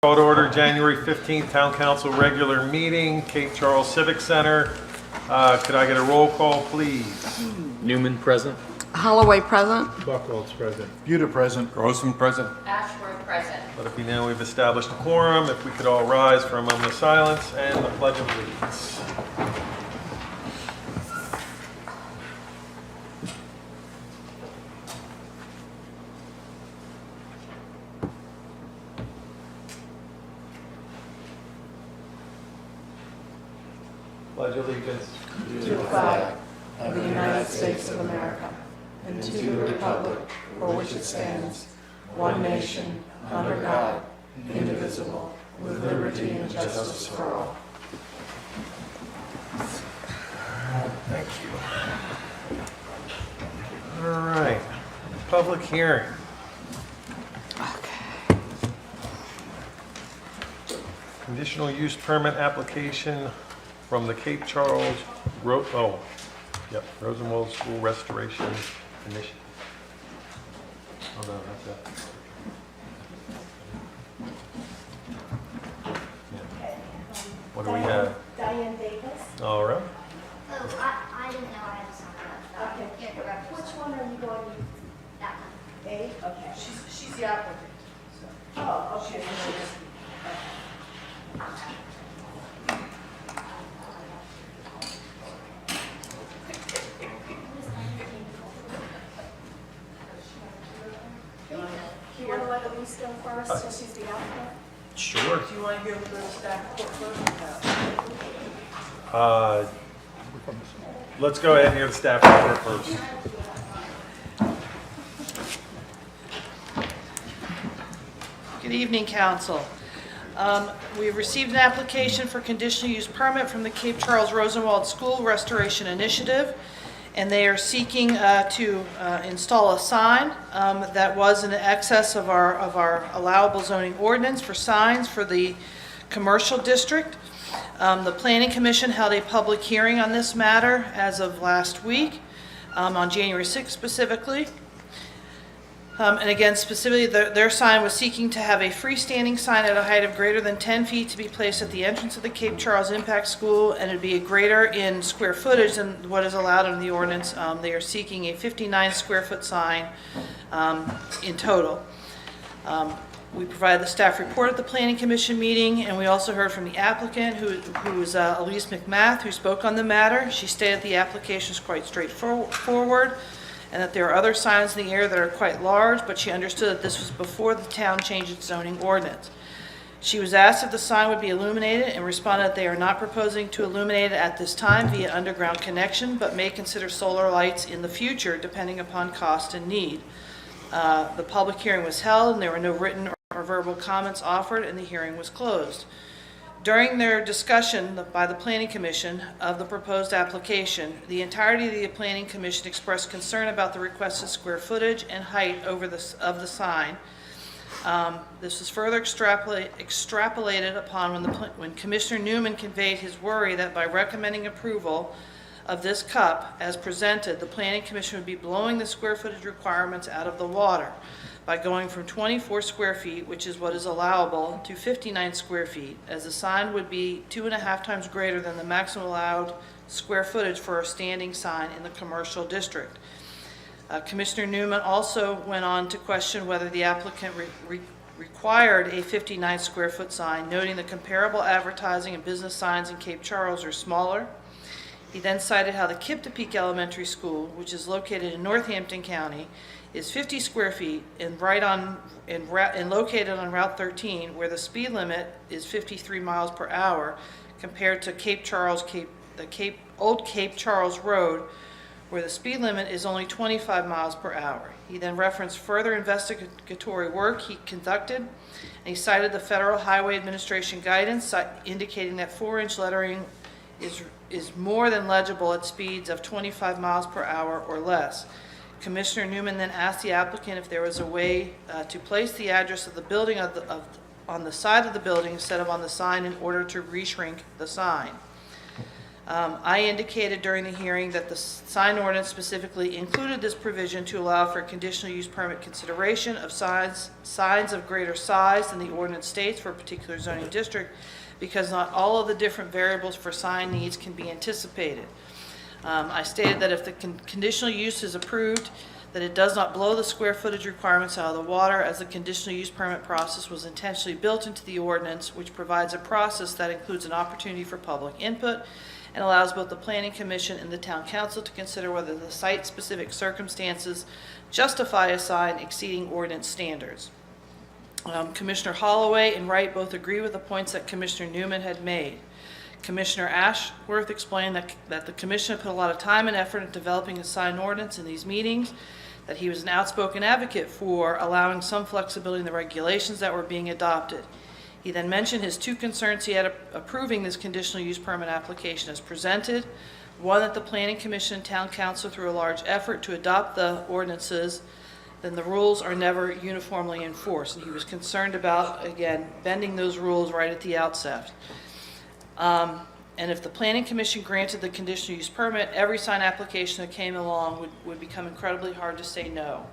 Call to order January 15th Town Council regular meeting, Cape Charles Civic Center. Could I get a roll call, please? Newman present. Holloway present. Buckholz present. Buda present. Grossman present. Ashworth present. Let it be known we've established a quorum. If we could all rise for a moment of silence and the Pledge of Allegiance. Pledge allegiance. To the flag of the United States of America and to the republic for which it stands, one nation, under God, indivisible, with liberty and justice for all. Thank you. All right, public hearing. Conditional use permit application from the Cape Charles Rosenwald School Restoration Initiative. Oh no, that's it. Yeah. What do we have? Diane Davis. All right. Oh, I didn't know I had to sign that. Okay. Here, the reference. Which one are you going to? That one. A? Okay. She's the applicant. Oh, okay. You want to let Elise go first, since she's the applicant? Sure. Do you want to hear what the staff report first? Let's go ahead and hear the staff report first. Good evening, council. We've received an application for conditional use permit from the Cape Charles Rosenwald School Restoration Initiative, and they are seeking to install a sign that was in excess of our allowable zoning ordinance for signs for the commercial district. The Planning Commission held a public hearing on this matter as of last week, on January 6th specifically. And again, specifically, their sign was seeking to have a freestanding sign at a height of greater than 10 feet to be placed at the entrance of the Cape Charles Impact School, and it'd be a greater in square footage than what is allowed in the ordinance. They are seeking a 59 square foot sign in total. We provided the staff report at the Planning Commission meeting, and we also heard from the applicant, who is Elise McMath, who spoke on the matter. She stated the application is quite straightforward, and that there are other signs in the area that are quite large, but she understood that this was before the town changed its zoning ordinance. She was asked if the sign would be illuminated and responded that they are not proposing to illuminate it at this time via underground connection, but may consider solar lights in the future depending upon cost and need. The public hearing was held and there were no written or verbal comments offered, and the hearing was closed. During their discussion by the Planning Commission of the proposed application, the entirety of the Planning Commission expressed concern about the requested square footage and height of the sign. This was further extrapolated upon when Commissioner Newman conveyed his worry that by recommending approval of this cup as presented, the Planning Commission would be blowing the square footage requirements out of the water by going from 24 square feet, which is what is allowable, to 59 square feet, as the sign would be 2.5 times greater than the maximum allowed square footage for a standing sign in the commercial district. Commissioner Newman also went on to question whether the applicant required a 59 square foot sign, noting the comparable advertising and business signs in Cape Charles are smaller. He then cited how the Kiptopeke Elementary School, which is located in Northampton County, is 50 square feet and located on Route 13, where the speed limit is 53 miles per hour, compared to Old Cape Charles Road, where the speed limit is only 25 miles per hour. He then referenced further investigatory work he conducted, and he cited the Federal Highway Administration guidance indicating that 4-inch lettering is more than legible at speeds of 25 miles per hour or less. Commissioner Newman then asked the applicant if there was a way to place the address of the building on the side of the building instead of on the sign in order to reshrink the sign. I indicated during the hearing that the sign ordinance specifically included this provision to allow for conditional use permit consideration of signs of greater size than the ordinance states for a particular zoning district, because not all of the different variables for sign needs can be anticipated. I stated that if the conditional use is approved, that it does not blow the square footage requirements out of the water, as the conditional use permit process was intentionally built into the ordinance, which provides a process that includes an opportunity for public input and allows both the Planning Commission and the Town Council to consider whether the site-specific circumstances justify a sign exceeding ordinance standards. Commissioner Holloway and Wright both agree with the points that Commissioner Newman had made. Commissioner Ashworth explained that the commission put a lot of time and effort in developing a sign ordinance in these meetings, that he was an outspoken advocate for allowing some flexibility in the regulations that were being adopted. He then mentioned his two concerns he had approving this conditional use permit application as presented. One, that the Planning Commission and Town Council, through a large effort to adopt the ordinances, then the rules are never uniformly enforced. And he was concerned about, again, bending those rules right at the outset. And if the Planning Commission granted the conditional use permit, every sign application that came along would become incredibly hard to say no.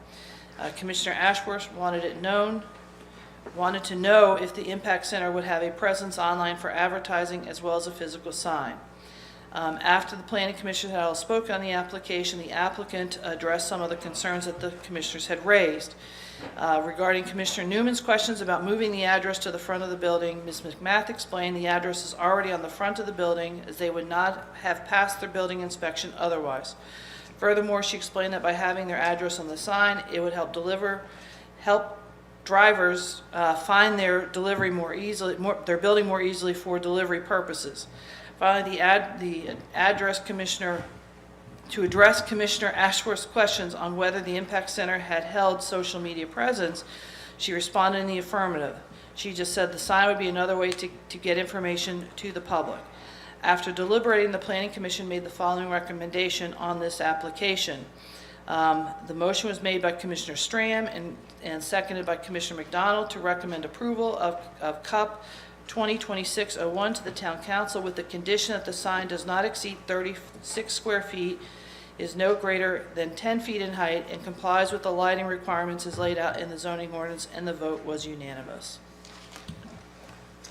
Commissioner Ashworth wanted to know if the Impact Center would have a presence online for advertising as well as a physical sign. After the Planning Commission had all spoken on the application, the applicant addressed some of the concerns that the commissioners had raised. Regarding Commissioner Newman's questions about moving the address to the front of the building, Ms. McMath explained the address is already on the front of the building, as they would not have passed their building inspection otherwise. Furthermore, she explained that by having their address on the sign, it would help drivers find their delivery more easily, their building more easily for delivery purposes. Finally, the address commissioner, to address Commissioner Ashworth's questions on whether the Impact Center had held social media presence, she responded in the affirmative. She just said the sign would be another way to get information to the public. After deliberating, the Planning Commission made the following recommendation on this application. The motion was made by Commissioner Stram and seconded by Commissioner McDonald to recommend approval of CUP 2026-01 to the Town Council with the condition that the sign does not exceed 36 square feet, is no greater than 10 feet in height, and complies with the lighting requirements as laid out in the zoning ordinance, and the vote was unanimous.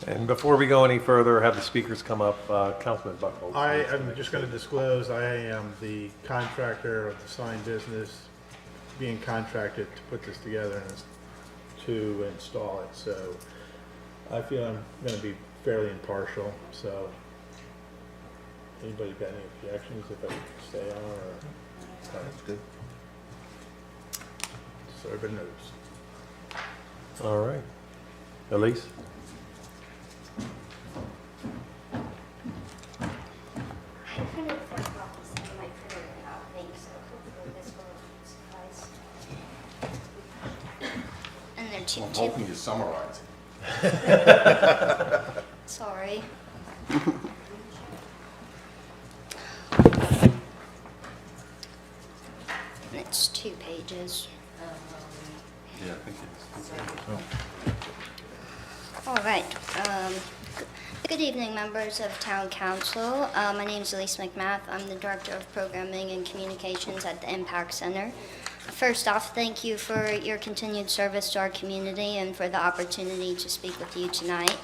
And before we go any further, have the speakers come up. Councilman Buckholz. I'm just going to disclose I am the contractor of the sign business, being contracted to put this together and to install it. So I feel I'm going to be fairly impartial. So anybody got any objections if I stay on? Or that's good. So everybody knows. All right. Elise? I printed 4 copies and I might print it out, I think, so hopefully this will suffice. And they're I'm two. hoping you summarize it. Sorry. It's 2 pages. Yeah, I think it's. All right. Good evening, members of Town Council. My name is Elise McMath. I'm the Director of Programming and Communications at the Impact Center. First off, thank you for your continued service to our community and for the opportunity to speak with you tonight.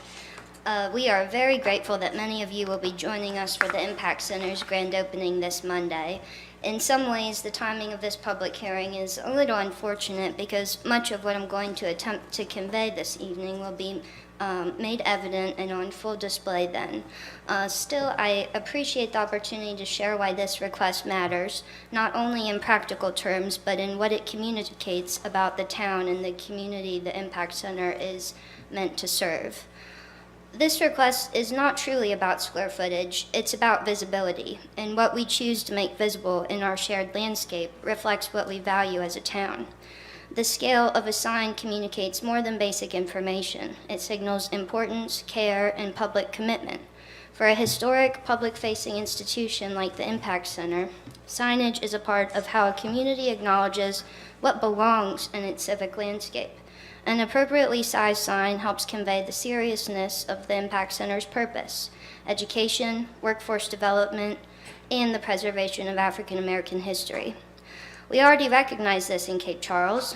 We are very grateful that many of you will be joining us for the Impact Center's grand opening this Monday. In some ways, the timing of this public hearing is a little unfortunate because much of what I'm going to attempt to convey this evening will be made evident and on full display then. Still, I appreciate the opportunity to share why this request matters, not only in practical terms, but in what it communicates about the town and the community the Impact Center is meant to serve. This request is not truly about square footage, it's about visibility, and what we choose to make visible in our shared landscape reflects what we value as a town. The scale of a sign communicates more than basic information. It signals importance, care, and public commitment. For a historic, public-facing institution like the Impact Center, signage is a part of how a community acknowledges what belongs in its civic landscape. An appropriately sized sign helps convey the seriousness of the Impact Center's purpose. education, workforce development, and the preservation of African American history. We already recognize this in Cape Charles.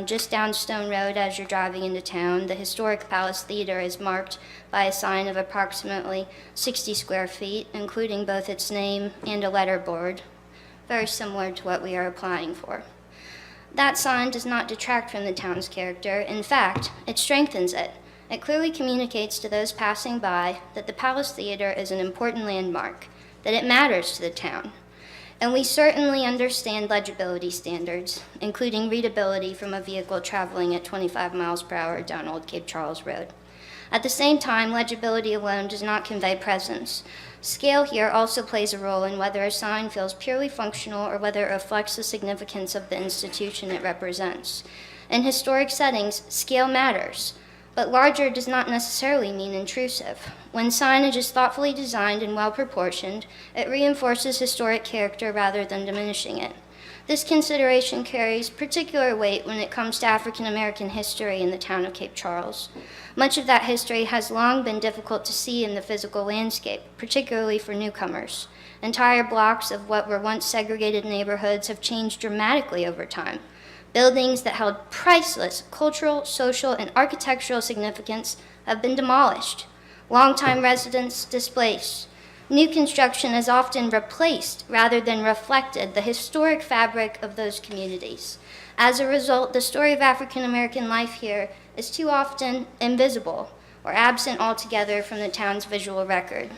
Just down Stone Road as you're driving into town, the historic Palace Theater is marked by a sign of approximately 60 square feet, including both its name and a letterboard, very similar to what we are applying for. That sign does not detract from the town's character. In fact, it strengthens it. It clearly communicates to those passing by that the Palace Theater is an important landmark, that it matters to the town. And we certainly understand legibility standards, including readability from a vehicle traveling at 25 miles per hour down Old Cape Charles Road. At the same time, legibility alone does not convey presence. Scale here also plays a role in whether a sign feels purely functional or whether it reflects the significance of the institution it represents. In historic settings, scale matters, but larger does not necessarily mean intrusive. When signage is thoughtfully designed and well proportioned, it reinforces historic character rather than diminishing it. This consideration carries particular weight when it comes to African American history in the town of Cape Charles. Much of that history has long been difficult to see in the physical landscape, particularly for newcomers. Entire blocks of what were once segregated neighborhoods have changed dramatically over time. Buildings that held priceless cultural, social, and architectural significance have been demolished. Longtime residents displaced. New construction has often replaced rather than reflected the historic fabric of those communities. As a result, the story of African American life here is too often invisible or absent altogether from the town's visual record.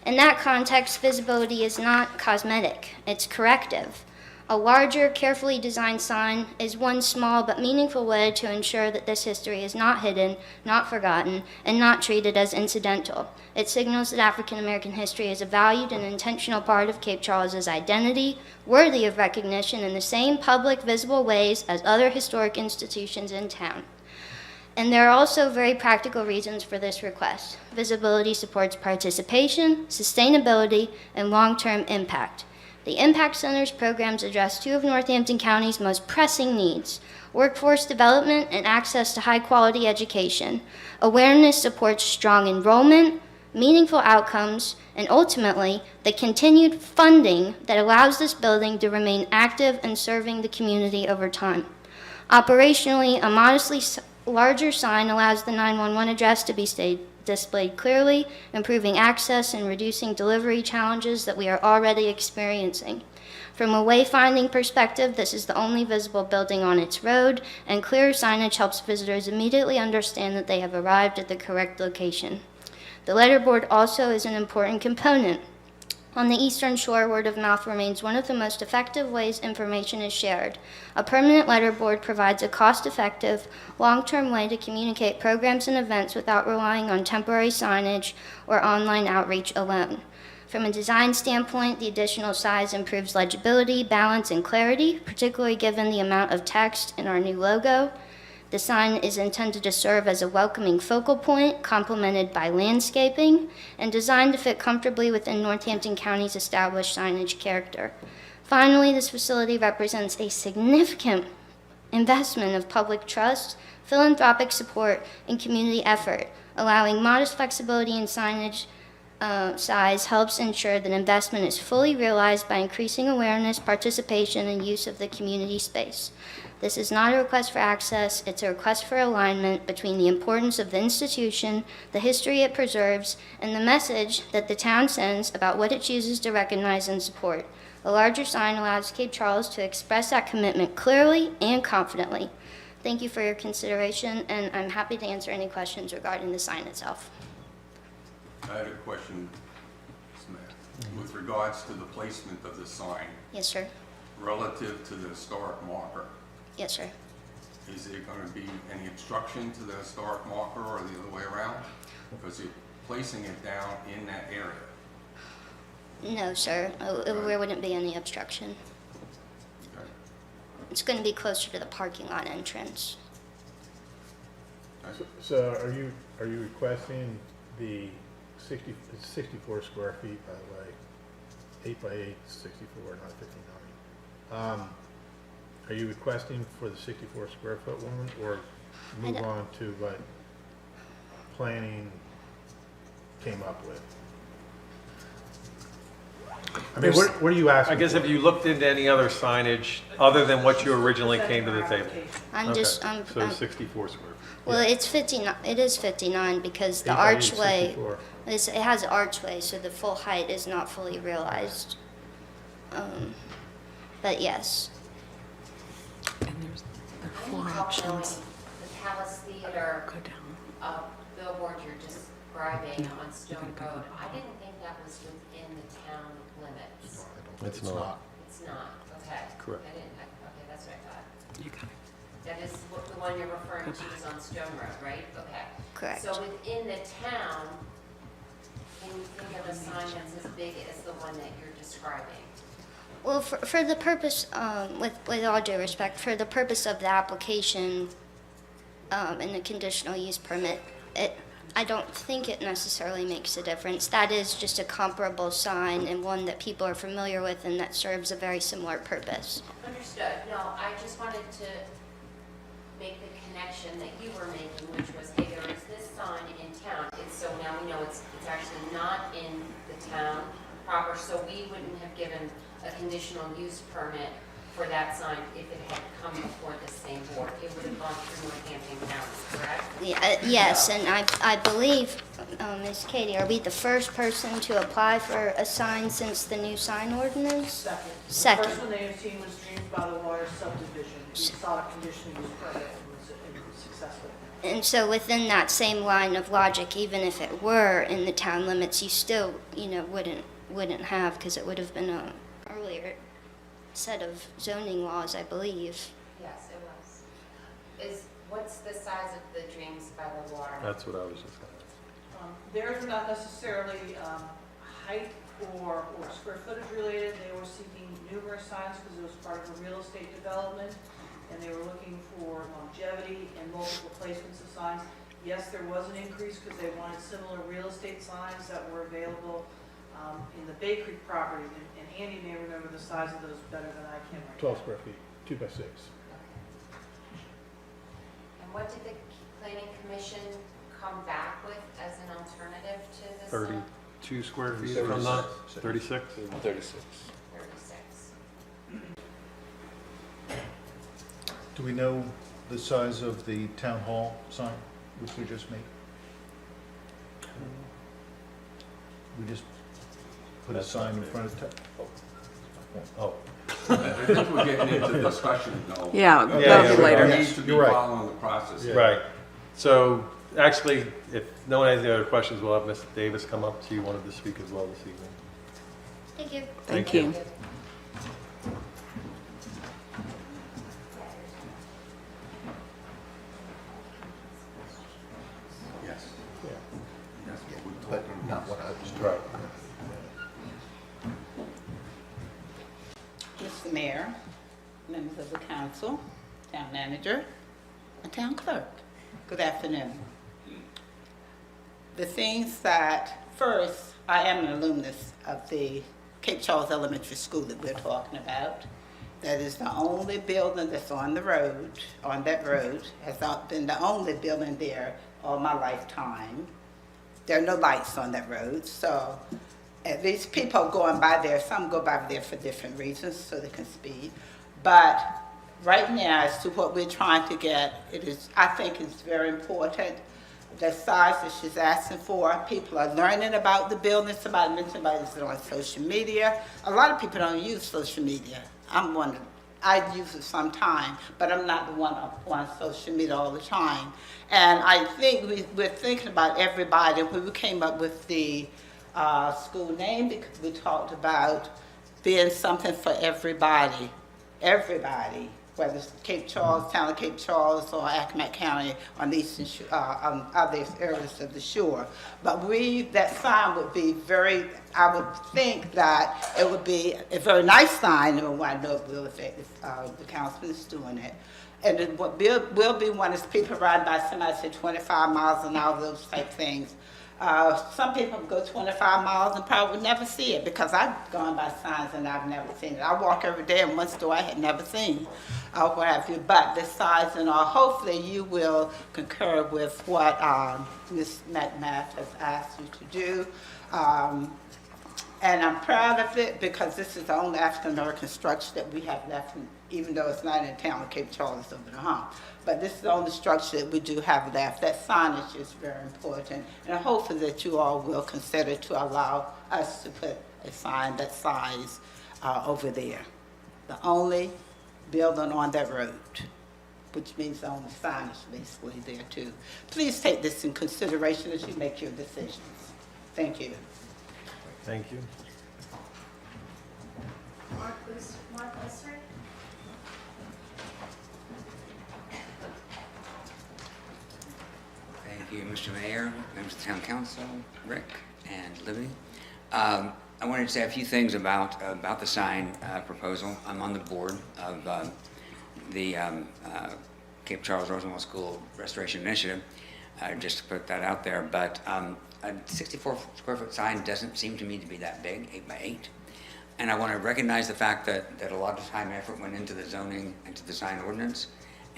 In that context, visibility is not cosmetic, it's corrective. A larger, carefully designed sign is one small but meaningful way to ensure that this history is not hidden, not forgotten, and not treated as incidental. It signals that African American history is a valued and intentional part of Cape Charles's identity, worthy of recognition in the same public, visible ways as other historic institutions in town. And there are also very practical reasons for this request. Visibility supports participation, sustainability, and long-term impact. The Impact Center's programs address two of Northampton County's most pressing needs: workforce development and access to high-quality education. Awareness supports strong enrollment, meaningful outcomes, and ultimately, the continued funding that allows this building to remain active and serving the community over time. Operationally, a modestly larger sign allows the 911 address to be displayed clearly, improving access and reducing delivery challenges that we are already experiencing. From a wayfinding perspective, this is the only visible building on its road, and clear signage helps visitors immediately understand that they have arrived at the correct location. The letterboard also is an important component. On the Eastern Shore, word of mouth remains one of the most effective ways information is shared. A permanent letterboard provides a cost-effective, long-term way to communicate programs and events without relying on temporary signage or online outreach alone. From a design standpoint, the additional size improves legibility, balance, and clarity, particularly given the amount of text in our new logo. The sign is intended to serve as a welcoming focal point, complemented by landscaping, and designed to fit comfortably within Northampton County's established signage character. Finally, this facility represents a significant investment of public trust, philanthropic support, and community effort. Allowing modest flexibility in signage size helps ensure that investment is fully realized by increasing awareness, participation, and use of the community space. This is not a request for access, it's a request for alignment between the importance of the institution, the history it preserves, and the message that the town sends about what it chooses to recognize and support. A larger sign allows Cape Charles to express that commitment clearly and confidently. Thank you for your consideration, and I'm happy to answer any questions regarding the sign itself. I had a question, Ms. Mayor, with regards to the placement of the sign Yes, sir. relative to the historic marker. Yes, sir. Is there going to be any obstruction to the historic marker or the other way around? Because you're placing it down in that area. No, sir. There wouldn't be any obstruction. Okay. It's going to be closer to the parking lot entrance. So are you requesting the 64 square feet, by the way, 8 by 8, 64, not 59. Are you requesting for the 64 square foot one, or move on to what planning came up with? I mean, what are you asking? I guess have you looked into any other signage other than what you originally came to the table? I'm Okay, just, So 64 square feet. well, it's 59, it is 59 because the 8 by 8, archway, 64. it has an archway, so the full height is not fully realized. But yes, Four options. The Palace Theater Go down. billboard you're describing No, on Stone you're gonna go Road, to I didn't think that was within the town limits. It's not. It's not, okay. Correct. Okay, that's what I thought. You got it. That is the one you're referring to is on Stone Road, right? Okay. correct. So within the town, can you think of a sign that's as big as the one that you're describing? Well, for the purpose, with all due respect, for the purpose of the application and the conditional use permit, I don't think it necessarily makes a difference. That is just a comparable sign and one that people are familiar with and that serves a very similar purpose. Understood. No, I just wanted to make the connection that you were making, which was, hey, there is this sign in town. So now we know it's actually not in the town proper, so we wouldn't have given a conditional use permit for that sign if it had come before the same board. It would have gone through Northampton County, correct? Yeah, yes, and I believe, Ms. Katie, are we the first person to apply for a sign since the new sign ordinance? Second. Second. The first one they have seen was Dreams by the Water subdivision. We sought a conditional use permit and was successful. And so within that same line of logic, even if it were in the town limits, you still, wouldn't have, because it would have been a earlier set of zoning laws, I believe. Yes, it was. What's the size of the Dreams by the Water? That's what I was just going to Theirs are not necessarily height or square footage related. They were seeking numerous signs because it was part of a real estate development, and they were looking for longevity and multiple placements of signs. Yes, there was an increase because they wanted similar real estate signs that were available in the Bay Creek property. And Andy may remember the size of those better than I can right 12 square feet, 2 by 6. And what did the planning commission come back with as an alternative to this sign? 32 square feet from the 36? 36. 36. Do we know the size of the town hall sign, which we just made? We just put a sign in front of town. Oh, I think we're getting into discussion, though. Yeah, that'll be We later. need to be You're right. following the process. right. So actually, if no one has any other questions, we'll have Ms. Davis come up. She wanted to speak as well this evening. Thank you. Thank you. Yes. Yeah. That's what we're But talking not about. what I was Right. Mr. Mayor, members of the council, town manager, and town clerk. Good afternoon. The things that, first, I am an alumnus of the Cape Charles Elementary School that we're talking about. That is the only building that's on the road, on that road, has not been the only building there all my lifetime. There are no lights on that road, so at least people going by there, some go by there for different reasons, so they can speed. But right now, as to what we're trying to get, I think it's very important. The size that she's asking for, people are learning about the building. Somebody mentioned about it on social media. A lot of people don't use social media. I'm one, I use it sometime, but I'm not the one on social media all the time. And I think we're thinking about everybody when we came up with the school name, because we talked about being something for everybody, whether it's Cape Charles, town of Cape Charles, or Accomack County on the eastern shore, on other areas of the shore. But that sign would be I would think that it would be a very nice sign, and I know it will affect the councilman is doing it. And then what will be one is people riding by, somebody say 25 miles an hour, those type things. Some people go 25 miles and probably would never see it, because I've gone by signs and I've never seen it. I walk every day in one store I had never seen, what have you. But the size and all, hopefully you will concur with what Ms. McMath has asked you to do. And I'm proud of it because this is the only African-American structure that we have left, even though it's not in the town of Cape Charles over the hump. But this is the only structure that we do have left. That signage is very important. And hopefully that you all will consider to allow us to put a sign that size over there. The only building on that road, which means the only signage basically there too. Please take this in consideration as you make your decisions. Thank you. Thank you. Mark Lister. Thank you, Mr. Mayor, members of the Town Council, Rick and Libby. I wanted to say a few things about the sign proposal. I'm on the board of the Cape Charles Rosenwald School Restoration Initiative, just to put that out there. But a 64 square foot sign doesn't seem to me to be that big, 8 by 8. And I want to recognize the fact that a lot of time and effort went into the zoning and to the sign ordinance,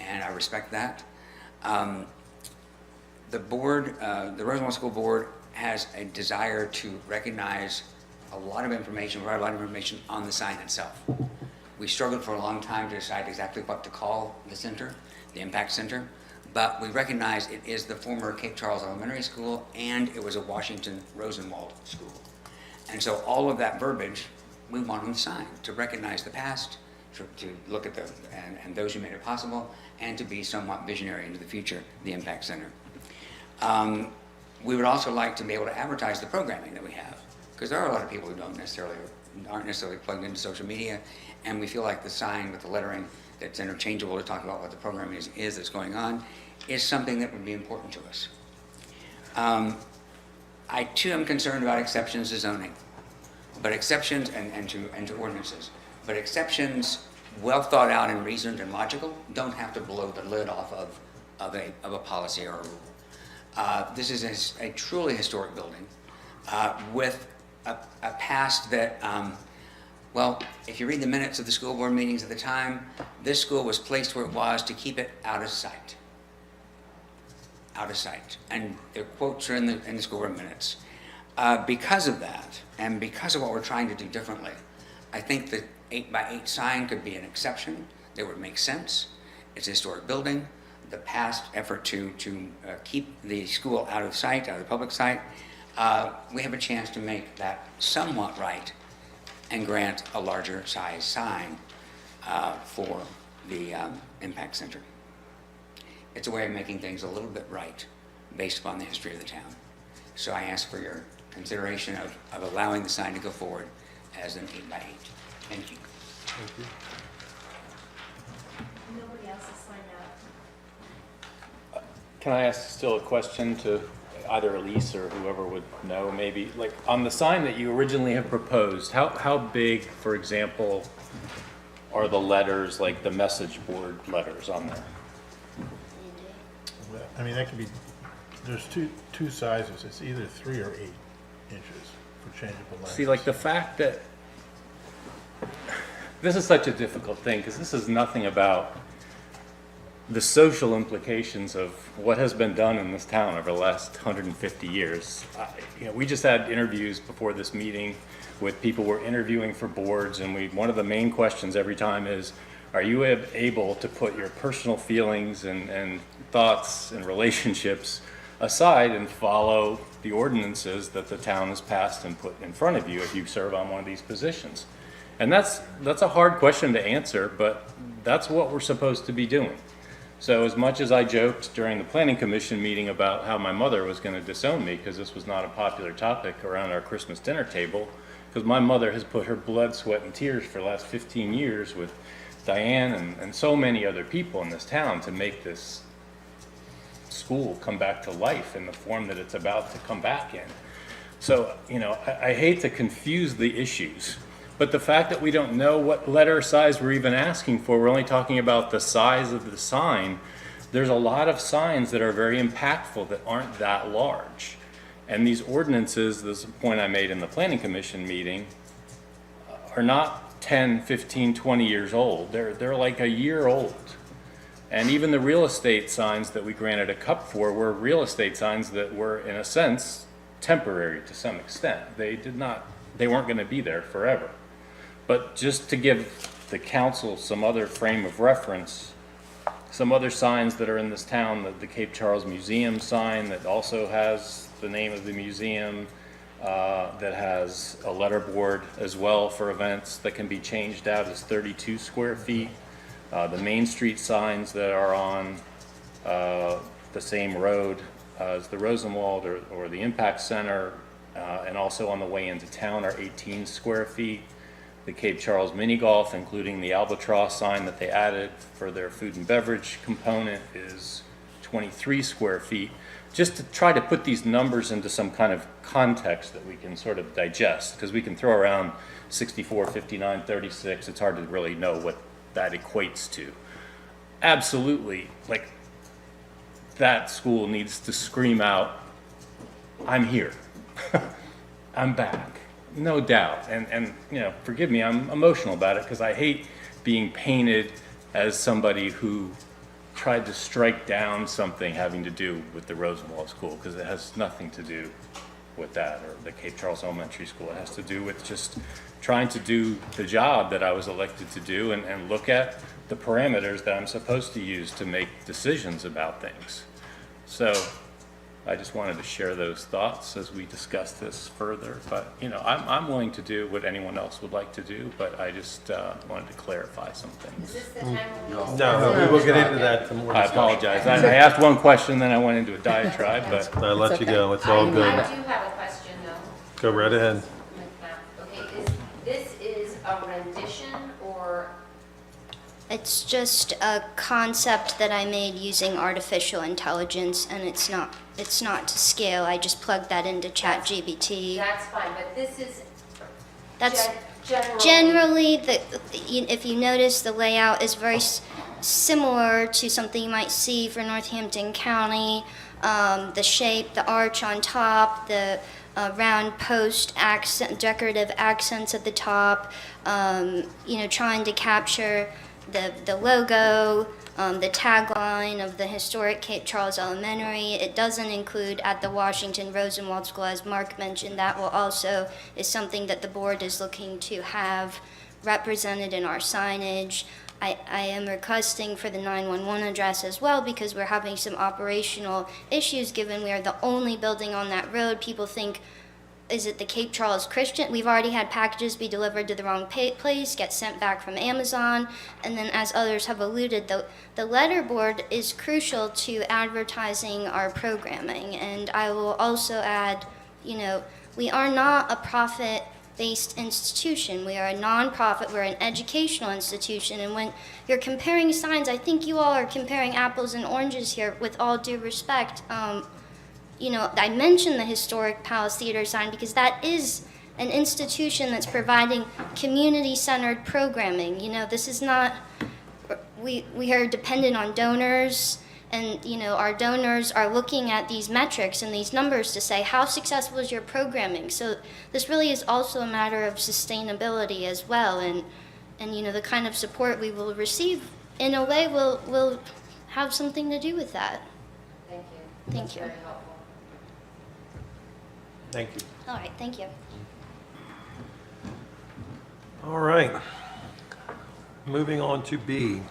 and I respect that. The board, the Rosenwald School Board, has a desire to recognize a lot of information, provide a lot of information on the sign itself. We struggled for a long time to decide exactly what to call the center, the Impact Center, but we recognize it is the former Cape Charles Elementary School and it was a Washington Rosenwald school. And so all of that verbiage, we want on the sign to recognize the past, to look at and those who made it possible, and to be somewhat visionary into the future, the Impact Center. We would also like to be able to advertise the programming that we have, because there are a lot of people who aren't necessarily plugged into social media, and we feel like the sign with the lettering that's interchangeable to talk about what the program is that's going on is something that would be important to us. I too am concerned about exceptions to zoning, but exceptions and to ordinances, but exceptions well thought out and reasoned and logical don't have to blow the lid off of a policy or a rule. This is a truly historic building with a past that, well, if you read the minutes of the school board meetings at the time, this school was placed where it was to keep it out of sight. Out of sight. And the quotes are in the school board minutes. Because of that, and because of what we're trying to do differently, I think the 8 by 8 sign could be an exception that would make sense. It's a historic building. The past effort to keep the school out of sight, out of the public sight, we have a chance to make that somewhat right and grant a larger size sign for the Impact Center. It's a way of making things a little bit right based upon the history of the town. So I ask for your consideration of allowing the sign to go forward as an 8 by 8. Thank you. Thank you. Nobody else has signed up. Can I ask still a question to either Elise or whoever would know, maybe? Like, on the sign that you originally have proposed, how big, for example, are the letters, like the message board letters on there? I mean, that could be, there's two sizes. It's either 3 or 8 inches for changeable lengths. See, like the fact that this is such a difficult thing, because this is nothing about the social implications of what has been done in this town over the last 150 years. We just had interviews before this meeting with people who were interviewing for boards, and one of the main questions every time is, are you able to put your personal feelings and thoughts and relationships aside and follow the ordinances that the town has passed and put in front of you if you serve on one of these positions? And that's a hard question to answer, but that's what we're supposed to be doing. So as much as I joked during the planning commission meeting about how my mother was going to disown me because this was not a popular topic around our Christmas dinner table, because my mother has put her blood, sweat, and tears for the last 15 years with Diane and so many other people in this town to make this school come back to life in the form that it's about to come back in. So, I hate to confuse the issues, but the fact that we don't know what letter size we're even asking for, we're only talking about the size of the sign. There's a lot of signs that are very impactful that aren't that large. And these ordinances, this is a point I made in the planning commission meeting, are not 10, 15, 20 years old. They're like a year old. And even the real estate signs that we granted a cup for were real estate signs that were, in a sense, temporary to some extent. They did not they weren't going to be there forever. But just to give the council some other frame of reference, some other signs that are in this town, the Cape Charles Museum sign that also has the name of the museum, that has a letterboard as well for events that can be changed out as 32 square feet. The Main Street signs that are on the same road as the Rosenwald or the Impact Center, and also on the way into town are 18 square feet. The Cape Charles Mini Golf, including the Albatross sign that they added for their food and beverage component, is 23 square feet. Just to try to put these numbers into some kind of context that we can sort of digest, because we can throw around 64, 59, 36. It's hard to really know what that equates to. Absolutely, like, that school needs to scream out, I'm here. I'm back. No doubt. And you know, forgive me, I'm emotional about it because I hate being painted as somebody who tried to strike down something having to do with the Rosenwald School, because it has nothing to do with that, or the Cape Charles Elementary School. It has to do with just trying to do the job that I was elected to do and look at the parameters that I'm supposed to use to make decisions about things. So I just wanted to share those thoughts as we discuss this further. But, you know, I'm willing to do what anyone else would like to do, but I just wanted to clarify some Is things. this the time when we'll? No, we will get into that more I discussion. apologize. I asked one question, then I went into a diatribe, but I let you go, it's all I good. do have a question though. Go right ahead. Okay, this is a rendition or? It's just a concept that I made using artificial intelligence, and it's not to scale. I just plugged that into ChatGPT. That's fine, but this is That's generally. generally if you notice, the layout is very similar to something you might see for Northampton County. The shape, the arch on top, the round post accent, decorative accents at the top. You know, trying to capture the logo, the tagline of the historic Cape Charles Elementary. It doesn't include at the Washington Rosenwald School, as Mark mentioned. That will also is something that the board is looking to have represented in our signage. I am requesting for the 911 address as well, because we're having some operational issues given we are the only building on that road. People think, is it the Cape Charles Christian? We've already had packages be delivered to the wrong place, get sent back from Amazon, and then as others have alluded, the letterboard is crucial to advertising our programming. And I will also add, you know, we are not a profit-based institution. We are a nonprofit, we're an educational institution, and when you're comparing signs, I think you all are comparing apples and oranges here, with all due respect. You know, I mentioned the historic Palace Theater sign because that is an institution that's providing community-centered programming. You know, this is not, we are dependent on donors, and, you know, our donors are looking at these metrics and these numbers to say, how successful is your programming? So this really is also a matter of sustainability as well, and you know, the kind of support we will receive in a way will have something to do with that. Thank you. Thank That's you. very helpful. Thank you. All right, thank you. All right. Moving on to B.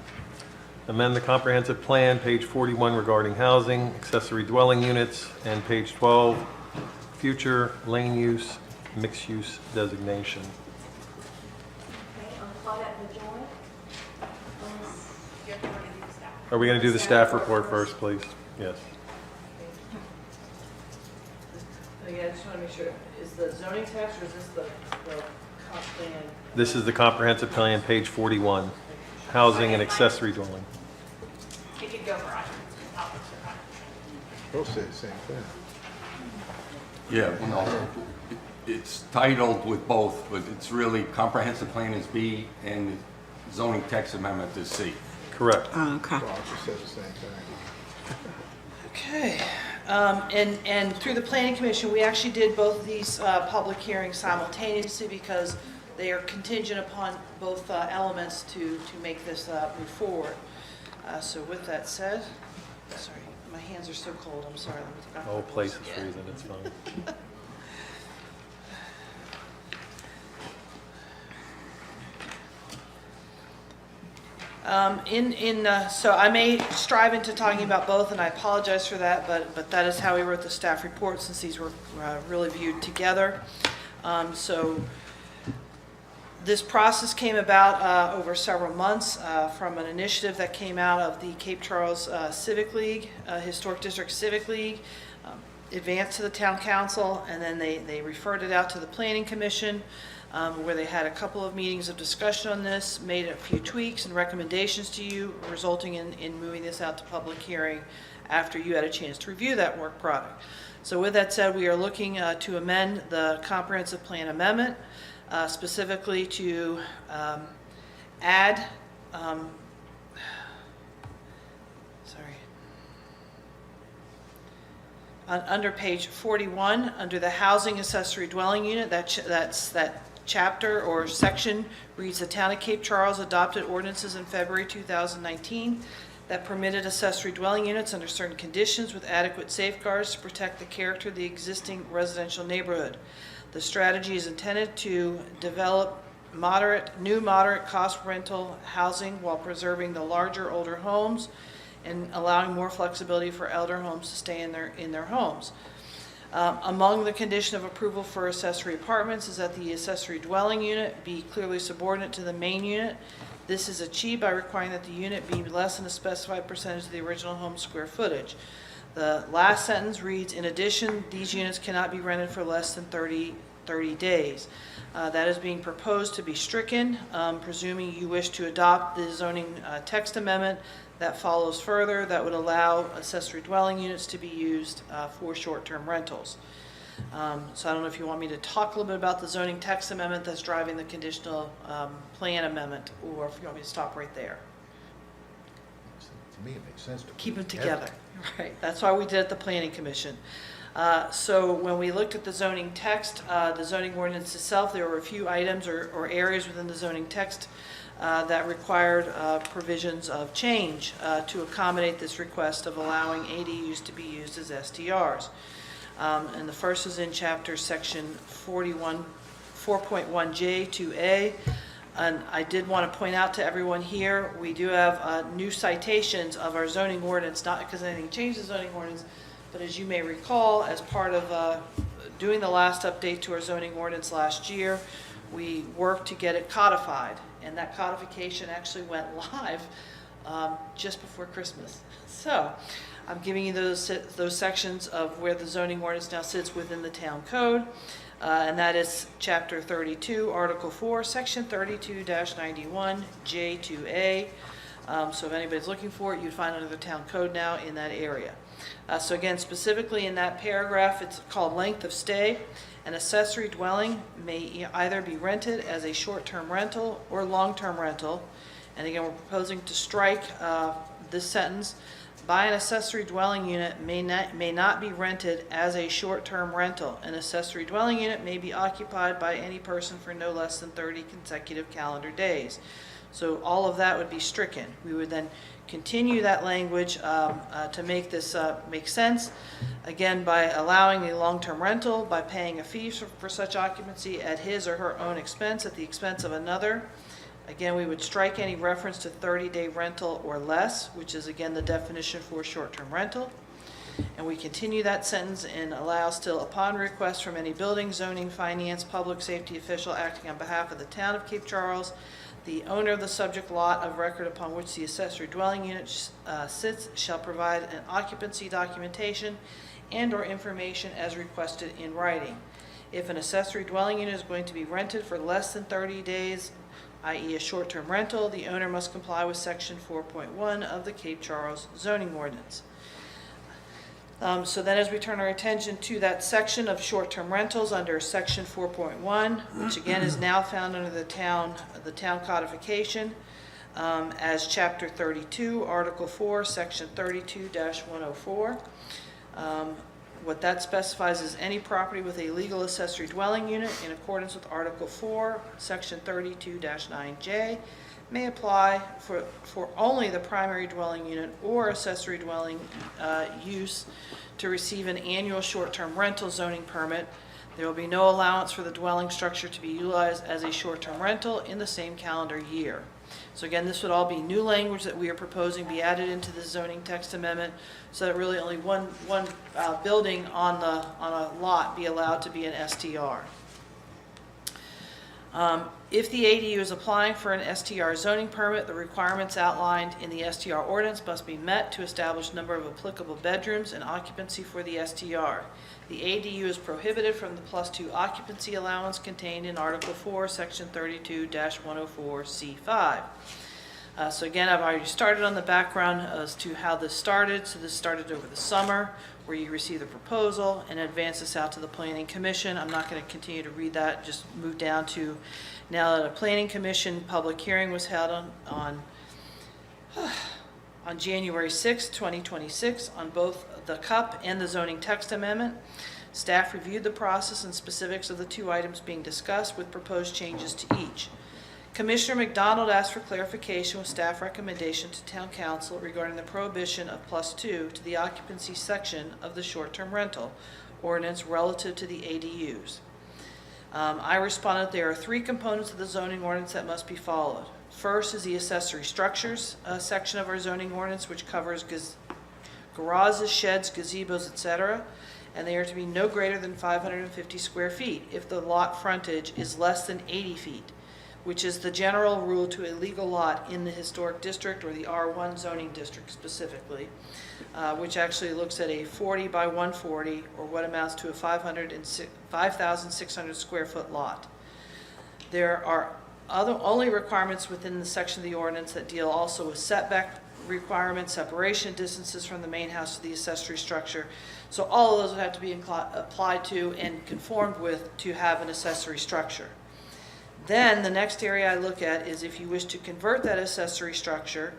Amend the comprehensive plan, page 41 regarding housing, accessory dwelling units, and page 12, future lane use, mixed use designation. Okay, on Claudette LaJoy. Are we going to do the staff report first, please? Yes. Yeah, I just want to make sure, is the zoning text or is this the comp plan? This is the comprehensive plan, page 41, housing and accessory dwelling. It could go for Both say the same thing. Yeah, no, it's titled with both, but it's really comprehensive plan is B and zoning text amendment is C. Correct. Okay. Well, it just says the same thing. Okay, and through the planning commission, we actually did both of these public hearings simultaneously because they are contingent upon both elements to make this move forward. So with that said, sorry, my hands are so cold, I'm sorry. Let me take off The whole my place gloves. is freezing, it's fine. So I may strive into talking about both, and I apologize for that, but that is how we wrote the staff report, since these were really viewed together. So this process came about over several months from an initiative that came out of the Cape Charles Civic League, Historic District Civic League, advanced to the town council, and then they referred it out to the planning commission, where they had a couple of meetings of discussion on this, made a few tweaks and recommendations to you, resulting in moving this out to public hearing after you had a chance to review that work product. So with that said, we are looking to amend the comprehensive plan amendment, specifically to add, under page 41, under the housing accessory dwelling unit, that chapter or section reads, the Town of Cape Charles adopted ordinances in February 2019 that permitted accessory dwelling units under certain conditions with adequate safeguards to protect the character of the existing residential neighborhood. The strategy is intended to develop new moderate cost rental housing while preserving the larger older homes and allowing more flexibility for elder homes to stay in their homes. Among the condition of approval for accessory apartments is that the accessory dwelling unit be clearly subordinate to the main unit. This is achieved by requiring that the unit be less than a specified percentage of the original home square footage. The last sentence reads, in addition, these units cannot be rented for less than 30 days. That is being proposed to be stricken, presuming you wish to adopt the zoning text amendment that follows further, that would allow accessory dwelling units to be used for short-term rentals. So I don't know if you want me to talk a little bit about the zoning text amendment that's driving the conditional plan amendment, or if you want me to stop right there. To me, it makes sense to Keep them put together. Right, that's why we did at the Planning Commission. So when we looked at the zoning text, the zoning ordinance itself, there were a few items or areas within the zoning text that required provisions of change to accommodate this request of allowing ADUs to be used as STRs. And the first is in chapter section 41, 4.1J 2A. And I did want to point out to everyone here, we do have new citations of our zoning ordinance, not because anything changed the zoning ordinance, but as you may recall, as part of doing the last update to our zoning ordinance last year, we worked to get it codified, and that codification actually went live just before Christmas. So I'm giving you those sections of where the zoning ordinance now sits within the town code, and that is chapter 32, article 4, section 32-91, J2A. So if anybody's looking for it, you'd find it under the town code now in that area. So again, specifically in that paragraph, it's called length of stay. An accessory dwelling may either be rented as a short-term rental or long-term rental. And again, we're proposing to strike this sentence. By an accessory dwelling unit may not be rented as a short-term rental. An accessory dwelling unit may be occupied by any person for no less than 30 consecutive calendar days. So all of that would be stricken. We would then continue that language to make this make sense, again, by allowing a long-term rental, by paying a fee for such occupancy at his or her own expense, at the expense of another. Again, we would strike any reference to 30-day rental or less, which is again the definition for short-term rental. And we continue that sentence and allow still, upon request from any building, zoning, finance, public safety official acting on behalf of the town of Cape Charles, the owner of the subject lot of record upon which the accessory dwelling unit sits shall provide an occupancy documentation and/or information as requested in writing. If an accessory dwelling unit is going to be rented for less than 30 days, i.e. a short-term rental, the owner must comply with section 4.1 of the Cape Charles zoning ordinance. So then as we turn our attention to that section of short-term rentals under section 4.1, which again is now found under the town codification as chapter 32, article 4, section 32-104. What that specifies is any property with a legal accessory dwelling unit in accordance with article 4, section 32-9J may apply for only the primary dwelling unit or accessory dwelling use to receive an annual short-term rental zoning permit There will be no allowance for the dwelling structure to be utilized as a short-term rental in the same calendar year. So again, this would all be new language that we are proposing be added into the zoning text amendment, so that really only one building on a lot be allowed to be an STR. If the ADU is applying for an STR zoning permit, the requirements outlined in the STR ordinance must be met to establish number of applicable bedrooms and occupancy for the STR. The ADU is prohibited from the +2 occupancy allowance contained in Article 4, Section 32-104C5. So again, I've already started on the background as to how this started. So this started over the summer, where you receive the proposal and advance this out to the Planning Commission. I'm not going to continue to read that, just move down to now that a Planning Commission public hearing was held on January 6, 2026 on both the CUP and the zoning text amendment. Staff reviewed the process and specifics of the two items being discussed with proposed changes to each. Commissioner McDonald asked for clarification with staff recommendation to Town Council regarding the prohibition of +2 to the occupancy section of the short-term rental ordinance relative to the ADUs. I responded there are 3 components of the zoning ordinance that must be followed. First is the accessory structures section of our zoning ordinance, which covers garages, sheds, gazebos, etc., and they are to be no greater than 550 square feet if the lot frontage is less than 80 feet, which is the general rule to a legal lot in the historic district or the R1 zoning district specifically, which actually looks at a 40 by 140 or what amounts to a 5,600 square foot lot. There are only requirements within the section of the ordinance that deal also with setback requirements, separation distances from the main house to the accessory structure. So all of those would have to be applied to and conformed with to have an accessory structure. Then the next area I look at is if you wish to convert that accessory structure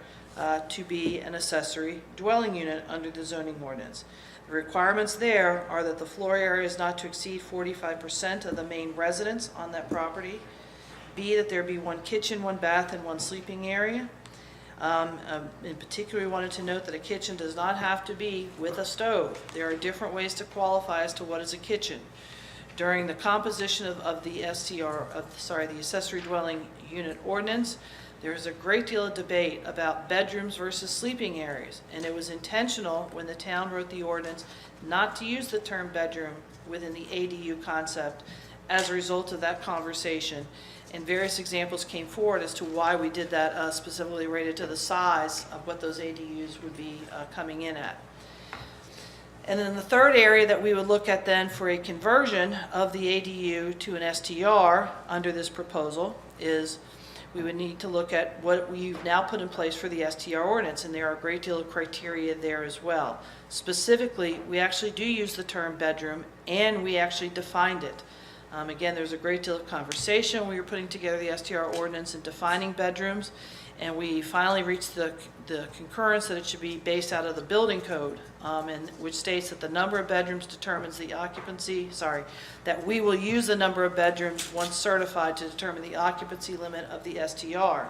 to be an accessory dwelling unit under the zoning ordinance. The requirements there are that the floor area is not to exceed 45% of the main residence on that property. B, that there be 1 kitchen, 1 bath, and 1 sleeping area. In particular, we wanted to note that a kitchen does not have to be with a stove. There are different ways to qualify as to what is a kitchen. During the composition of the the accessory dwelling unit ordinance, there was a great deal of debate about bedrooms versus sleeping areas, and it was intentional when the town wrote the ordinance not to use the term bedroom within the ADU concept as a result of that conversation. And various examples came forward as to why we did that, specifically related to the size of what those ADUs would be coming in at. And then the third area that we would look at then for a conversion of the ADU to an STR under this proposal is we would need to look at what we've now put in place for the STR ordinance, and there are a great deal of criteria there as well. Specifically, we actually do use the term bedroom, and we actually defined it. Again, there's a great deal of conversation when we were putting together the STR ordinance and defining bedrooms, and we finally reached the concurrence that it should be based out of the building code, and which states that the number of bedrooms determines the occupancy, that we will use the number of bedrooms once certified to determine the occupancy limit of the STR.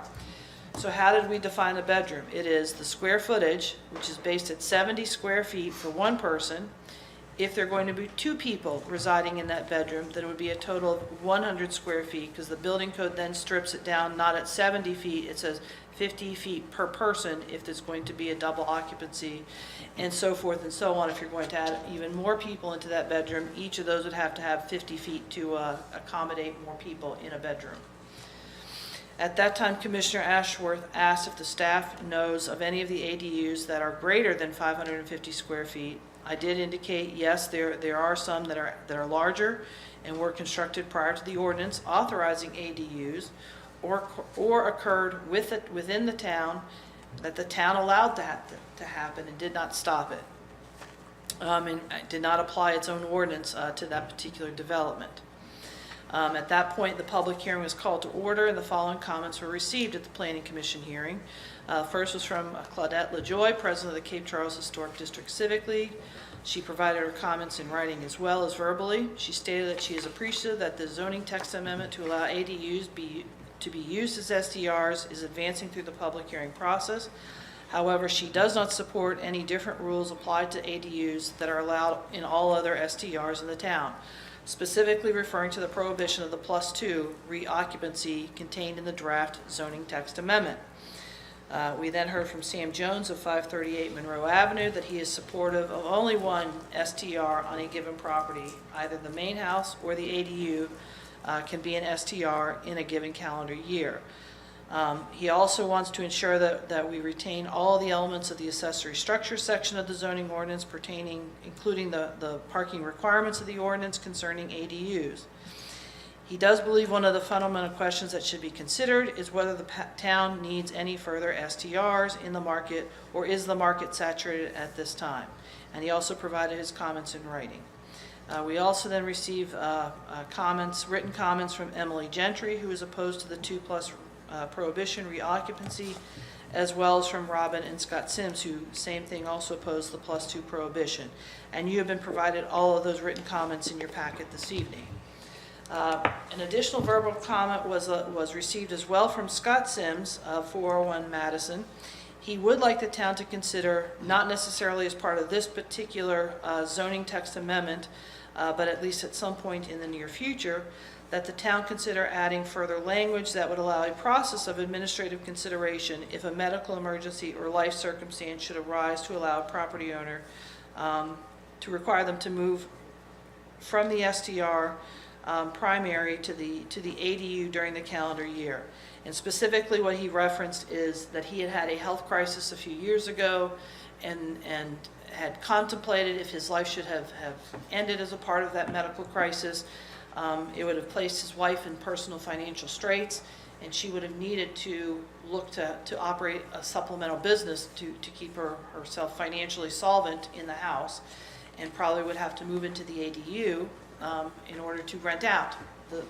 So how did we define the bedroom? It is the square footage, which is based at 70 square feet for one person. If there are going to be 2 people residing in that bedroom, then it would be a total of 100 square feet, because the building code then strips it down not at 70 feet, it says 50 feet per person if there's going to be a double occupancy, and so forth and so on. If you're going to add even more people into that bedroom, each of those would have to have 50 feet to accommodate more people in a bedroom. At that time, Commissioner Ashworth asked if the staff knows of any of the ADUs that are greater than 550 square feet. I did indicate, yes, there are some that are larger and were constructed prior to the ordinance authorizing ADUs, or occurred within the town that the town allowed that to happen and did not stop it, and did not apply its own ordinance to that particular development. At that point, the public hearing was called to order, and the following comments were received at the Planning Commission hearing. First was from Claudette LaJoy, president of the Cape Charles Historic District Civic League. She provided her comments in writing as well as verbally. She stated that she is appreciative that the zoning text amendment to allow ADUs to be used as STRs is advancing through the public hearing process. However, she does not support any different rules applied to ADUs that are allowed in all other STRs in the town. specifically referring to the prohibition of the +2 reoccupancy contained in the draft zoning text amendment. We then heard from Sam Jones of 538 Monroe Avenue that he is supportive of only one STR on a given property. Either the main house or the ADU can be an STR in a given calendar year. He also wants to ensure that we retain all the elements of the accessory structure section of the zoning ordinance pertaining, including the parking requirements of the ordinance concerning ADUs. He does believe one of the fundamental questions that should be considered is whether the town needs any further STRs in the market, or is the market saturated at this time? And he also provided his comments in writing. We also then received written comments from Emily Gentry, who is opposed to the 2+ prohibition reoccupancy, as well as from Robin and Scott Sims, who, same thing, also opposed the +2 prohibition. And you have been provided all of those written comments in your packet this evening. An additional verbal comment was received as well from Scott Sims of 401 Madison. He would like the town to consider, not necessarily as part of this particular zoning text amendment, but at least at some point in the near future, that the town consider adding further language that would allow a process of administrative consideration if a medical emergency or life circumstance should arise to allow a property owner to require them to move from the STR primary to the ADU during the calendar year. And specifically what he referenced is that he had a health crisis a few years ago and had contemplated if his life should have ended as a part of that medical crisis. It would have placed his wife in personal financial straits, and she would have needed to look to operate a supplemental business to keep herself financially solvent in the house, and probably would have to move into the ADU in order to rent out the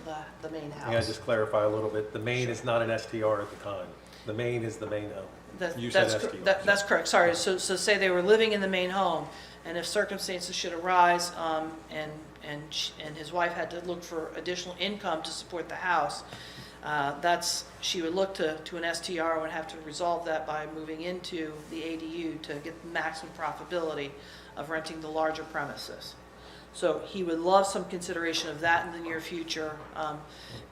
main house. May I just clarify a little bit? The main is not an STR at the time. The main is the main home. You said STR. That's correct, sorry. So say they were living in the main home, and if circumstances should arise, and his wife had to look for additional income to support the house, she would look to an STR and would have to resolve that by moving into the ADU to get the maximum profitability of renting the larger premises. So he would love some consideration of that in the near future,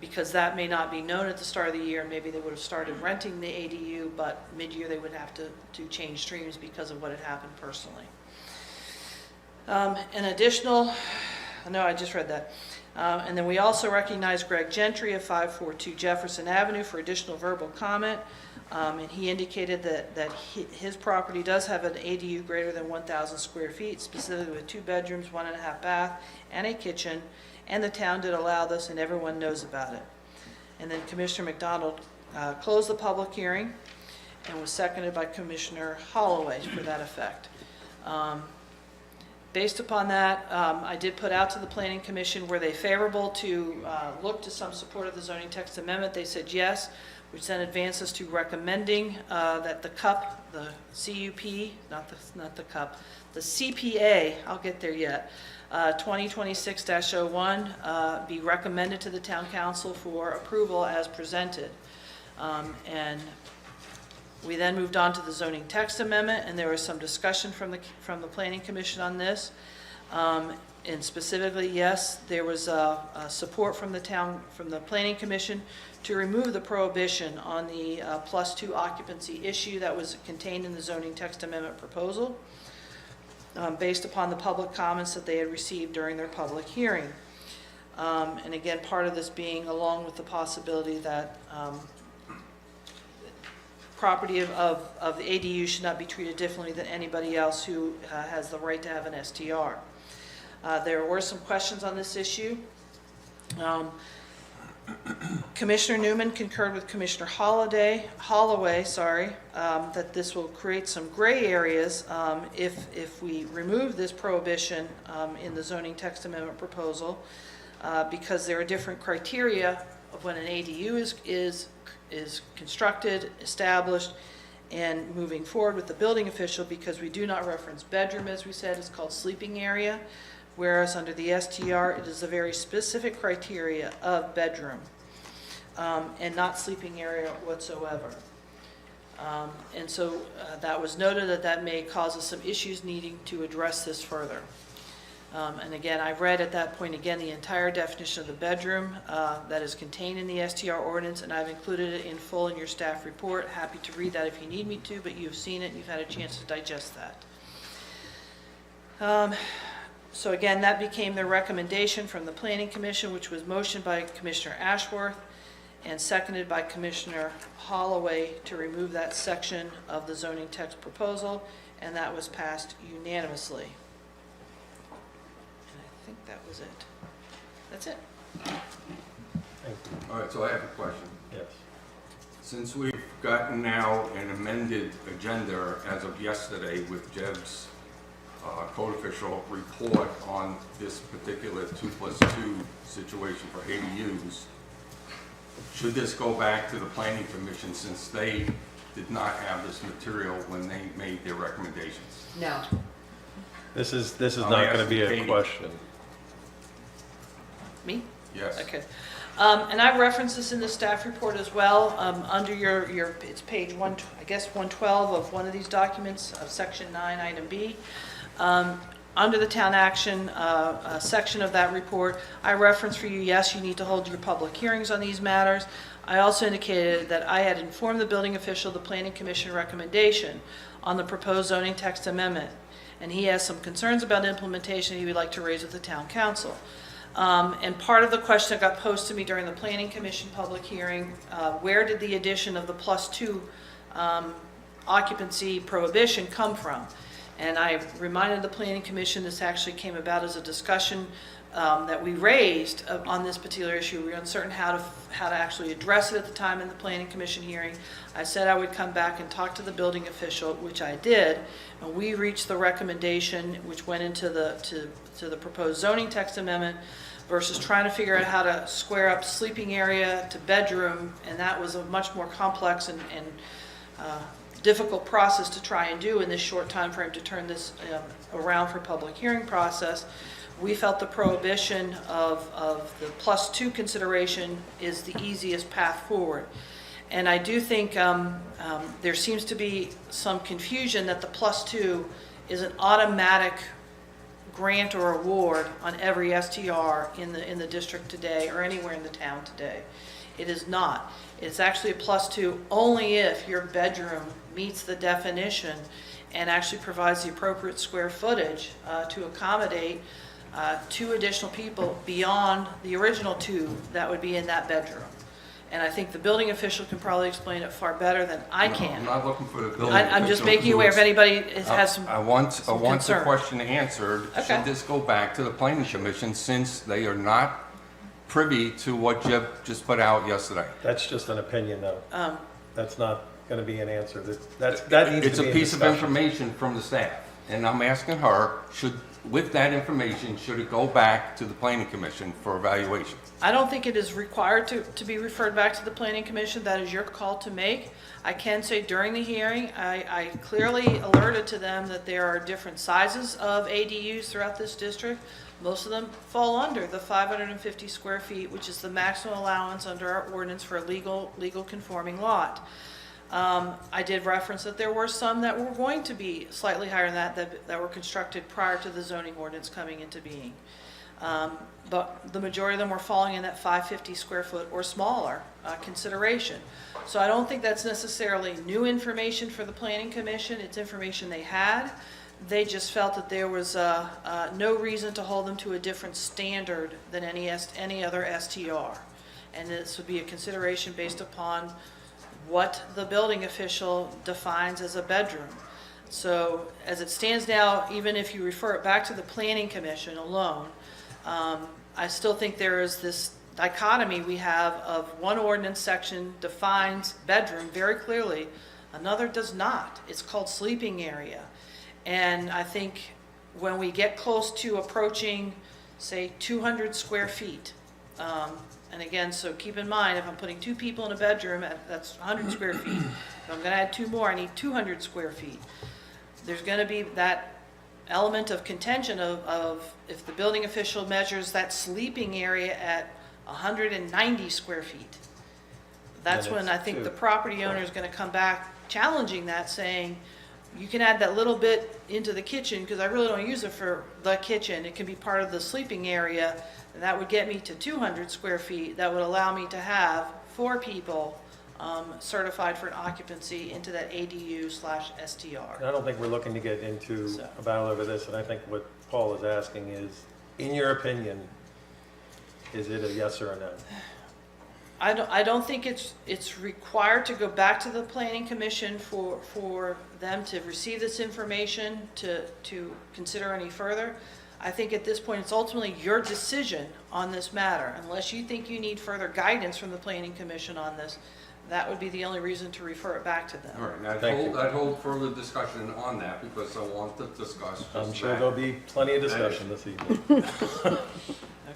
because that may not be known at the start of the year. Maybe they would have started renting the ADU, but mid-year they would have to change streams because of what had happened personally. An additional, no, I just read that. And then we also recognize Greg Gentry of 542 Jefferson Avenue for additional verbal comment. And he indicated that his property does have an ADU greater than 1,000 square feet, specifically with 2 bedrooms, 1.5 bath, and a kitchen. And the town did allow this, and everyone knows about it. And then Commissioner McDonald closed the public hearing and was seconded by Commissioner Holloway for that effect. Based upon that, I did put out to the Planning Commission, were they favorable to look to some support of the zoning text amendment? They said yes, which then advances to recommending that the CUP, the CUP, not the CUP, the CPA, I'll get there yet, 2026-01 be recommended to the Town Council for approval as presented. And we then moved on to the zoning text amendment, and there was some discussion from the Planning Commission on this. And specifically, yes, there was support from the Planning Commission to remove the prohibition on the +2 occupancy issue that was contained in the zoning text amendment proposal, based upon the public comments that they had received during their public hearing. And again, part of this being along with the possibility that property of the ADU should not be treated differently than anybody else who has the right to have an STR. There were some questions on this issue. Commissioner Newman concurred with Commissioner Holloway, that this will create some gray areas if we remove this prohibition in the zoning text amendment proposal, because there are different criteria of when an ADU is constructed, established, and moving forward with the building official, because we do not reference bedroom, as we said, it's called sleeping area, whereas under the STR, it is a very specific criteria of bedroom, and not sleeping area whatsoever. And so that was noted that may cause us some issues needing to address this further. And again, I read at that point, again, the entire definition of the bedroom that is contained in the STR ordinance, and I've included it in full in your staff report. Happy to read that if you need me to, but you've seen it, and you've had a chance to digest that. So again, that became the recommendation from the Planning Commission, which was motioned by Commissioner Ashworth and seconded by Commissioner Holloway to remove that section of the zoning text proposal, and that was passed unanimously. And I think that was it. That's it. Thank you. All right, so I have a question. Yes. Since we've gotten now an amended agenda as of yesterday with Jeb's code official report on this particular 2+2 situation for ADUs, should this go back to the Planning Commission since they did not have this material when they made their recommendations? No. This is I'm not going to be a asking Katie. question. Me? Yes. Okay. And I referenced this in the staff report as well, under your, it's page 112 of one of these documents, of section 9, item B. Under the town action section of that report, I referenced for you, yes, you need to hold your public hearings on these matters. I also indicated that I had informed the building official of the Planning Commission recommendation on the proposed zoning text amendment, and he has some concerns about implementation he would like to raise with the town council. And part of the question that got posed to me during the Planning Commission public hearing, where did the addition of the +2 occupancy prohibition come from? And I reminded the Planning Commission this actually came about as a discussion that we raised on this particular issue. We were uncertain how to actually address it at the time in the Planning Commission hearing. I said I would come back and talk to the building official, which I did, and we reached the recommendation which went into to the proposed zoning text amendment versus trying to figure out how to square up sleeping area to bedroom, and that was a much more complex and difficult process to try and do in this short time frame to turn this around for public hearing process. We felt the prohibition of the +2 consideration is the easiest path forward. And I do think there seems to be some confusion that the +2 is an automatic grant or award on every STR in the district today or anywhere in the town today. It is not. It's actually a +2 only if your bedroom meets the definition and actually provides the appropriate square footage to accommodate 2 additional people beyond the original 2 that would be in that bedroom. And I think the building official can probably explain it far better than I No, can. I'm not looking for the building I'm just official making you to aware if ex- anybody has some. I want the concern. question answered. Okay. Should this go back to the Planning Commission since they are not privy to what Jeb just put out yesterday? That's just an opinion, though. That's not going to be an answer. That needs It's to be a in piece of discussion. information from the staff, and I'm asking her, with that information, should it go back to the Planning Commission for evaluation? I don't think it is required to be referred back to the Planning Commission. That is your call to make. I can say during the hearing, I clearly alerted to them that there are different sizes of ADUs throughout this district. Most of them fall under the 550 square feet, which is the maximum allowance under our ordinance for a legal conforming lot. I did reference that there were some that were going to be slightly higher than that were constructed prior to the zoning ordinance coming into being. But the majority of them were falling in that 550 square foot or smaller consideration. So I don't think that's necessarily new information for the Planning Commission. It's information they had. They just felt that there was no reason to hold them to a different standard than any other STR. And this would be a consideration based upon what the building official defines as a bedroom. So as it stands now, even if you refer it back to the Planning Commission alone, I still think there is this dichotomy we have of one ordinance section defines bedroom very clearly, another does not. It's called sleeping area. And I think when we get close to approaching, say, 200 square feet, and again, so keep in mind, if I'm putting 2 people in a bedroom, that's 100 square feet. If I'm going to add 2 more, I need 200 square feet. There's going to be that element of contention of if the building official measures that sleeping area at 190 square feet. That's Then when it's I think 2. the property owner is going to come back challenging that, saying, you can add that little bit into the kitchen, because I really don't use it for the kitchen. It can be part of the sleeping area, and that would get me to 200 square feet. That would allow me to have 4 people certified for an occupancy into that ADU/STR. I don't think we're looking to get into So- a battle over this, and I think what Paul is asking is, in your opinion, is it a yes or a no? I don't think it's required to go back to the planning commission for them to receive this information, to consider any further. I think at this point, it's ultimately your decision on this matter. Unless you think you need further guidance from the planning commission on this, that would be the only reason to refer it back to them. All right, and Thank you. I'd hold further discussion on that because I want to discuss just I'm sure that. there'll be plenty of discussion this evening.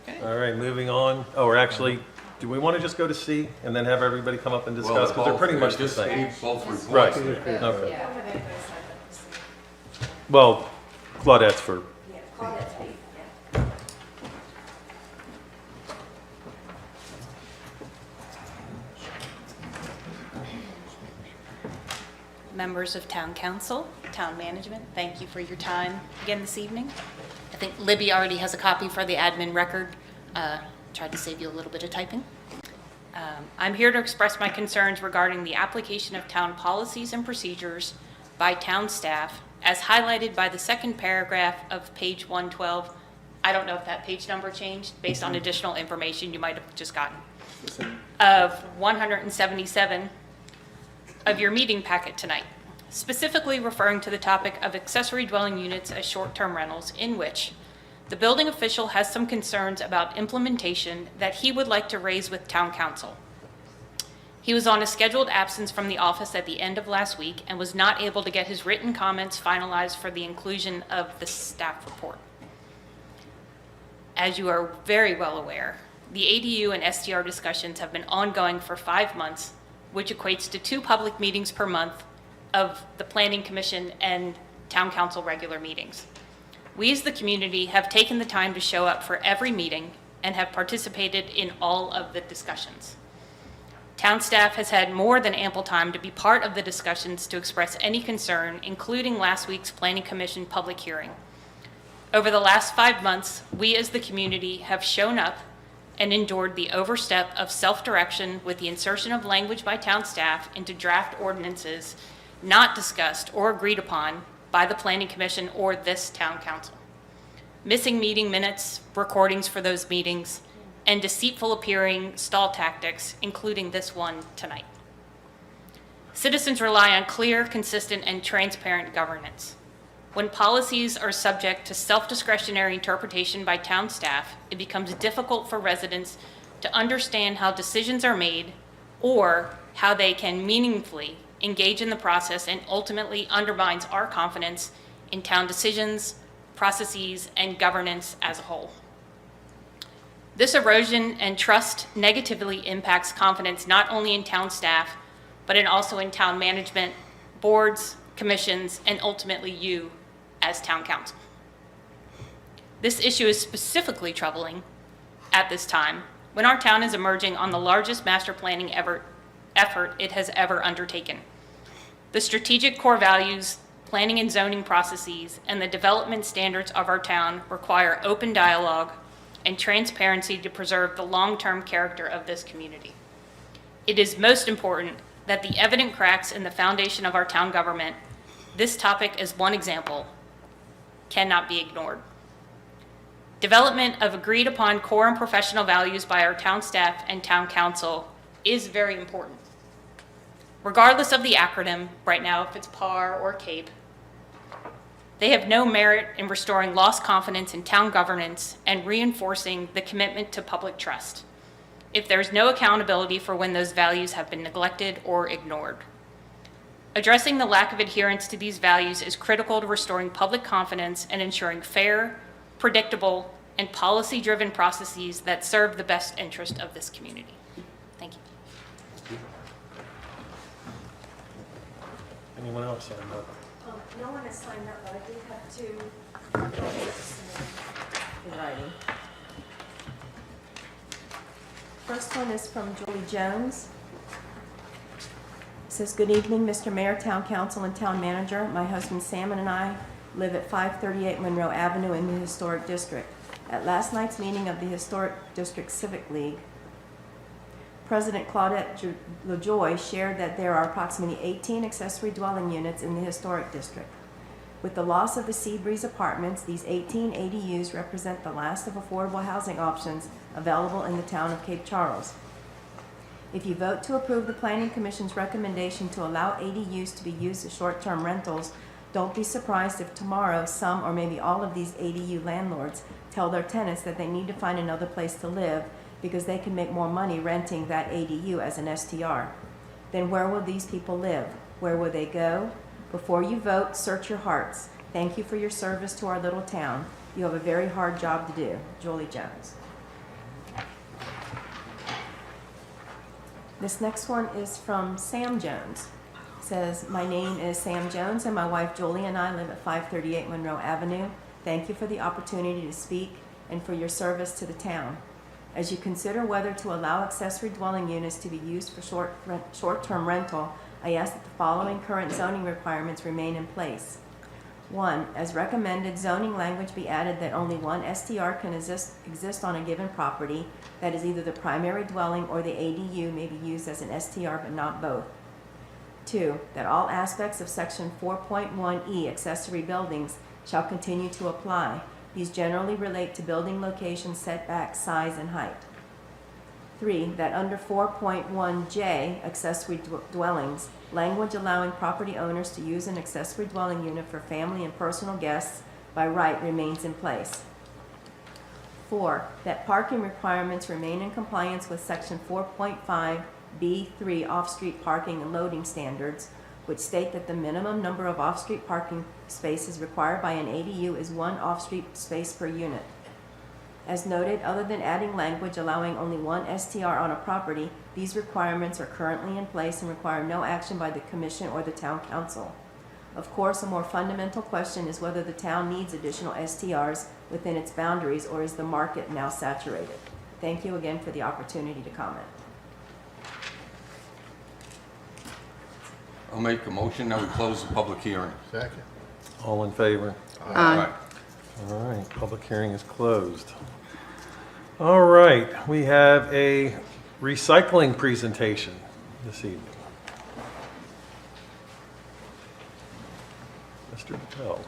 Okay? All right, moving on. Oh, or actually, do we want to just go to C and then have everybody come up and Well, discuss? Because they're pretty much the just same. need both reports. Right, there. okay. I don't have anybody signed up to see. Well, Claudette's for, Yeah, Claudette's me, yeah. Members of Town Council, Town Management, thank you for your time again this evening. I think Libby already has a copy for the admin record. Tried to save you a little bit of typing. I'm here to express my concerns regarding the application of town policies and procedures by town staff as highlighted by the second paragraph of page 112. I don't know if that page number changed based on additional information you might have just gotten. Of 177 of your meeting packet tonight, specifically referring to the topic of accessory dwelling units as short-term rentals, in which the building official has some concerns about implementation that he would like to raise with town council. He was on a scheduled absence from the office at the end of last week and was not able to get his written comments finalized for the inclusion of the staff report. As you are very well aware, the ADU and STR discussions have been ongoing for 5 months, which equates to 2 public meetings per month of the Planning Commission and Town Council regular meetings. We as the community have taken the time to show up for every meeting and have participated in all of the discussions. Town staff has had more than ample time to be part of the discussions to express any concern, including last week's Planning Commission public hearing. Over the last 5 months, we as the community have shown up and endured the overstep of self-direction with the insertion of language by town staff into draft ordinances not discussed or agreed upon by the Planning Commission or this town council. Missing meeting minutes, recordings for those meetings, and deceitful appearing stall tactics, including this one tonight. Citizens rely on clear, consistent, and transparent governance. When policies are subject to self-discretionary interpretation by town staff, it becomes difficult for residents to understand how decisions are made or how they can meaningfully engage in the process, and ultimately undermines our confidence in town decisions, processes, and governance as a whole. This erosion and trust negatively impacts confidence not only in town staff, but also in town management, boards, commissions, and ultimately you as town council. This issue is specifically troubling at this time when our town is emerging on the largest master planning effort it has ever undertaken. The strategic core values, planning and zoning processes, and the development standards of our town require open dialogue and transparency to preserve the long-term character of this community. It is most important that the evident cracks in the foundation of our town government, this topic is one example, cannot be ignored. Development of agreed upon core and professional values by our town staff and town council is very important. Regardless of the acronym, right now if it's PAR or CAPE, they have no merit in restoring lost confidence in town governance and reinforcing the commitment to public trust, if there's no accountability for when those values have been neglected or ignored. Addressing the lack of adherence to these values is critical to restoring public confidence and ensuring fair, predictable, and policy-driven processes that serve the best interest of this community. Thank you. anyone else signed up? No one has signed up, but I do have 2 in writing. First one is from Julie Jones. It says, "Good evening, Mr. Mayor, Town Council, and Town Manager. My husband Sam and I live at 538 Monroe Avenue in the Historic District. At last night's meeting of the Historic District Civic League, President Claudette LaJoy shared that there are approximately 18 accessory dwelling units in the Historic District. With the loss of the Seabreeze Apartments, these 18 ADUs represent the last of affordable housing options available in the town of Cape Charles. If you vote to approve the Planning Commission's recommendation to allow ADUs to be used as short-term rentals, don't be surprised if tomorrow some or maybe all of these ADU landlords tell their tenants that they need to find another place to live because they can make more money renting that ADU as an STR. Then where will these people live? Where will they go? Before you vote, search your hearts. Thank you for your service to our little town. You have a very hard job to do. Julie Jones." This next one is from Sam Jones. It says, "My name is Sam Jones and my wife Julie and I live at 538 Monroe Avenue. Thank you for the opportunity to speak and for your service to the town. As you consider whether to allow accessory dwelling units to be used for short-term rental, I ask that the following current zoning requirements remain in place. 1. As recommended, zoning language be added that only one STR can exist on a given property, that is either the primary dwelling or the ADU may be used as an STR but not both. 2. That all aspects of Section 4.1E accessory buildings shall continue to apply. These generally relate to building location, setback, size, and height. 3. That under 4.1J accessory dwellings, language allowing property owners to use an accessory dwelling unit for family and personal guests by right remains in place. 4. That parking requirements remain in compliance with Section 4.5B3 off-street parking and loading standards, which state that the minimum number of off-street parking spaces required by an ADU is 1 off-street space per unit. As noted, other than adding language allowing only one STR on a property, these requirements are currently in place and require no action by the Commission or the Town Council. Of course, a more fundamental question is whether the town needs additional STRs within its boundaries, or is the market now saturated? Thank you again for the opportunity to comment." I'll make a motion that we close the public hearing. Second. All in favor? Aye. All right, public hearing is closed. All right, we have a recycling presentation this evening. Mr. Patel.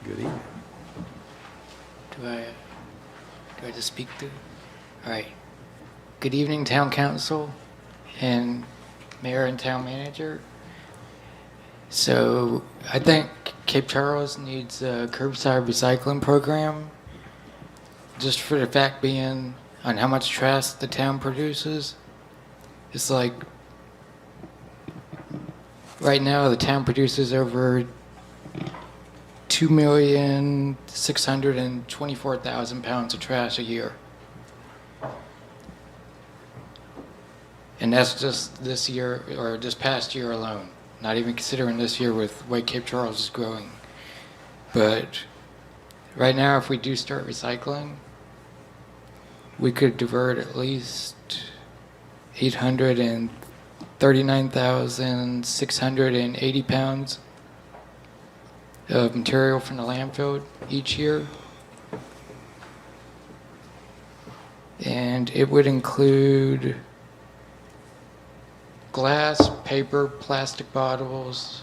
Good evening. Do I just speak to? All right. Good evening, Town Council and Mayor and Town Manager. So I think Cape Charles needs a curbside recycling program, just for the fact being on how much trash the town produces. It's like right now the town produces over 2,624,000 pounds of trash a year. And that's just this year, or this past year alone. Not even considering this year with the way Cape Charles is growing. But right now, if we do start recycling, we could divert at least 839,680 pounds of material from the landfill each year. And it would include glass, paper, plastic bottles,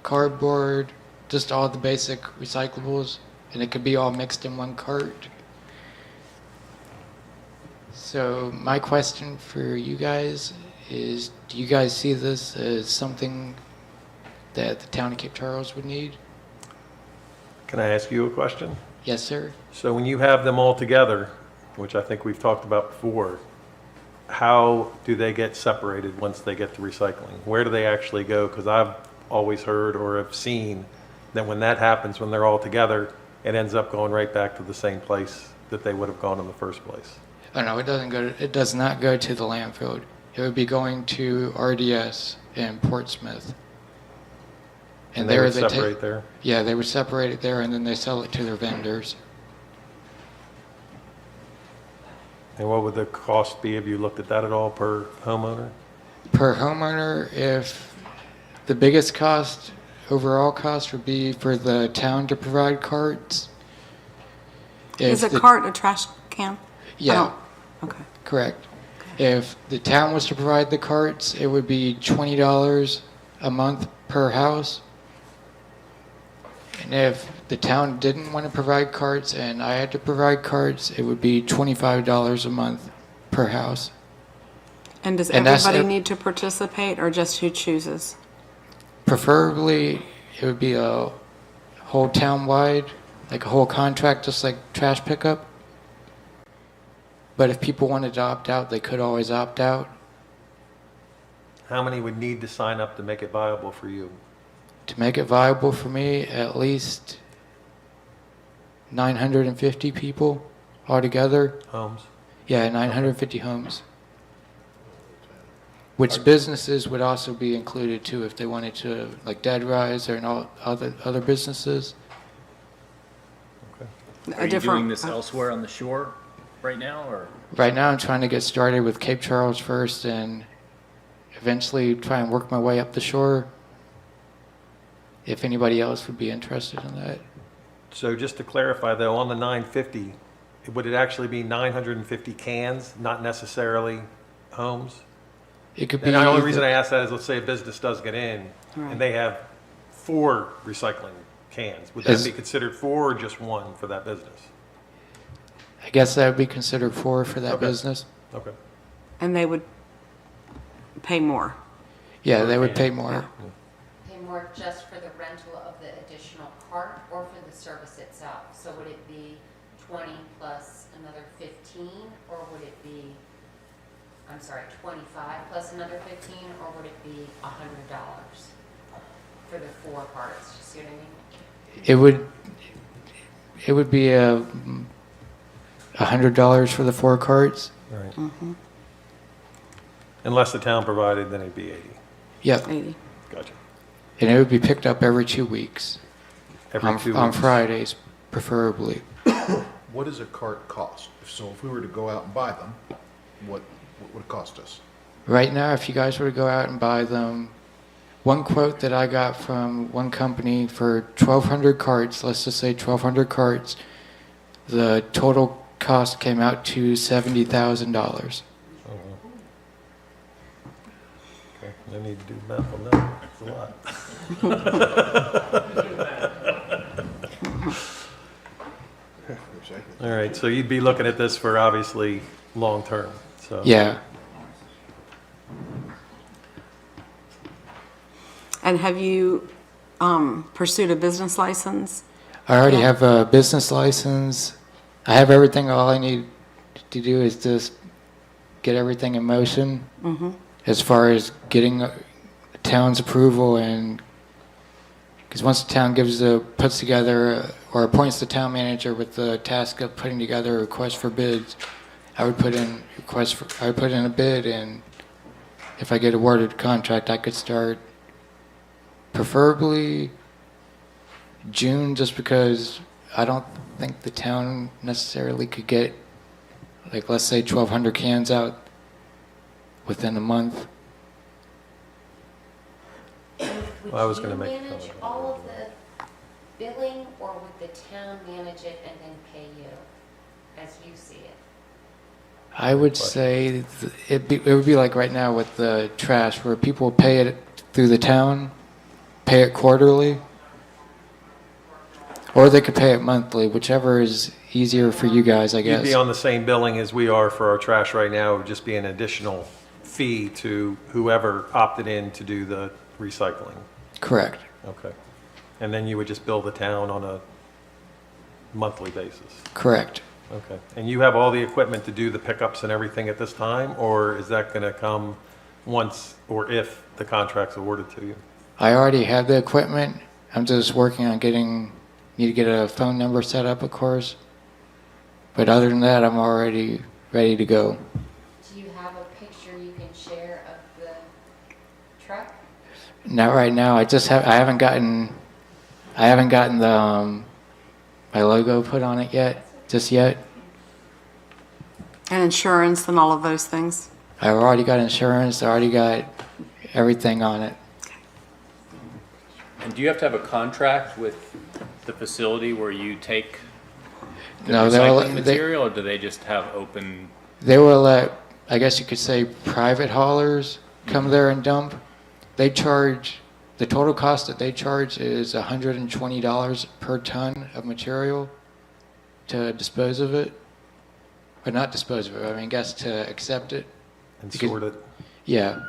cardboard, just all the basic recyclables, and it could be all mixed in one cart. So my question for you guys is, do you guys see this as something that the town of Cape Charles would need? Can I ask you a question? Yes, sir. So when you have them all together, which I think we've talked about before, how do they get separated once they get to recycling? Where do they actually go? Because I've always heard or have seen that when that happens, when they're all together, it ends up going right back to the same place that they would have gone in the first place. Oh no, it does not go to the landfill. It would be going to RDS in Portsmouth. And they there would they take- separate there? Yeah, they would separate it there and then they sell it to their vendors. And what would the cost be? Have you looked at that at all per homeowner? Per homeowner, if the biggest cost, overall cost would be for the town to provide carts. Is If a the- cart a trash can? Yeah, Okay. correct. If the town was to provide the carts, it would be $20 a month per house. And if the town didn't want to provide carts and I had to provide carts, it would be $25 a month per house. And does And that's everybody it. need to participate or just who chooses? Preferably, it would be a whole town-wide, like a whole contract, just like trash pickup. But if people wanted to opt out, they could always opt out. How many would need to sign up to make it viable for you? To make it viable for me, at least 950 people altogether. Homes? Yeah, 950 homes. Which businesses would also be included too, if they wanted to, like Dead Rise and all other businesses. Are you doing this elsewhere on the shore right now, or? Right now, I'm trying to get started with Cape Charles first and eventually try and work my way up the shore. If anybody else would be interested in that. So just to clarify though, on the 950, would it actually be 950 cans, not necessarily homes? It could be. And the only either- reason I ask that is, let's say a business does get in and they have 4 recycling cans. Would that As- be considered 4 or just 1 for that business? I guess that would be considered 4 for that Okay. business. Okay. And they would pay more. Yeah, they would pay more. Pay more just for the rental of the additional cart or for the service itself? So would it be 20 plus another 15, or would it be, I'm sorry, 25 plus another 15, or would it be $100 for the 4 carts? You see what I mean? It would be $100 for the 4 carts. Right. Mm-hmm. Unless the town provided, then it'd be 80. Yep. 80. Gotcha. And it would be picked up every 2 weeks. Every 2 weeks. On Fridays, preferably. What does a cart cost? So if we were to go out and buy them, what would it cost us? Right now, if you guys were to go out and buy them, one quote that I got from one company for 1,200 carts, let's just say 1,200 carts, the total cost came out to $70,000. Okay, I need to do math on that. That's a lot. All right, so you'd be looking at this for obviously long-term, so. Yeah. And have you pursued a business license? I already have a business license. I have everything. All I need to do is just get everything in motion as far as getting the town's approval, and because once the town puts together or appoints the town manager with the task of putting together a request for bids, I would put in a bid, and if I get awarded a contract, I could start preferably June, just because I don't think the town necessarily could get, like, let's say 1,200 cans out within a month. Well, I was gonna make a Would you manage comment. all of the billing, or would the town manage it and then pay you as you see it? I would say it would be like right now with the trash, where people pay it through the town, pay it quarterly, or they could pay it monthly, whichever is easier for you guys, I You'd guess. be on the same billing as we are for our trash right now. It would just be an additional fee to whoever opted in to do the recycling. Correct. Okay. And then you would just bill the town on a monthly basis. Correct. Okay. And you have all the equipment to do the pickups and everything at this time, or is that going to come once or if the contract's awarded to you? I already have the equipment. I'm just working on need to get a phone number set up, of course. But other than that, I'm already ready to go. Do you have a picture you can share of the truck? Not right now. I haven't gotten the my logo put on it just yet. And insurance and all of those things? I've already got insurance. I already got everything on it. And do you have to have a contract with the facility where you take the No, recycling material, or do they just have open? They will let, I guess you could say, private haulers come there and dump. They charge, the total cost that they charge is $120 per ton of material to dispose of it. Or not dispose of it, I mean, I guess to accept it. And Because- sort it. Yeah.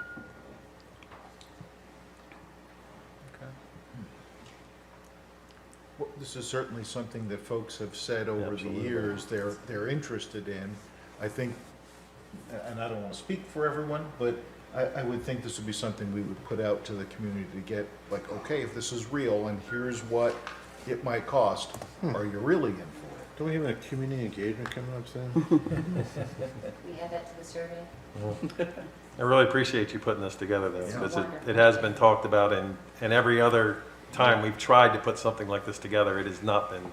Well, this is certainly something that folks have said over the Absolutely. years they're interested in. I think, and I don't want to speak for everyone, but I would think this would be something we would put out to the community to get, like, okay, if this is real and here's what it might cost, are you really in for it? Don't we have a community engagement coming up soon? We add that to the survey? I really appreciate you putting this together, though, Yeah. because Wonderful. it has been talked about, and every other time we've tried to put something like this together, it has not been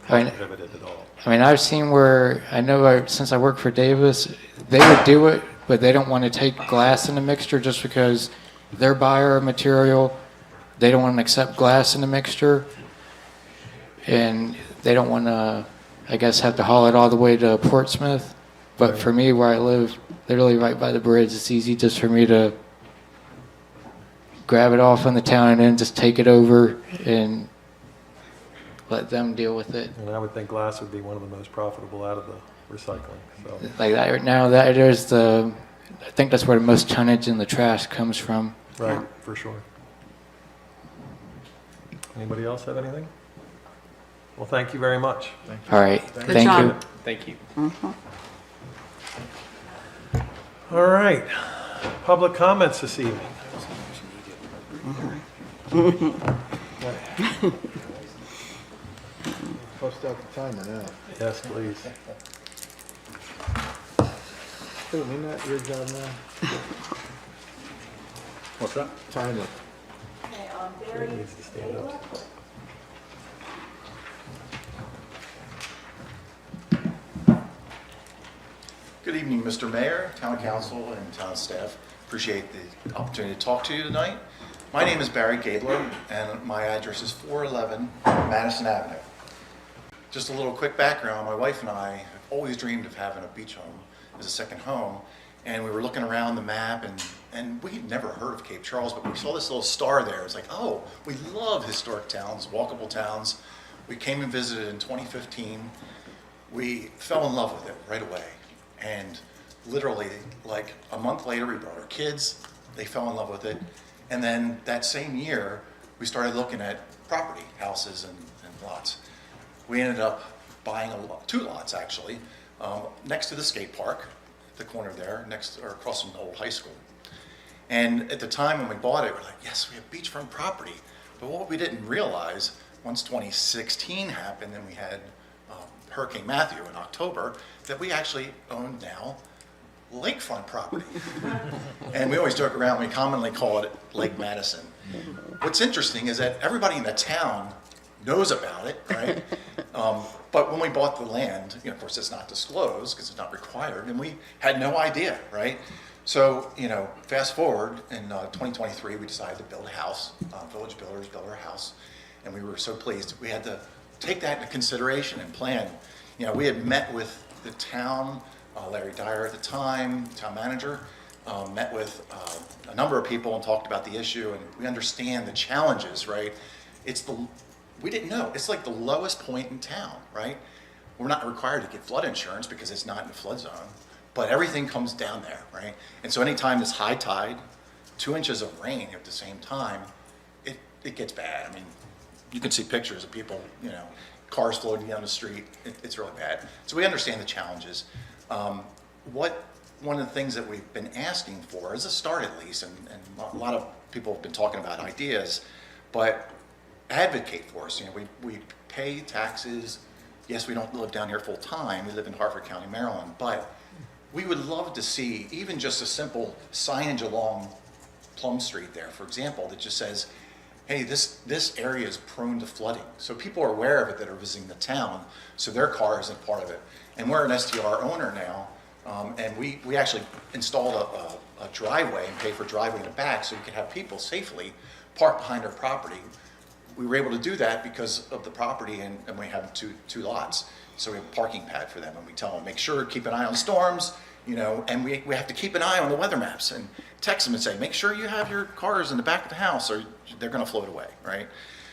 I mean, prohibited at all. I mean, I've seen where, I know since I work for Davis, they would do it, but they don't want to take glass in the mixture just because their buyer of material, they don't want to accept glass in the mixture. And they don't want to, I guess, have to haul it all the way to Portsmouth. But for me, where I live, literally right by the bridge, it's easy just for me to grab it off on the town and then just take it over and let them deal with it. And I would think glass would be one of the most profitable out of the recycling, so. Like that right now, I think that's where the most tonnage in the trash comes from. Right, for sure. Anybody else have anything? Well, thank you very much. All right, Good thank job. you. Thank you. All right, public comments this evening. Post out the timer now. Yes, please. Hey, isn't that your job now? What's that? Timer. Barry needs to stand up. Good evening, Mr. Mayor, Town Council, and Town staff. Appreciate the opportunity to talk to you tonight. My name is Barry Gadler, and my address is 411 Madison Avenue. Just a little quick background, my wife and I have always dreamed of having a beach home as a second home, and we were looking around the map, and we had never heard of Cape Charles, but we saw this little star there. It's like, oh, we love historic towns, walkable towns. We came and visited in 2015. We fell in love with it right away. And literally, like a month later, we brought our kids, they fell in love with it. And then that same year, we started looking at property, houses and lots. We ended up buying two lots, actually, next to the skate park, at the corner there, across from the old high school. And at the time when we bought it, we're like, yes, we have beachfront property. But what we didn't realize, once 2016 happened and we had Hurricane Matthew in October, that we actually own now lakefront property. And we always joke around, we commonly call it Lake Madison. What's interesting is that everybody in the town knows about it, right? But when we bought the land, of course, it's not disclosed because it's not required, and we had no idea, right? So, fast forward in 2023, we decided to build a house. Village Builders built our house, and we were so pleased. We had to take that into consideration and plan. We had met with the town, Larry Dyer at the time, town manager, met with a number of people and talked about the issue, and we understand the challenges, right? We didn't know. It's like the lowest point in town, right? We're not required to get flood insurance because it's not in the flood zone, but everything comes down there, right? And so anytime there's high tide, 2 inches of rain at the same time, it gets bad. I mean, you can see pictures of people, cars floating down the street. It's really bad. So we understand the challenges. One of the things that we've been asking for is a start at least, and a lot of people have been talking about ideas, but advocate for us. We pay taxes. Yes, we don't live down here full time. We live in Harford County, Maryland, but we would love to see even just a simple signage along Plum Street there, for example, that just says, hey, this area is prone to flooding. So people are aware of it that are visiting the town, so their car isn't part of it. And we're an STR owner now, and we actually installed a driveway and paid for driveway in the back so we could have people safely park behind our property. We were able to do that because of the property, and we have two lots. So we have a parking pad for them, and we tell them, make sure, keep an eye on storms, you know, and we have to keep an eye on the weather maps and text them and say, make sure you have your cars in the back of the house or they're gonna float away, right?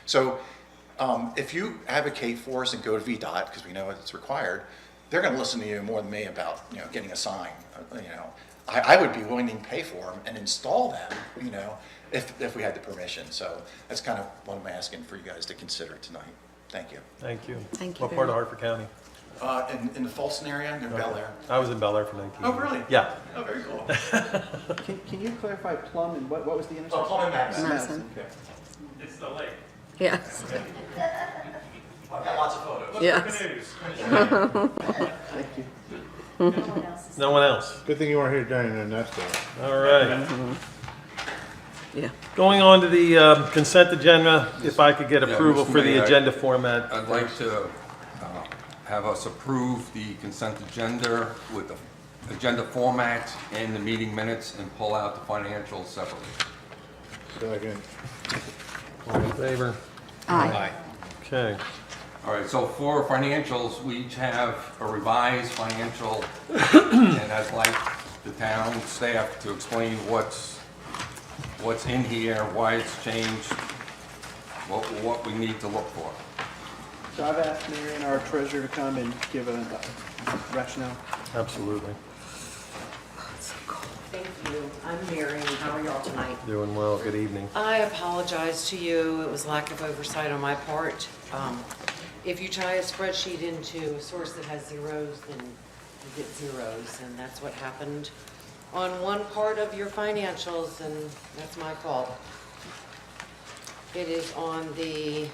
So if you advocate for us and go to VDOT, because we know it's required, they're gonna listen to you more than me about, you know, getting a sign. You know, I would be willing to pay for them and install them, you know, if we had the permission. So that's kind of what I'm asking for you guys to consider tonight. Thank you. Thank you. Thank you What part very of Hartford County? In the Folsom area, near Bel Air. I was in Bel Air for 19 years. Oh, really? Yeah. Oh, very cool. Can you clarify Plum and what was the intersection? Oh, Plum and Madison. Madison. Okay. It's the lake. Yes. I've got lots of photos. Yes. Thank you. No one else? Good thing you weren't here during the Nestor. All right. Yeah. Going on to the consent agenda, if I could get approval Mr. for the Mayor, agenda format. I'd like to have us approve the consent agenda with the agenda format and the meeting minutes and pull out the financials separately. Second. All in favor? Aye. Okay. All right, so for financials, we each have a revised financial, and I'd like the town staff to explain what's in here, why it's changed, what we need to look for. So I've asked Mary and our treasurer to come and give a rationale. Absolutely. Thank you. I'm Mary. How are y'all tonight? Doing well. Good evening. I apologize to you. It was lack of oversight on my part. If you tie a spreadsheet into a source that has zeros, then you get zeros, and that's what happened on one part of your financials, and that's my fault. It is on the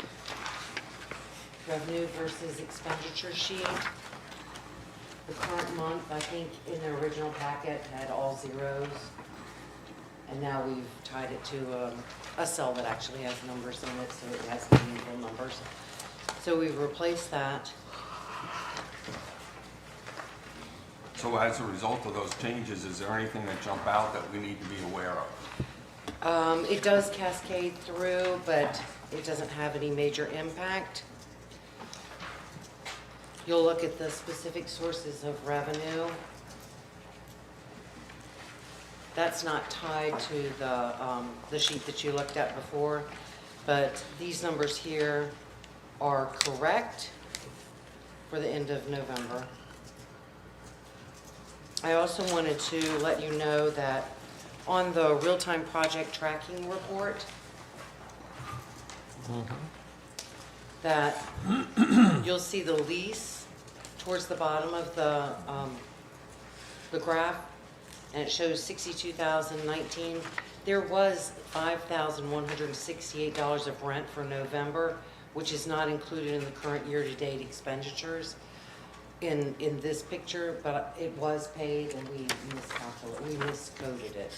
revenue versus expenditure sheet. The current month, I think, in the original packet had all zeros. And now we've tied it to a cell that actually has numbers in it, so it has meaningful numbers. So we've replaced that. So as a result of those changes, is there anything that jump out that we need to be aware of? It does cascade through, but it doesn't have any major impact. You'll look at the specific sources of revenue. That's not tied to the sheet that you looked at before, but these numbers here are correct for the end of November. I also wanted to let you know that on the real-time project tracking report, that you'll see the lease towards the bottom of the graph, and it shows $62,019. There was $5,168 of rent for November, which is not included in the current year-to-date expenditures in this picture, but it was paid and we miscoded it.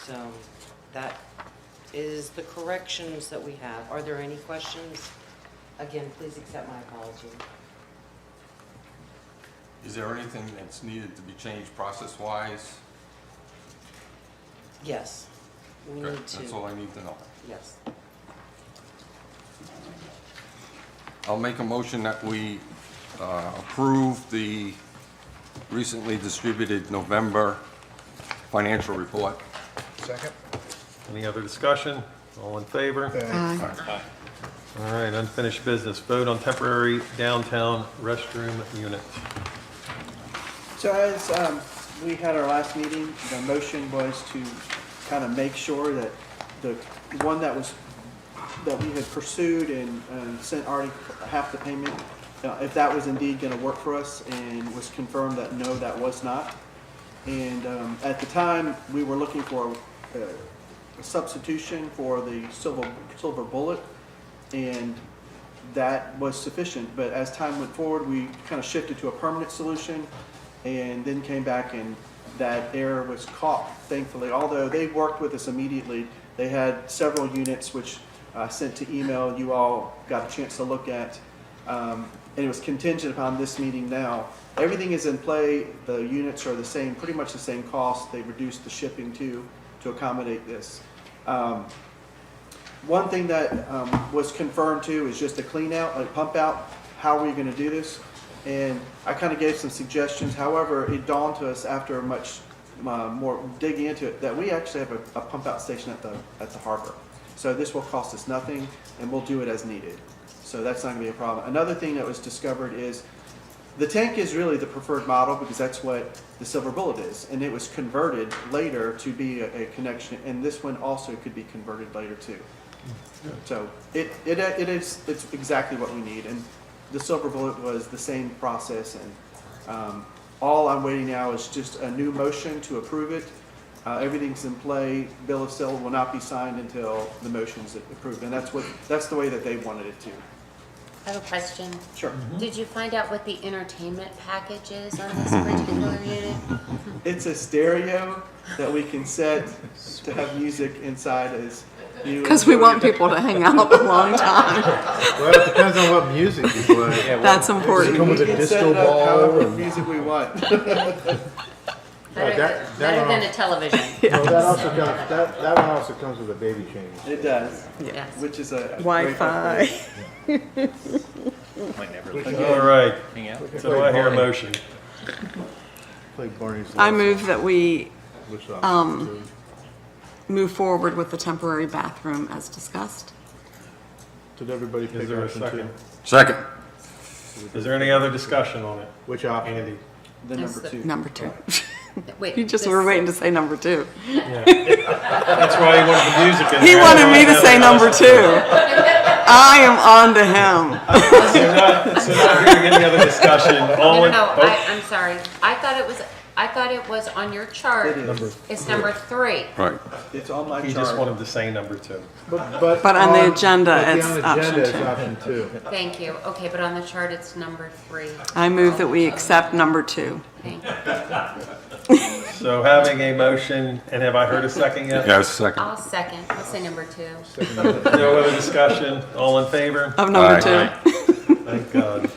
So that is the corrections that we have. Are there any questions? Again, please accept my apology. Is there anything that's needed to be changed process-wise? Yes, we Okay, need to. that's all I need to know. Yes. I'll make a motion that we approve the recently distributed November financial report. Second? Any other discussion? All in favor? Aye. All right, unfinished business. Vote on temporary downtown restroom unit. So as we had our last meeting, the motion was to kind of make sure that the one that we had pursued and sent already half the payment, if that was indeed going to work for us, and was confirmed that no, that was not. And at the time, we were looking for a substitution for the Silver Bullet, and that was sufficient. But as time went forward, we kind of shifted to a permanent solution, and then came back and that error was caught, thankfully. Although they worked with us immediately, they had several units which I sent to email, you all got a chance to look at. And it was contingent upon this meeting now. Everything is in play, the units are the same, pretty much the same cost. They reduced the shipping to accommodate this. One thing that was confirmed too is just a clean out, like pump out. How are we going to do this? And I kind of gave some suggestions. However, it dawned to us after much more digging into it that we actually have a pump out station at the harbor. So this will cost us nothing, and we'll do it as needed. So that's not going to be a problem. Another thing that was discovered is the tank is really the preferred model because that's what the Silver Bullet is, and it was converted later to be a connection, and this one also could be converted later too. So it's exactly what we need, and the Silver Bullet was the same process, and all I'm waiting now is just a new motion to approve it. Everything's in play. Bill of sale will not be signed until the motion's approved, and that's the way that they wanted it to. I have a question. Sure. Did you find out what the entertainment package is on this particular unit? It's a stereo that we can set to have music inside as you. Because we want people to hang out a long time. Well, it depends on what music you play. That's important. Come with a We can disco set it up ball. however music we want. Better than a television. Well, that one also comes with a baby chain. It does, Yes. which is a Wi-Fi. Might never All right, hang out. so do I hear a motion? Play Barney's I Little move that we Song, which song? move forward with the temporary bathroom as discussed. Did everybody pick Is there a option second? two? Second. Is there any other discussion on it? Which option? Andy? the number two. Number 2. Wait. You just this- were waiting to say number 2. Yeah. That's why he wanted the music in there. He wanted me to say number 2. I am on to him. So not hearing any other discussion, all No, in, no, oh, I'm sorry. I thought it was on your chart. It is. It's number 3. Right. It's on my he just chart. wanted to say number 2. But on the agenda, but it's on the option agenda, two. it's option two. Thank you. Okay, but on the chart, it's number 3. I move that we accept number 2. Thank you. So having a motion, and have I heard a second yet? Yes, second. I'll second. I'll say number 2. No other discussion, all in favor? Of number Aye. 2. Thank God,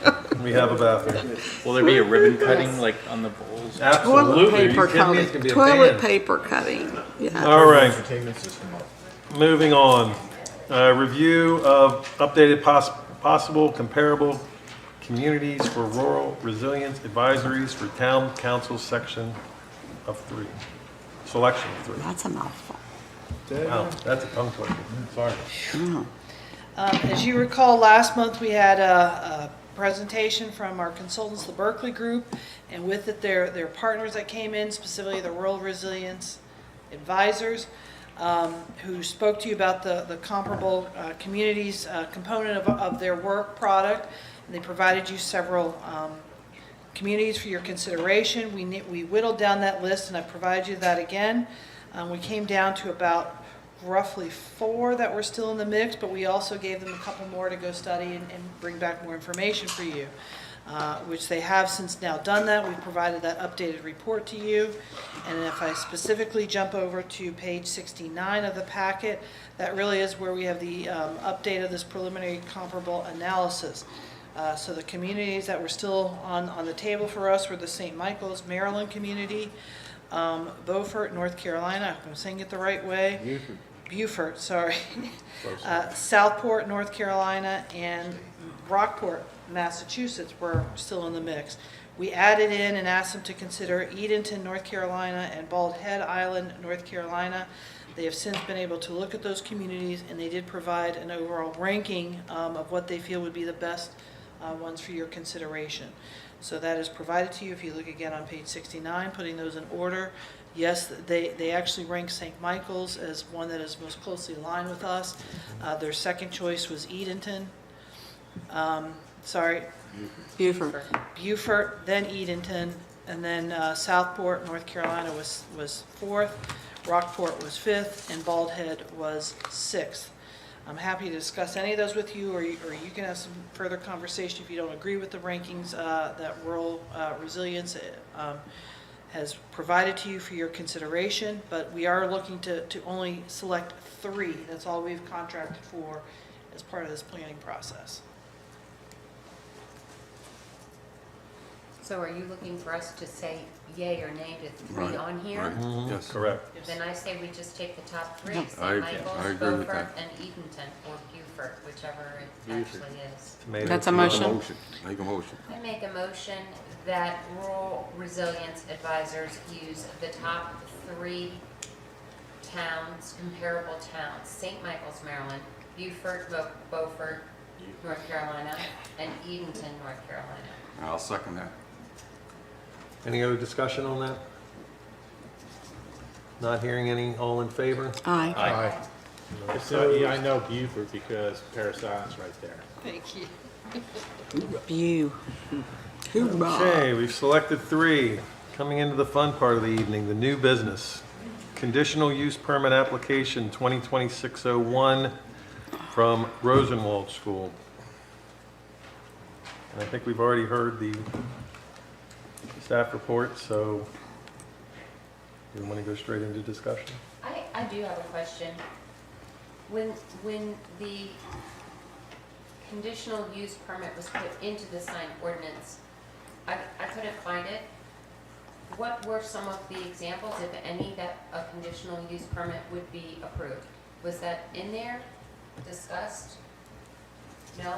we have a bathroom. Will there be a ribbon cutting like on the bowls? Toilet Absolutely, are you paper kidding me? It's cutting. gonna be a Toilet band. paper cutting. Yeah. All right, Entertainment system up. moving on. Review of updated possible comparable communities for rural resilience advisories for town council section of 3. Selection of 3. That's a mouthful. Wow, that's a tongue twister. Sorry. As you recall, last month we had a presentation from our consultants, the Berkeley Group, and with it their partners that came in, specifically the Rural Resilience Advisors, who spoke to you about the comparable communities component of their work product. And they provided you several communities for your consideration. We whittled down that list, and I provided you that again. We came down to about roughly 4 that were still in the mix, but we also gave them a couple more to go study and bring back more information for you, which they have since now done that. We've provided that updated report to you. And if I specifically jump over to page 69 of the packet, that really is where we have the update of this preliminary comparable analysis. So the communities that were still on the table for us were the St. Michael's, Maryland community, Beaufort, North Carolina, I hope I'm saying it the right way. Beaufort, sorry. Southport, North Carolina, and Rockport, Massachusetts were still in the mix. We added in and asked them to consider Edenton, North Carolina, and Bald Head Island, North Carolina. They have since been able to look at those communities, and they did provide an overall ranking of what they feel would be the best ones for your consideration. So that is provided to you if you look again on page 69, putting those in order. Yes, they actually rank St. Michael's as one that is most closely aligned with us. Their second choice was Edenton. Beaufort, then Edenton, and then Southport, North Carolina was 4th, Rockport was 5th, and Bald Head was 6th. I'm happy to discuss any of those with you, or you can have some further conversation if you don't agree with the rankings that Rural Resilience has provided to you for your consideration, but we are looking to only select 3. That's all we've contracted for as part of this planning process. So are you looking for us to say yay or nay to 3 on here? Mm-hmm. Yes. Correct. Then I say we just take the top 3, I St. Michael's, agree with Beaufort, that. and Edenton, or Beaufort, whichever it actually is. Tomato, That's a tomato. motion. Make a motion. I make a motion that rural resilience advisors use the top 3 towns, comparable towns, St. Michael's, Maryland, Beaufort, Beaufort, North Carolina, and Edenton, North Carolina. I'll second that. Any other discussion on that? Not hearing any, all in favor? Aye. Aye. So, yeah, I know Beaufort because Paris Island's right there. Thank you. View. Hoorah. Okay, we've selected 3. Coming into the fun part of the evening, the new business. Conditional use permit application 2020-601 from Rosenwald School. And I think we've already heard the staff report, so do you want to go straight into discussion? I do have a question. When the conditional use permit was put into the sign ordinance, I couldn't find it. What were some of the examples, if any, that a conditional use permit would be approved? Was that in there, discussed? No?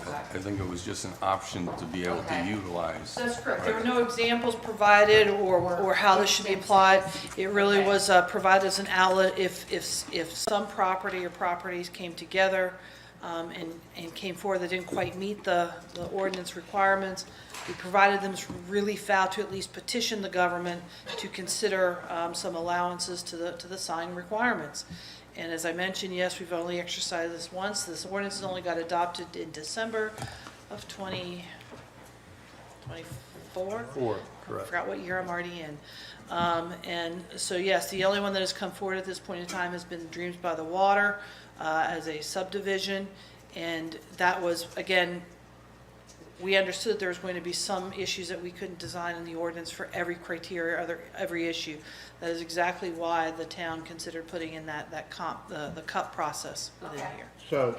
Okay. I think it was just an option to be able to Okay. utilize. That's correct. There were no examples provided or how this should be applied. It really was provided as an outlet if some property or properties came together and came forward that didn't quite meet the ordinance requirements. We provided them relief out to at least petition the government to consider some allowances to the sign requirements. And as I mentioned, yes, we've only exercised this once. This ordinance only got adopted in December of 2024. 4, I correct. forgot what year I'm already in. And so, yes, the only one that has come forward at this point in time has been Dreams by the Water as a subdivision. And that was, again, we understood there was going to be some issues that we couldn't design in the ordinance for every criteria, every issue. That is exactly why the town considered putting in the CUP process within here. So,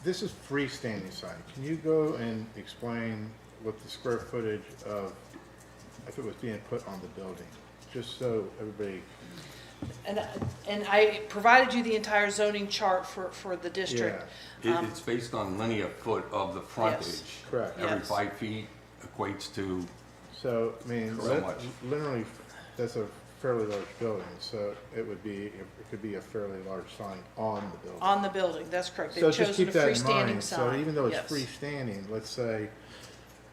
this is freestanding sign. Can you go and explain what the square footage of, if it was being put on the building? Just so everybody, And I provided you the entire zoning chart for the district. It's based on linear foot of the frontage. correct. Every Yes. 5 feet equates to, So, I mean, So much. literally, that's a fairly large building, so it could be a fairly large sign on the building. On the building, that's correct. So They've just chosen a keep that in freestanding mind, so sign. even though it's Yes. freestanding, let's say,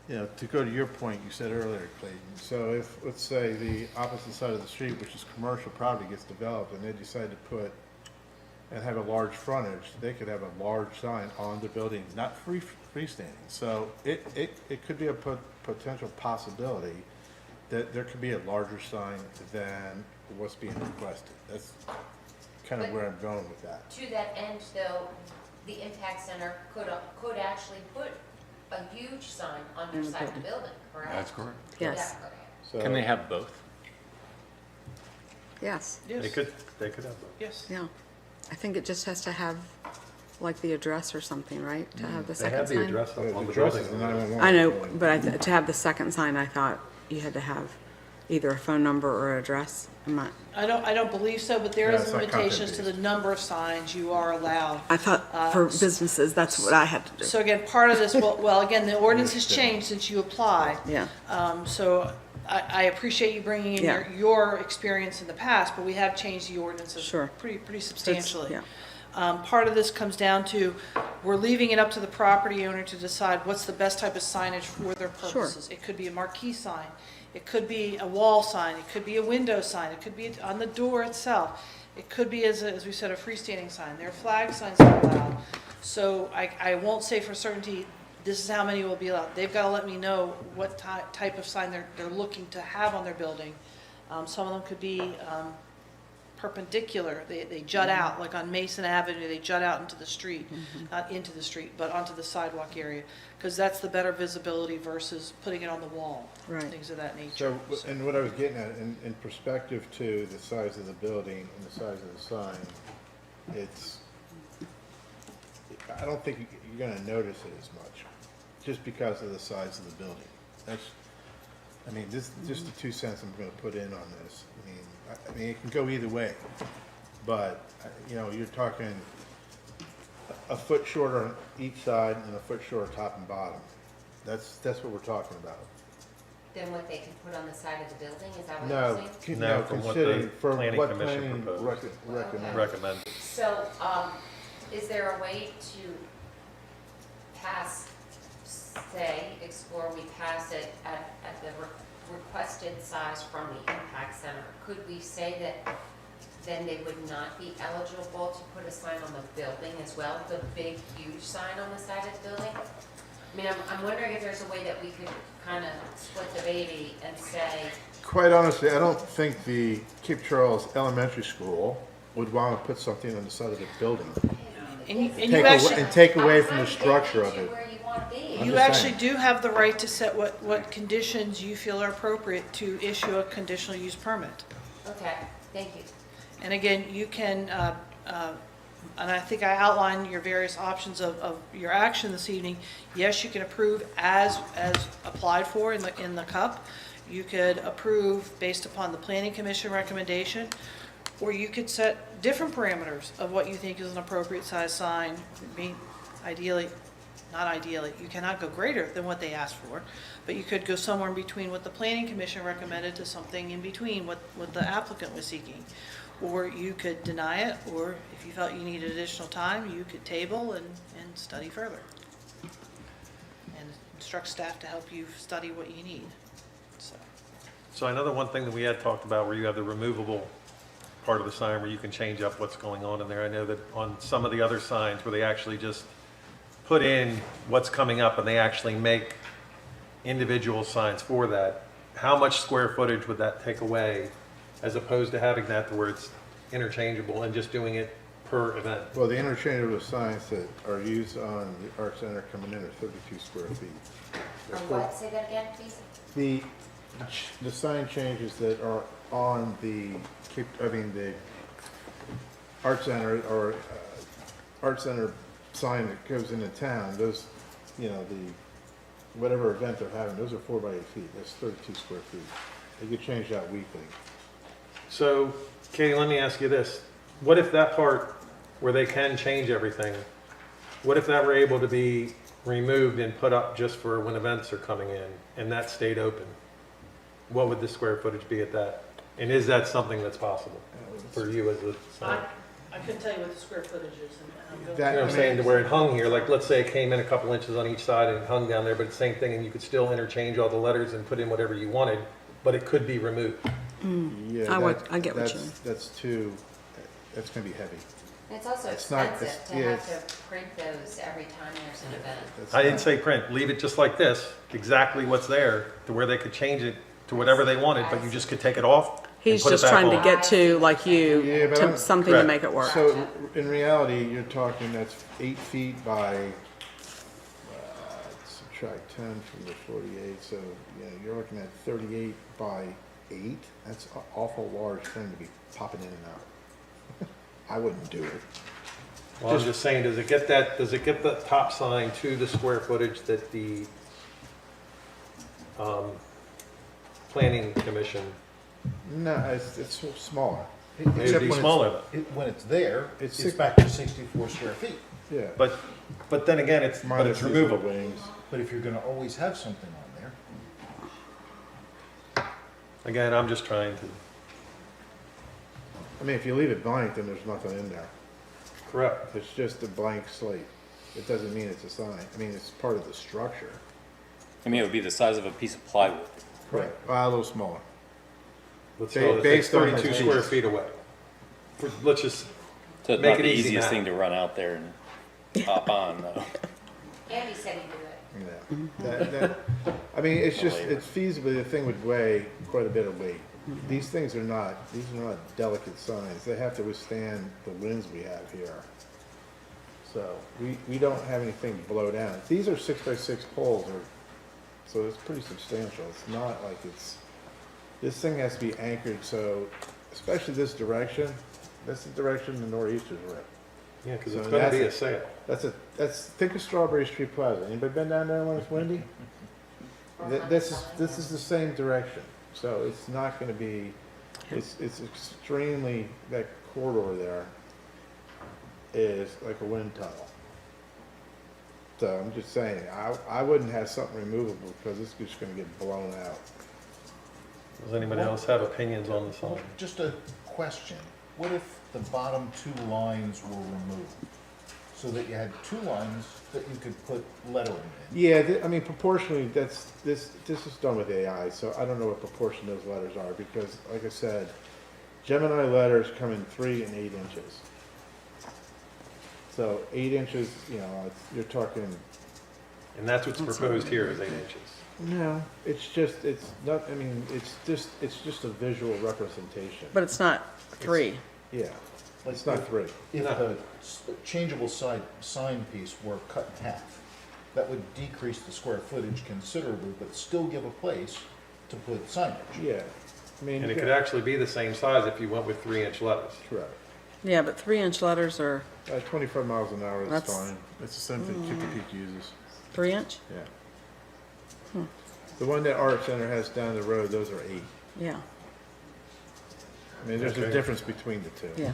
to go to your point you said earlier, Clayton, so if, let's say, the opposite side of the street, which is commercial property, gets developed, and they decide to put, and have a large frontage, they could have a large sign on the building, not freestanding. So it could be a potential possibility that there could be a larger sign than what's being requested. That's kind of where I'm going with that. To that end, though, the impact center could actually put a huge sign on their side of the building, correct? that's correct. Yes. Yeah, okay. So Can they have both? Yes. Yes. They could have both. Yes. Yeah. I think it just has to have, like, the address or something, right? To have the They second have the sign? address up on the address building. is the 911. I know, but to have the second sign, I thought you had to have either a phone number or address. I don't believe so, but there Yeah, is it's not limitations to the content-based. number of signs you are allowed. I thought for businesses, that's what I had to do. So again, part of this, well, again, the ordinance has changed since you applied. Yeah. So I appreciate you bringing in Yeah. your experience in the past, but we have changed the ordinances Sure. pretty substantially. Yeah. Part of this comes down to, we're leaving it up to the property owner to decide what's the best type of signage for their Sure. purposes. It could be a marquee sign, it could be a wall sign, it could be a window sign, it could be on the door itself. It could be, as we said, a freestanding sign. There are flag signs that are allowed. So I won't say for certainty, this is how many will be allowed. They've got to let me know what type of sign they're looking to have on their building. Some of them could be perpendicular, they jut out, like on Mason Avenue, they jut out into the street, not into the street, but onto the sidewalk area, because that's the better visibility versus putting it on the wall, Right. things of that nature. So, and what I was getting at, in perspective to the size of the building and the size of the sign, I don't think you're gonna notice it as much, just because of the size of the building. This just the 2 cents I'm gonna put in on this. I mean, it can go either way, but, you're talking a foot shorter on each side and a foot shorter top and bottom. That's what we're talking about. Than what they can put on the side of the building, is that what No, you're saying? No, from what the considering for planning what commission planning proposed. recommends. Recommend. So, is there a way to pass, say, explore, we pass it at the requested size from the impact center? Could we say that then they would not be eligible to put a sign on the building as well, the big, huge sign on the side of the building? I mean, I'm wondering if there's a way that we could kind of split the baby and say, Quite honestly, I don't think the Cape Charles Elementary School would want to put something on the side of the building. And take away from the structure of it. where you want to be. I'm You just actually saying. do have the right to set what conditions you feel are appropriate to issue a conditional use permit. Okay, thank you. And again, you can, and I think I outlined your various options of your action this evening. Yes, you can approve as applied for in the CUP. You could approve based upon the planning commission recommendation, or you could set different parameters of what you think is an appropriate size sign. Not ideally, you cannot go greater than what they asked for, but you could go somewhere in between what the planning commission recommended to something in between what the applicant was seeking. Or you could deny it, or if you felt you needed additional time, you could table and study further. And instruct staff to help you study what you need, so. So I know the one thing that we had talked about where you have the removable part of the sign where you can change up what's going on in there. I know that on some of the other signs where they actually just put in what's coming up and they actually make individual signs for that, how much square footage would that take away as opposed to having that to where it's interchangeable and just doing it per event? Well, the interchangeable signs that are used on the Art Center coming in are 32 square feet. On what, say that again, please? The sign changes that are on the Art Center or Art Center sign that goes into town, those, whatever event they're having, those are 4 by 8 feet. That's 32 square feet. They get changed out weekly. So, Katie, let me ask you this. What if that part where they can change everything, what if that were able to be removed and put up just for when events are coming in and that stayed open? What would the square footage be at that? And is that something that's possible for you as a sign? I couldn't tell you what the square footage is. You know what I'm saying, to where it hung here, like let's say it came in a couple inches on each side and it hung down there, but it's the same thing and you could still interchange all the letters and put in whatever you wanted, but it could be removed. Yeah, I get what you mean. That's gonna be heavy. And it's also It's not- expensive to yeah, have to print those every time there's an event. I didn't say print, leave it just like this, exactly what's there, to where they could change it to whatever they wanted, but you just could take it off and He's put it just back trying to on. get to, like you, Yeah, but to something to make it work. So in reality, you're talking that's 8 feet by, subtract 10 from the 48, so you're looking at 38 by 8. That's an awful large thing to be popping in and out. I wouldn't do it. Well, I'm just saying, does it get the top sign to the square footage that the planning commission? No, it's smaller. Maybe it'd Except be when smaller. when it's there, It's it's six- back to 64 square feet. Yeah. But then again, it's Minus these removable. little wings. But if you're gonna always have something on there, Again, I'm just trying to. I mean, if you leave it blank, then there's nothing in there. Correct. It's just a blank slate. It doesn't mean it's a sign. I mean, it's part of the structure. I mean, it would be the size of a piece of plywood. Correct. A little smaller. Let's Ba- go, it's based on 32 the square feet. feet away. Let's just So it's make not it the easy easiest now. thing to run out there and hop on, though. Andy said he'd do it. I mean, it's feasibly, the thing would weigh quite a bit of weight. these things are not, these are not delicate signs. They have to withstand the winds we have here. So we don't have anything to blow down. These are 6x6 poles, so it's pretty substantial. It's not like this thing has to be anchored, so especially this direction, that's the direction the nor'easters rip. Yeah, because So it's going to be a that's sail. think of Strawberry Street Plaza. Anybody been down there when it's windy? This is the same direction, so it's not going to be. It's extremely, that corridor there is like a wind tunnel. So I'm just saying, I wouldn't have something removable because it's just going to get blown out. Does anybody else have opinions on the sign? Just a question. What if the bottom 2 lines were removed? So that you had 2 lines that you could put lettering in? Yeah, I mean proportionally, this is done with AI, so I don't know what proportion those letters are because, like I said, Gemini letters come in 3 and 8 inches. So 8 inches, you know, you're talking. And that's what's proposed here is 8 inches. No, it's not. I mean, it's just a visual representation. But it's not 3. Yeah, it's not 3. If the changeable sign piece were cut in half, that would decrease the square footage considerably, but still give a place to put signage. Yeah, I mean, And it could actually be the same size if you went with 3-inch letters. correct. Yeah, but 3-inch letters are 25 miles an hour is That's- fine. It's the same thing Chickapee Peak uses. 3-inch? Yeah. The one that Art Center has down the road, those are 8. Yeah, I mean, there's a Okay. difference between the two. yeah.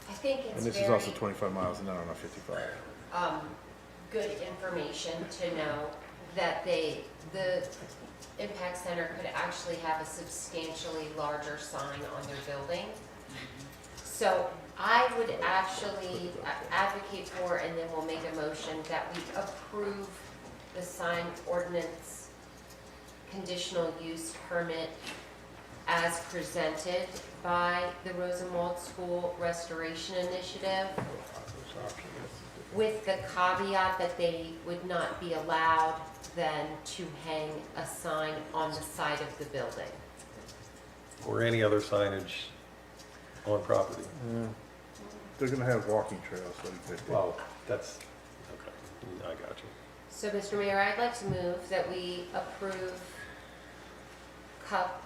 I think it's And this is also 25 miles an hour, not 55. good information to know that the Impact Center could actually have a substantially larger sign on their building. So I would actually advocate for, and then we'll make a motion, that we approve the sign ordinance conditional use permit as presented by the Rosenwald School Restoration Initiative, with the caveat that they would not be allowed then to hang a sign on the side of the building. Or any other signage on property. They're gonna have walking trails, so you could. Well, that's, okay, I got you. So, Mr. Mayor, I'd like to move that we approve CUP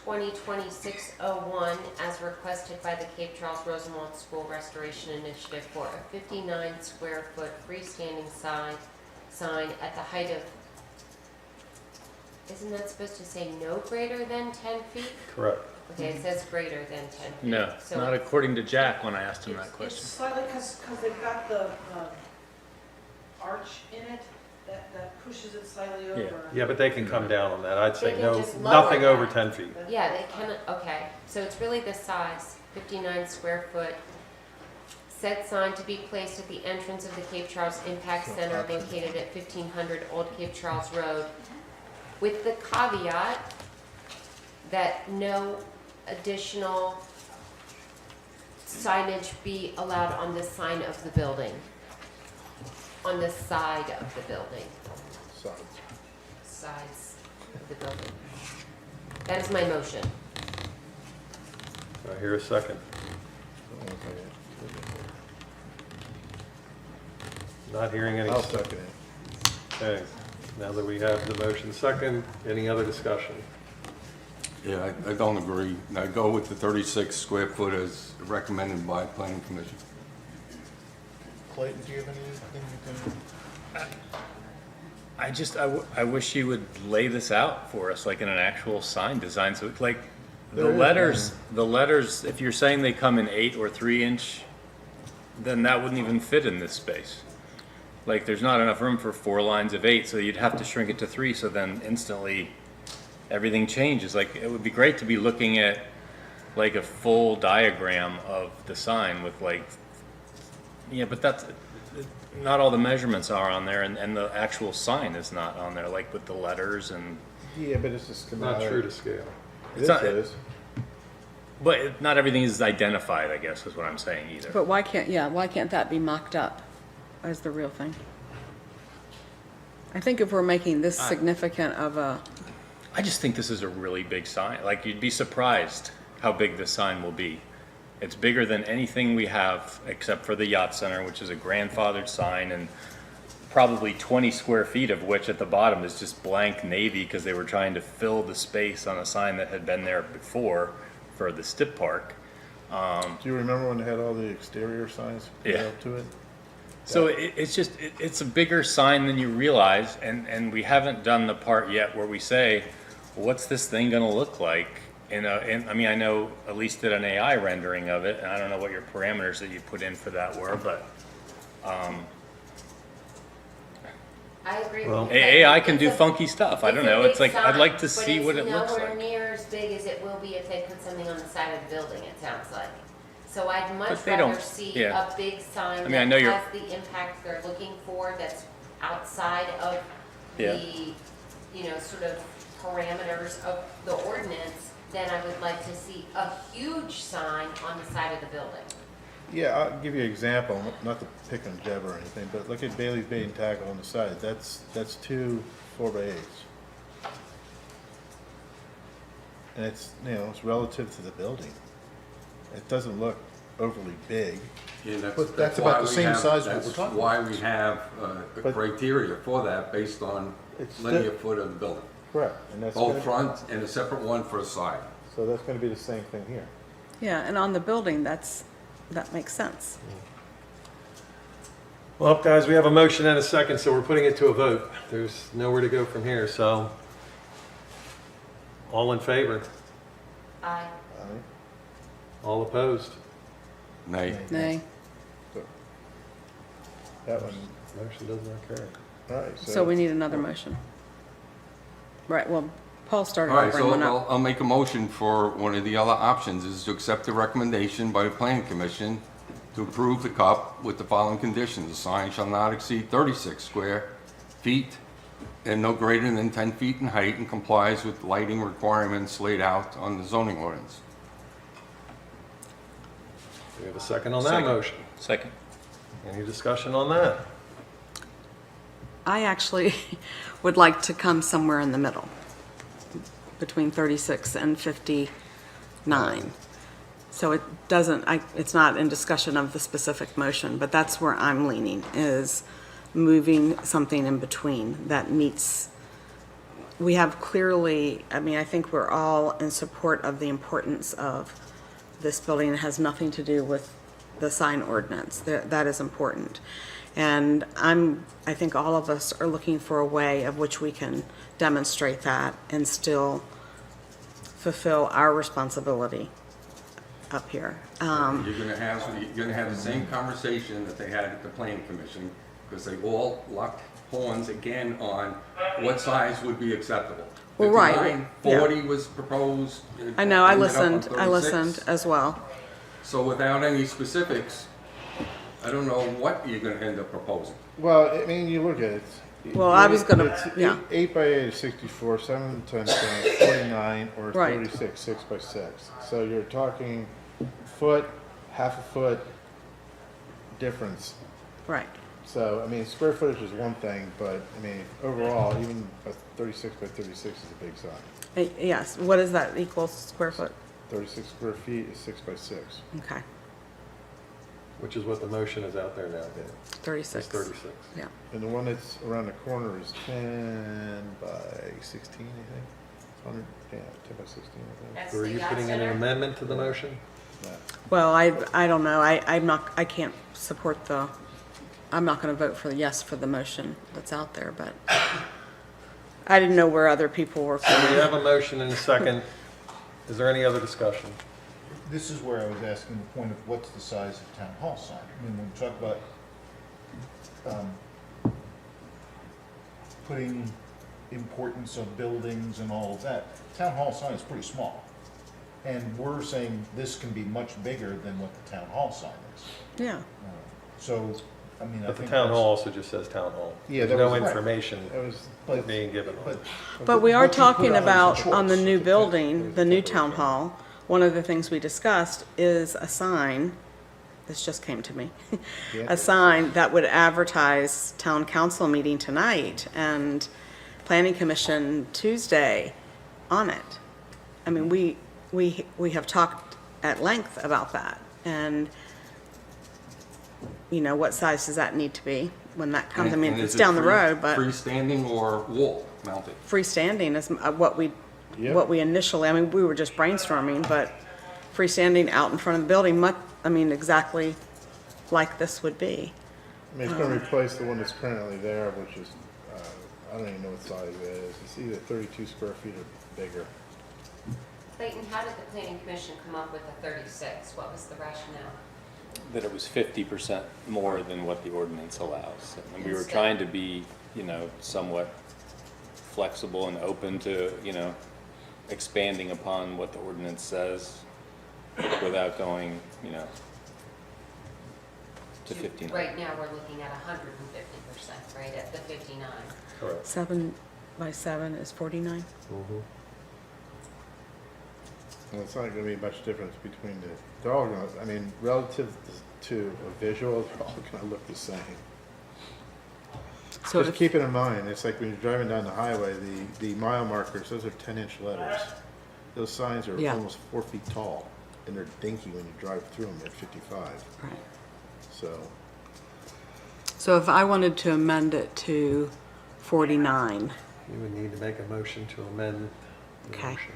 2026-01 as requested by the Cape Charles Rosenwald School Restoration Initiative for a 59 square foot freestanding sign at the height of, isn't that supposed to say no greater than 10 feet? Correct. Okay, it says greater than 10 feet. No, So not according to Jack when I asked him that It's question. slightly, because they've got the arch in it that pushes it slightly over. Yeah, but they can come down on that. I'd They say can no, just lower nothing that. over 10 feet. Yeah, they can, okay, so it's really the size, 59 square foot. Said sign to be placed at the entrance of the Cape Charles Impact Center located at 1500 Old Cape Charles Road, with the caveat that no additional signage be allowed on the sign of the building, on the side of the building, sides of the building. That is my motion. Do I hear a second? Not hearing any. I'll second it. Okay, now that we have the motion second, any other discussion? Yeah, I don't agree. I go with the 36 square foot as recommended by Planning Commission. Clayton, do you have anything you can? I wish you would lay this out for us, like in an actual sign design, so it's like, There is the letters, if you're saying they come in 8 or 3-inch, then that wouldn't even fit in this space. Like, there's not enough room for 4 lines of 8, so you'd have to shrink it to 3, so then instantly everything changes. Like, it would be great to be looking at like a full diagram of the sign with like, yeah, but that's, not all the measurements are on there, and the actual sign is not on there, like with the letters and. Yeah, but it's a schematic. Not true to scale. This not- is. But not everything is identified, I guess, is what I'm saying either. But why can't that be mocked up as the real thing? I think if we're making this significant of a I just think this is a really big sign. Like, you'd be surprised how big this sign will be. It's bigger than anything we have except for the Yacht Center, which is a grandfathered sign, and probably 20 square feet of which at the bottom is just blank navy because they were trying to fill the space on a sign that had been there before for the Stip Park. Do you remember when they had all the exterior signs put Yeah. up to it? So it's a bigger sign than you realize, and we haven't done the part yet where we say, what's this thing gonna look like? I mean, I know Elise did an AI rendering of it, and I don't know what your parameters that you put in for that were, but I agree Well, with you. AI can do It's a- funky stuff. I don't it's a know. It's big like, I'd like to sign, see what it looks But it's like. nowhere near as big as it will be if they put something on the side of the building, it sounds like. So I'd much But they rather don't- see yeah. a big sign I that mean, I know you're- has the impact they're looking for, that's outside of Yeah. the, sort of parameters of the ordinance, then I would like to see a huge sign on the side of the building. Yeah, I'll give you an example, not to pick on Deb or anything, but look at Bailey's Bait and Tackle on the side. That's 2 4x8s. And it's, it's relative to the building. It doesn't look overly big. Yeah, But that's why about the we same have- size what we're That's talking why we have a But- criteria for that based on It's linear sti- foot of the building. Correct. And that's Both gonna- front and a separate one for the side. So that's gonna be the same thing here. Yeah, and on the building, that makes sense. Well, guys, we have a motion and a second, so we're putting it to a vote. There's nowhere to go from here, so all in favor? I, All opposed? Nay. Nay. That one, Motion does not carry. all right, So we need another motion. Right, well, Paul started All to right, bring so one up. I'll make a motion for one of the other options, is to accept the recommendation by the planning commission to approve the cup with the following conditions. The sign shall not exceed 36 square feet and no greater than 10 feet in height, and complies with lighting requirements laid out on the zoning ordinance. Do we have a second on that Second. motion? Second. Any discussion on that? I actually would like to come somewhere in the middle, between 36 and 59. So it doesn't, it's not in discussion of the specific motion, but that's where I'm leaning, is moving something in between that meets, we have clearly, I think we're all in support of the importance of this building. It has nothing to do with the sign ordinance. That is important. And I think all of us are looking for a way of which we can demonstrate that and still fulfill our responsibility up here. You're gonna have the same conversation that they had at the planning commission, because they all locked horns again on what size would be acceptable. Well, right, 59, yeah. 40 was proposed. it I know, I ended up on listened 36. as well. So without any specifics, I don't know what you're gonna end up proposing. Well, I mean, you look at it. Well, I was gonna- It's yeah. 8 by 8 is 64, 7 times 10 is 49, or Right. 36, 6 by 6. So you're talking foot, half a foot difference. Right. So, I mean, square footage is one thing, but, overall, even a 36 by 36 is a big sign. Yes, what is that equal square foot? 36 square feet is 6 by 6. Okay, Which is what the motion is out there now, Dan. 36. It's 36. Yeah. And the one that's around the corner is 10 by 16, I think. 100, yeah, 10 by 16, I think. that's So are the you yacht putting in an center. amendment to the motion? Yeah. Well, I don't know, I can't support I'm not gonna vote for yes for the motion that's out there, but I didn't know where other people were. So we have a motion and a second. Is there any other discussion? This is where I was asking the point of what's the size of town hall sign? When we talk about putting importance of buildings and all of that, town hall sign is pretty small. And we're saying this can be much bigger than what the town hall sign is. Yeah, So, I mean, I But the think town that's- hall also just says town hall. Yeah, There's that no was- information That was, being given on it. but we are what you put talking out is a about, on the choice. new building, the new town hall, one of the things we discussed is a sign, this just came to me, Yeah. a sign that would advertise town council meeting tonight and planning commission Tuesday, on it. I mean, we have talked at length about that, and, you know, what size does that need to be when that comes? I mean, And it's is it down the road, but freestanding or wall mounted? freestanding is what we initially, I mean, we were just brainstorming, but freestanding out in front of the building, exactly like this would be. I mean, it's gonna replace the one that's currently there, which is, I don't even know what size it is. It's either 32 square feet or bigger. Clayton, how did the planning commission come up with the 36? What was the rationale? That it was 50% more than what the ordinance allows. And we were Instead- trying to be, somewhat flexible and open to, expanding upon what the ordinance says without going, to 59. Right now, we're looking at 150%, right, at the 59. Correct. 7 by 7 is 49. Well, it's not gonna be much difference between they're all gonna, I mean, relative to a visual, they're all gonna look the same. So Just keep it in mind, it's like when you're driving down the highway, the mile markers, those are 10-inch letters. Those signs are Yeah. almost 4 feet tall, and they're dinky when you drive through them at 55. Right. So, if I wanted to amend it to 49, You would need to make a motion to amend the Okay. motion.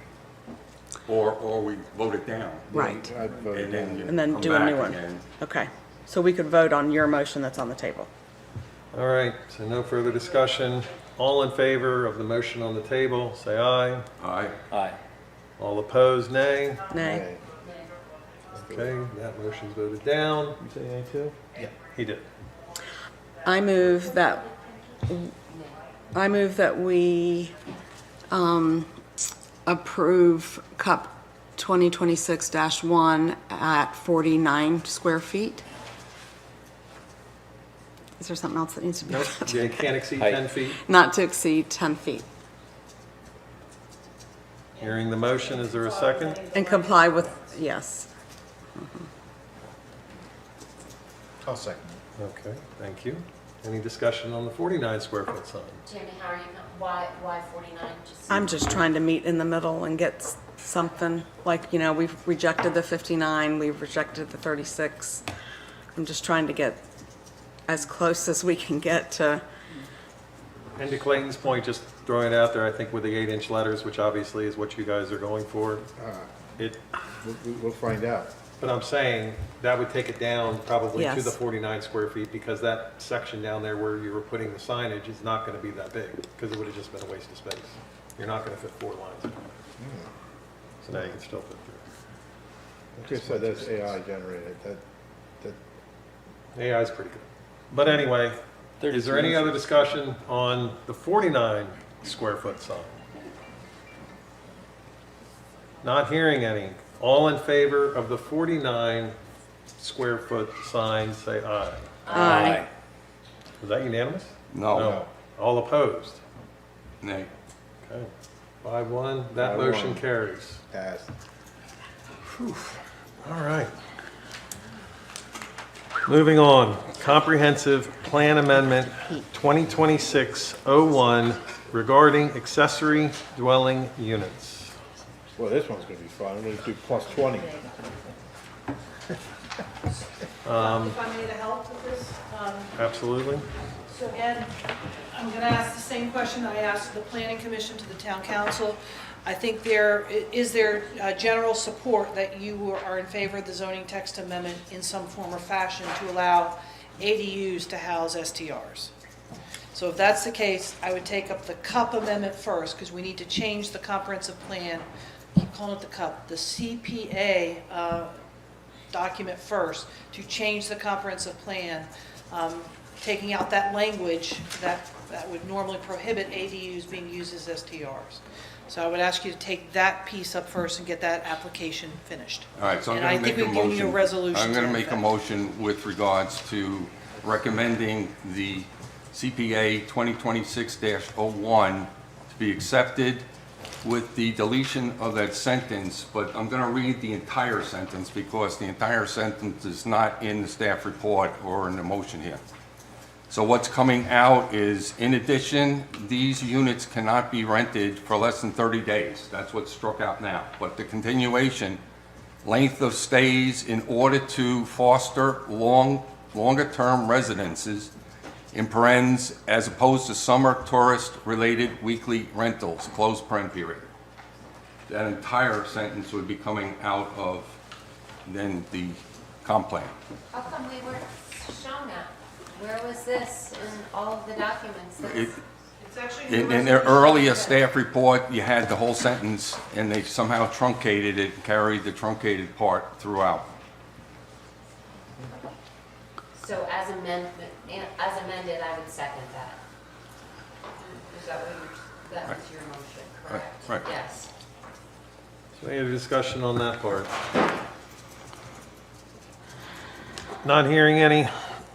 Or we vote it down. right, I'd vote And then you and then come do a back new one. again. Okay, so we could vote on your motion that's on the table. All right, so no further discussion. All in favor of the motion on the table, say aye. Aye. Aye. All opposed, nay. Nay. Okay, that motion's voted down. you say nay too? He did. I move that we approve CUP 2026-1 at 49 square feet. Is there something else that needs to be? Nope, you can't exceed Height. 10 feet. Not to exceed 10 feet. Hearing the motion, is there a second? And comply with, yes. I'll second. Okay, thank you. Any discussion on the 49 square foot sign? Tammy, how are you, why 49? I'm just trying to meet in the middle and get something, like, we've rejected the 59, we've rejected the 36. I'm just trying to get as close as we can get to, And to Clayton's point, just throwing it out there, I think with the 8-inch letters, which obviously is what you guys are going for, We'll find out. but I'm saying that would take it down probably to Yes. the 49 square feet, because that section down there where you were putting the signage is not going to be that big, because it would have just been a waste of space. You're not going to fit 4 lines. So now you can still fit through. Like I said, that's AI generated, that, AI is pretty good. But anyway, is there any other discussion on the 49 square foot sign? Not hearing any. All in favor of the 49 square foot sign, say aye. Aye. Was that unanimous? No. All opposed? Nay. Okay. 5-1, that 5-1. motion carries. passed. All right. Moving on, comprehensive plan amendment 2026-01 regarding accessory dwelling units. Well, this one's gonna be fun, I'm gonna do plus 20. If I may to help with this, Absolutely. So again, I'm going to ask the same question I asked the planning commission to the town council. I think is there general support that you are in favor of the zoning text amendment in some form or fashion to allow ADUs to house STRs? So if that's the case, I would take up the CUP amendment first, because we need to change the comprehensive plan. Keep calling it the CUP, the CPA document first, to change the comprehensive plan, taking out that language that would normally prohibit ADUs being used as STRs. So I would ask you to take that piece up first and get that application finished. All right, so I'm And going I to think make a we've given motion. you a resolution I'm to going to that make a effect. motion with regards to recommending the CPA 2026-01 to be accepted with the deletion of that sentence, but I'm going to read the entire sentence because the entire sentence is not in the staff report or in the motion here. So what's coming out is, in addition, these units cannot be rented for less than 30 days. That's what's struck out now. But the continuation, length of stays in order to foster longer-term residences, in parens, as opposed to summer tourist-related weekly rentals, close paren period. That entire sentence would be coming out of then the comp plan. How come we weren't shown that? Where was this in all of the documents? It's actually In their earlier staff report, you had the whole sentence, and they somehow truncated it, and carried the truncated part throughout. So as amended, I would second that. Is that what that was your motion, correct? Right. Yes. So any other discussion on that part? Not hearing any.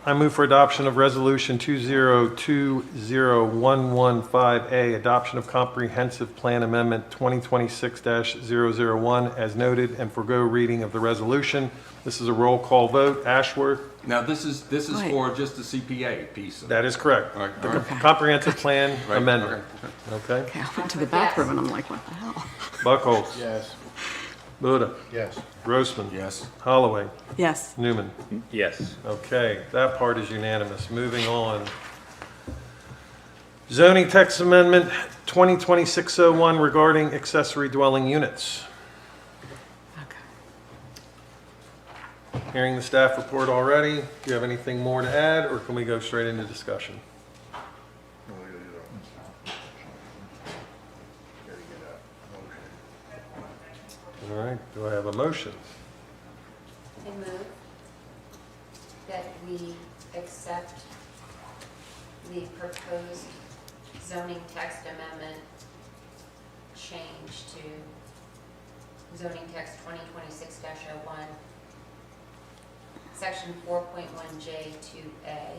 I move for adoption of Resolution 2020115A, adoption of Comprehensive Plan Amendment 2026-001 as noted, and forego reading of the resolution. This is a roll call vote. Ashworth? Now, this is for just the CPA piece. That is correct. All right, The all right. Comprehensive Plan Right, Amendment. Okay? Okay, I went to the bathroom and I'm like, what the hell? Buckholz? Yes. Buda? Yes. Grossman? Yes. Holloway? Yes. Newman? Yes. Okay, that part is unanimous. Moving on. Zoning text amendment 2026-01 regarding accessory dwelling units. Hearing the staff report already, do you have anything more to add, or can we go straight into discussion? All right, do I have a motion? I move that we accept the proposed zoning text amendment change to zoning text 2026-01, section 4.1J2A.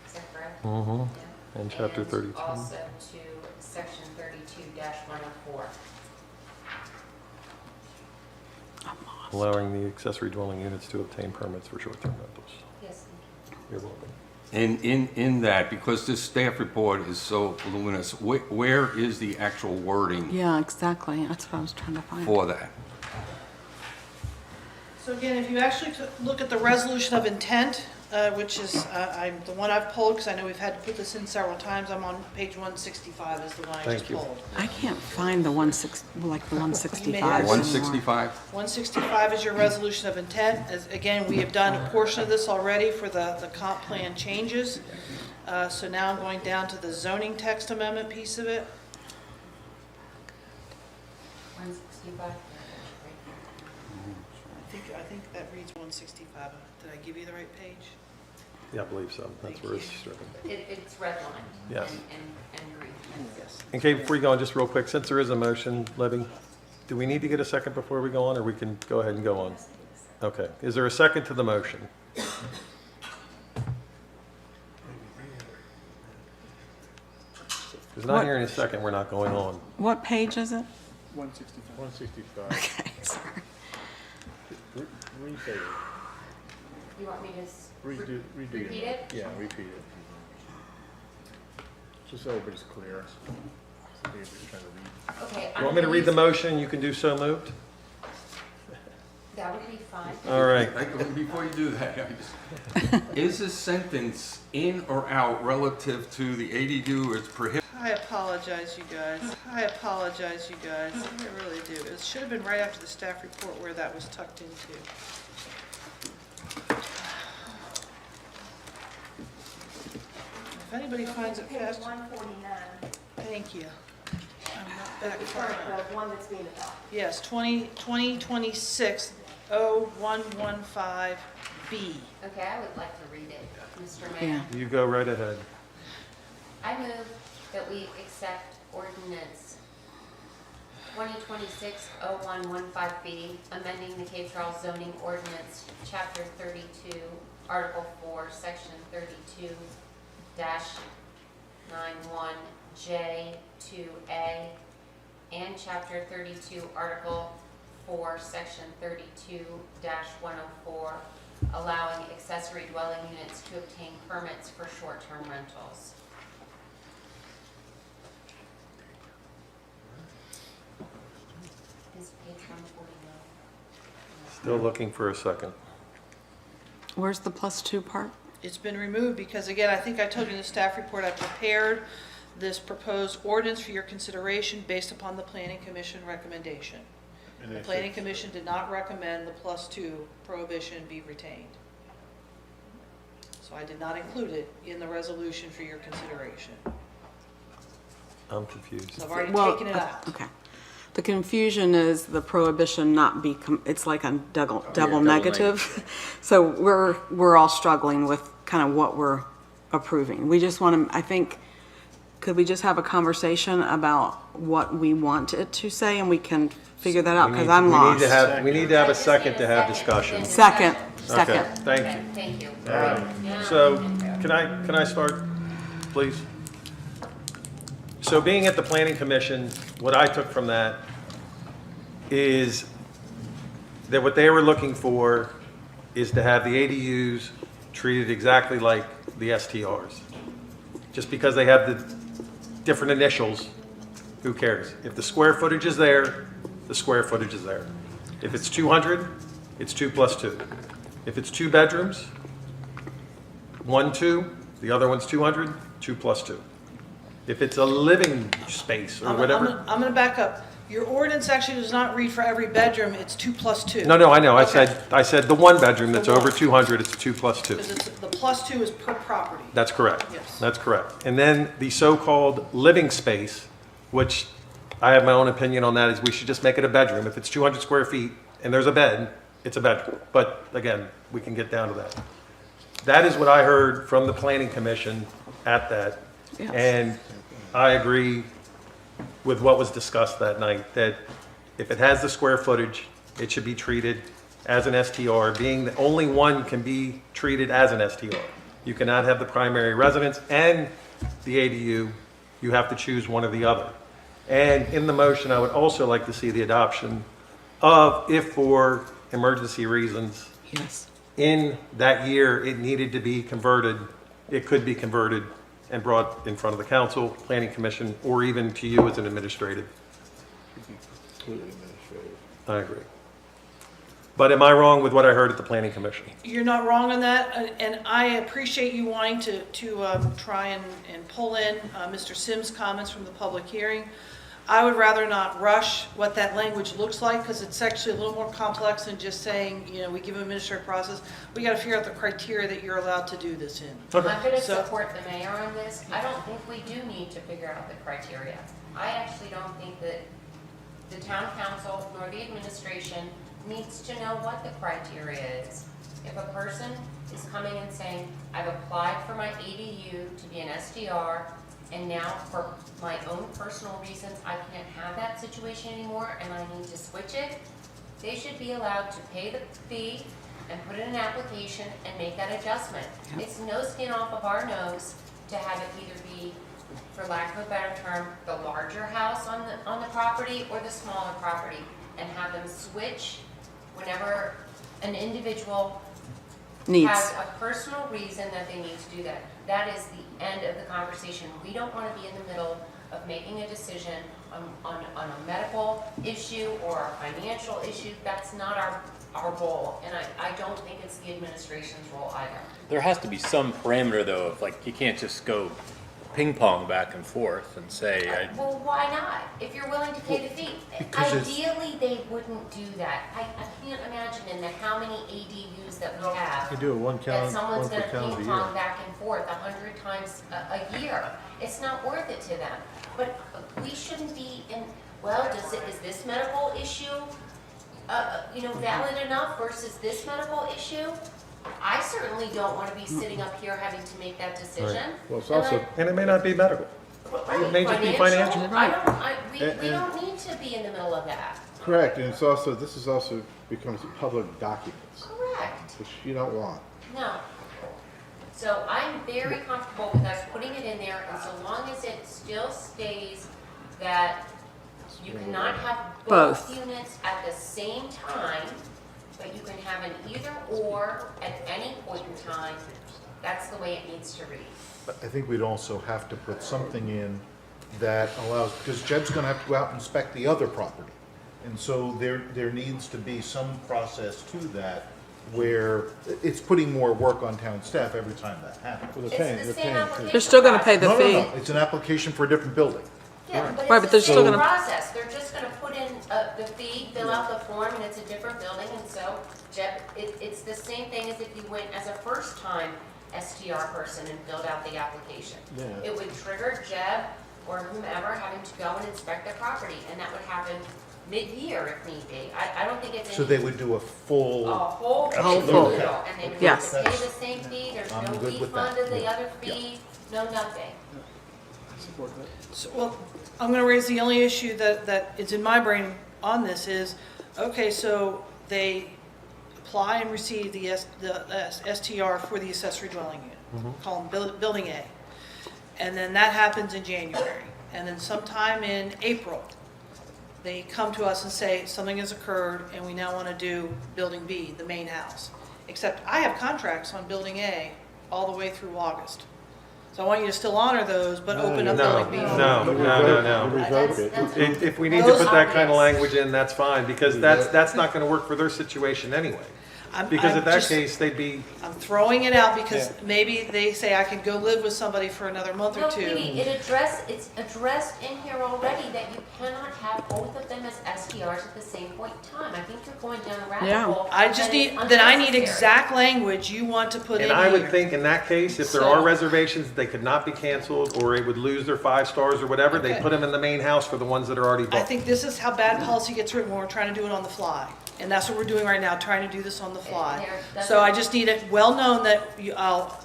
Is that correct? Mm-hmm. Yeah. And chapter 32. Also to section 32-104. Allowing the accessory dwelling units to obtain permits for short-term rentals. Yes. You're welcome. And in that, because this staff report is so voluminous, where is the actual wording Yeah, exactly. That's what I was trying to find. for that? So again, if you actually look at the resolution of intent, which is, I'm the one I've pulled, because I know we've had to put this in several times, I'm on page 165 is the one I just Thank you. pulled. I can't find the 165 anymore. 165? 165 is your resolution of intent. As, again, we have done a portion of this already for the comp plan changes. So now I'm going down to the zoning text amendment piece of it. 165. I think that reads 165. Did I give you the right page? Yeah, I believe so. That's where it's stricken. It's redlined. Yes. And green. Yes. Okay, before you go on, just real quick, since there is a motion, Libby, do we need to get a second before we go on, or we can go ahead and go on? Okay. Is there a second to the motion? Because not What? hearing a second, we're not going on. What page is it? 165. 165. Okay, sorry. Restate it. You want me to Redo repeat it? Yeah, repeat it. Just so everybody's clear. Maybe just trying to read. Okay. You want me to read the motion? You can do so moved? That would be fine. All right. Before you do that, is this sentence in or out relative to the ADU is prohibited? I apologize, you guys. I apologize, you guys. I really do. It should have been right after the staff report where that was tucked into. If anybody finds it fast, 149. thank you. I'm not back The far current, enough. the one that's being adopted. Yes, 2026-0115B. Okay, I would like to read it, Mr. Mayor. Yeah. You go right ahead. I move that we accept ordinance 2026-0115B, amending the Cape Charles zoning ordinance, chapter 32, article 4, section 32-91J2A, and chapter 32, article 4, section 32-104 allowing accessory dwelling units to obtain permits for short-term rentals. Is page 149? Still looking for a second. Where's the +2 part? It's been removed because, again, I think I told you in the staff report, I prepared this proposed ordinance for your consideration based upon the planning commission recommendation. The planning commission did not recommend the +2 prohibition be retained. So I did not include it in the resolution for your consideration. I'm confused. So I've already Well, taken it out. Okay. The confusion is the prohibition not be, it's like a double negative. So we're all struggling with kind of what we're approving. We just want to, I think, could we just have a conversation about what we want it to say, and we can figure that out, because I'm lost. We need to have a second to have discussion. Second. Okay, thank you. Thank you. All right. So, can I start, please? So being at the planning commission, what I took from that is that what they were looking for is to have the ADUs treated exactly like the STRs. Just because they have the different initials, who cares? If the square footage is there, the square footage is there. If it's 200, it's 2 + 2. If it's 2 bedrooms, 1, 2, the other one's 200, 2 + 2. If it's a living space or whatever. I'm going to back up. Your ordinance actually does not read for every bedroom, it's 2 + 2. No, I know. Okay. I said the 1 bedroom that's over 200, it's 2 + 2. Because the +2 is per property. That's correct. Yes. That's correct. And then the so-called living space, which I have my own opinion on that, is we should just make it a bedroom. If it's 200 square feet and there's a bed, it's a bedroom. But again, we can get down to that. That is what I heard from the planning commission at that. Yes. And I agree with what was discussed that night, that if it has the square footage, it should be treated as an STR, being that only one can be treated as an STR. You cannot have the primary residence and the ADU. You have to choose one or the other. And in the motion, I would also like to see the adoption of, if for emergency reasons, Yes. in that year it needed to be converted, it could be converted and brought in front of the council, planning commission, or even to you as an administrative. I agree. But am I wrong with what I heard at the planning commission? You're not wrong on that, and I appreciate you wanting to try and pull in Mr. Sims' comments from the public hearing. I would rather not rush what that language looks like, because it's actually a little more complex than just saying, we give an administrative process. We got to figure out the criteria that you're allowed to do this in. I'm going to support the mayor on this. I don't think we do need to figure out the criteria. I actually don't think that the town council nor the administration needs to know what the criteria is. If a person is coming and saying, I've applied for my ADU to be an SDR, and now for my own personal reasons, I can't have that situation anymore and I need to switch it, they should be allowed to pay the fee and put in an application and make that adjustment. It's no skin off of our nose to have it either be, for lack of a better term, the larger house on the property or the smaller property, and have them switch whenever an individual has a personal reason that they need to do that. That is the end of the conversation. We don't want to be in the middle of making a decision on a medical issue or a financial issue. That's not our role, and I don't think it's the administration's role either. There has to be some parameter, though, of like, you can't just go ping pong back and forth and say, Well, why not? If you're willing to pay the fee. Ideally, they wouldn't do that. I can't imagine in the how many ADUs that we have. You do it one That someone's per gonna calendar ping year. pong back and forth 100 times a year. It's not worth it to them. But we shouldn't be in, is this medical issue, valid enough versus this medical issue? I certainly don't want to be sitting up here having to make that decision. Well, it's also, And it may not be medical. It may just be financial. We don't need to be in the middle of that. correct, and this is also becomes public documents, Correct. which you don't want. No. So I'm very comfortable with us putting it in there, and so long as it still stays that you cannot have both units at the same time, but you can have an either or at any point in time. That's the way it needs to read. But I think we'd also have to put something in that allows, because Jeb's gonna have to go out and inspect the other property. And so there needs to be some process to that where it's putting more work on town staff every time that happens. It's the same application. They're still gonna pay the No, fee. no, no, it's an application for a different building. Yeah, Right, but but it's they're the still same gonna- process. They're just gonna put in the fee, fill out the form, and it's a different building, and so, Jeb, it's the same thing as if you went as a first-time STR person and filled out the application. Yeah. It would trigger Jeb or whomever having to go and inspect the property, and that would happen mid-year if need be. I don't think it's So any, they would do a full. a whole Whole fee, full. and they would Yes. have to pay the same fee, there's I'm no good with that. refund of the Yeah. other fee, no nothing. Support that. So, well, I'm gonna raise the only issue that is in my brain on this is, okay, so they apply and receive the STR for the accessory dwelling unit, call them Building A. And then that happens in January. And then sometime in April, they come to us and say, something has occurred and we now want to do Building B, the main house. Except I have contracts on Building A all the way through August. So I want you to still honor those, but open up No, Building B. no. Revoke it. If we need to put that kind of language in, that's fine, because that's not gonna work for their situation anyway. Because I'm in that just- case, they'd be, I'm throwing it out because maybe they say I could go live with somebody for another month No, or two. Katie, it's addressed in here already that you cannot have both of them as STRs at the same point in time. I think you're going down a rabbit Yeah. hole. I just that is need, then I need unnecessary. exact language you want to put in and here. I would think in that case, if there So- are reservations, they could not be canceled, or it would lose their 5 stars or whatever, they Okay. put them in the main house for the ones that are already I booked. think this is how bad policy gets written when we're trying to do it on the fly. And that's what we're doing right now, trying to do this on the fly. There So I doesn't- just need it well known that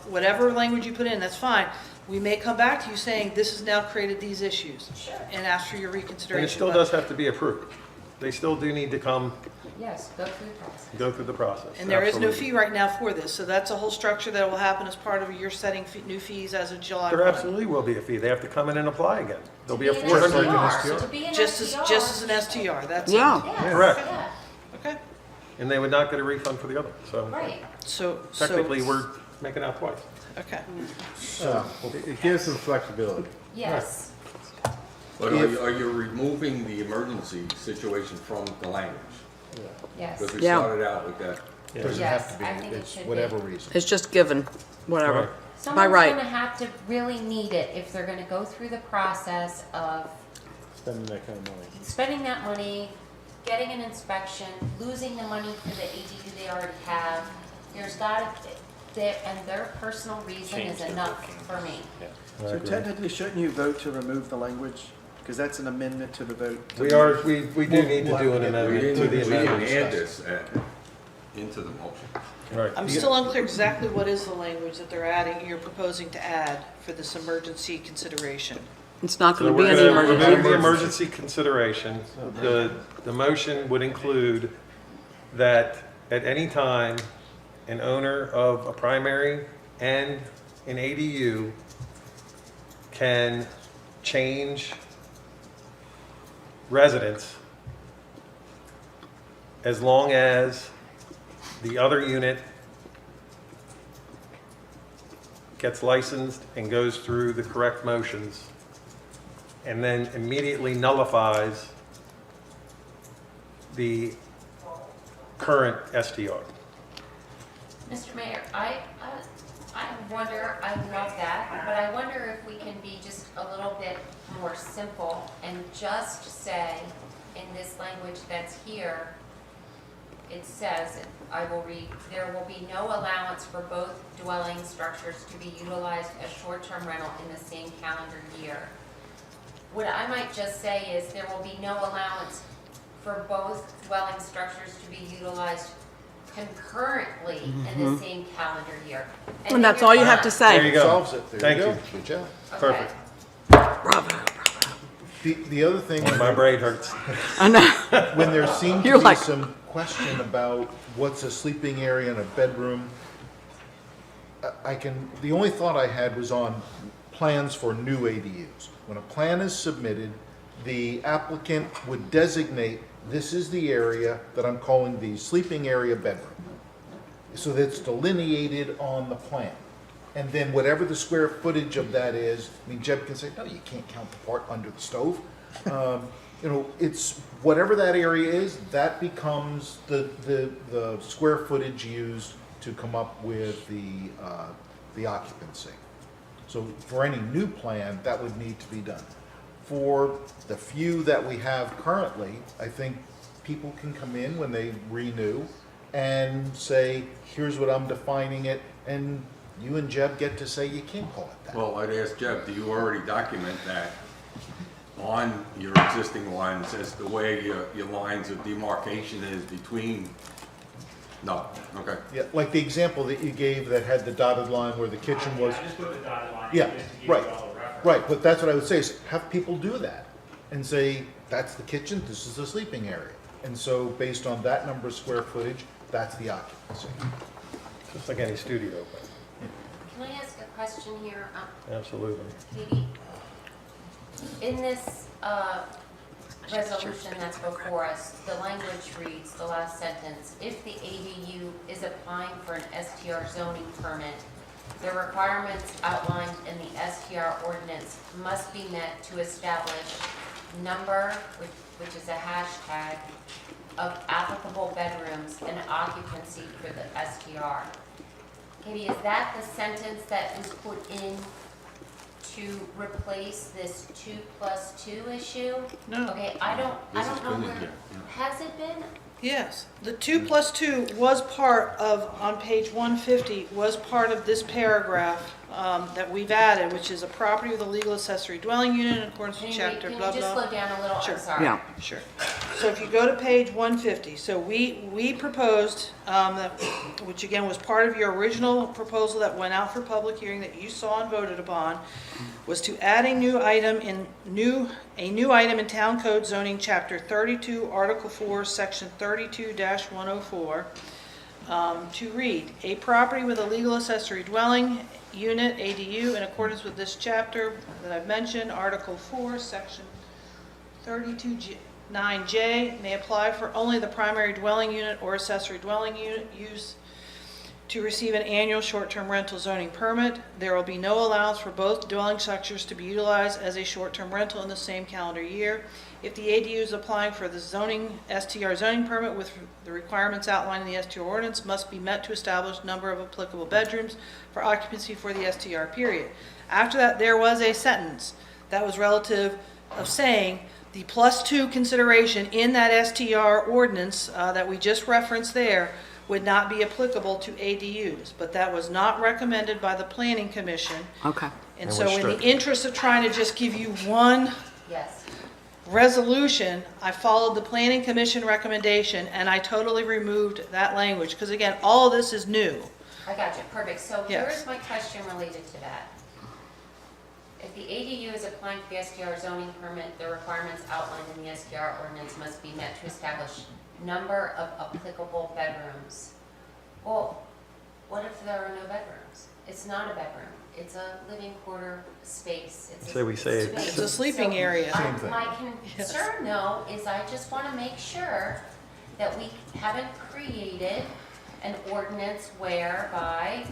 whatever language you put in, that's fine. We may come back to you saying, this has now created these issues. Sure. And ask for your reconsideration. And it still but- does have to be approved. They still do need to come, Yes, go through the process. go through the process. And there is no Absolutely. fee right now for this, so that's a whole structure that will happen as part of your setting new fees as of July 1. There absolutely will be a fee. They have to come in and apply again. There'll be a To an 400. STR, to be an Just as an STR. STR, that's it. Yeah. Yes, Correct. yeah, Okay, And they would not get a refund for the other. So right. so. technically, we're making out twice. Okay. So, it gives some flexibility. Yes. But are you removing the emergency situation from the language? Yes. Because we Yeah. started out with that. Doesn't Yes, have to be, I think it it's should be. whatever reason. It's just given, whatever. Right. By Someone's right. gonna have to really need it if they're gonna go through the process of Spending that kind of money. spending that money, getting an inspection, losing the money for the ADU they already have. There's gotta, and their personal reason is enough for me. So technically, shouldn't you vote to remove the language? Because that's an amendment to the vote. We do need to do an We amendment to didn't the we didn't amendment. add this into the motion. Right. I'm still unclear exactly what is the language that they're adding, you're proposing to add for this emergency consideration. It's not So gonna be we're any going to remove the emergency. emergency consideration. The motion would include that at any time, an owner of a primary and an ADU can change residence as long as the other unit gets licensed and goes through the correct motions, and then immediately nullifies the current STR. Mr. Mayor, I wonder, I love that, but I wonder if we can be just a little bit more simple and just say, in this language that's here, it says, I will read, there will be no allowance for both dwelling structures to be utilized as short-term rental in the same calendar year. What I might just say is there will be no allowance for both dwelling structures to be utilized concurrently in the same calendar year. And then that's you're all you have fine. to say. There you go. Solves it. There Thank you go. you. Good job. Perfect. Bravo. The other thing. My brain hurts. I know. When there seemed to You're be like- some question about what's a sleeping area and a bedroom, the only thought I had was on plans for new ADUs. When a plan is submitted, the applicant would designate this is the area that I'm calling the sleeping area bedroom. So that's delineated on the plan. And then whatever the square footage of that is, I mean, Jeb can say, no, you can't count the part under the stove. You know, it's whatever that area is, that becomes the square footage used to come up with the occupancy. So for any new plan, that would need to be done. For the few that we have currently, I think people can come in when they renew and say, here's what I'm defining it, and you and Jeb get to say you can't call it that. Well, I'd ask Jeb, do you already document that on your existing lines as the way your lines of demarcation is between? No, okay. Yeah, like the example that you gave that had the dotted line where the kitchen was. I just put the dotted line. Yeah, just to give right, you all a reference. right, but that's what I would say, is have people do that and say, that's the kitchen, this is the sleeping area. And so based on that number of square footage, that's the occupancy. Just like any studio. Can I ask a question here? Absolutely. Katie, in this resolution that's before us, the language reads, the last sentence, if the ADU is applying for an STR zoning permit, the requirements outlined in the STR ordinance must be met to establish number, which is a hashtag, of applicable bedrooms and occupancy for the STR. Katie, is that the sentence that was put in to replace this 2+2 issue? No. Okay, I don't know been in where, here, yeah. has it been? Yes, the 2+2 was part of, on page 150, was part of this paragraph that we've added, which is a property with a legal accessory dwelling unit in accordance with chapter blah, blah. Can you just slow down a little? Sure. I'm sorry. Sure. So if you go to page 150, so we proposed, that, which again was part of your original proposal that went out for public hearing that you saw and voted upon, was to add a new item in Town Code Zoning Chapter 32, Article 4, Section 32-104, to read, a property with a legal accessory dwelling unit, ADU, in accordance with this chapter that I've mentioned, Article 4, Section 32(9)J, may apply for only the primary dwelling unit or accessory dwelling unit use to receive an annual short-term rental zoning permit. There will be no allowance for both dwelling structures to be utilized as a short-term rental in the same calendar year. If the ADU is applying for the STR zoning permit with the requirements outlined in the STR ordinance must be met to establish number of applicable bedrooms for occupancy for the STR period. After that, there was a sentence that was relative of saying the +2 consideration in that STR ordinance that we just referenced there would not be applicable to ADUs, but that was not recommended by the Planning Commission. Okay. And so in the interest of trying to just give you one Yes. resolution, I followed the Planning Commission recommendation and I totally removed that language, because again, all of this is new. I got you, perfect. So Yes. here's my question related to that. If the ADU is applying for the STR zoning permit, the requirements outlined in the STR ordinance must be met to establish number of applicable bedrooms. Well, what if there are no bedrooms? It's not a bedroom, it's a living quarter space. It's So we say space. It's a sleeping area. Same thing. My concern though is I just want to make sure that we haven't created an ordinance whereby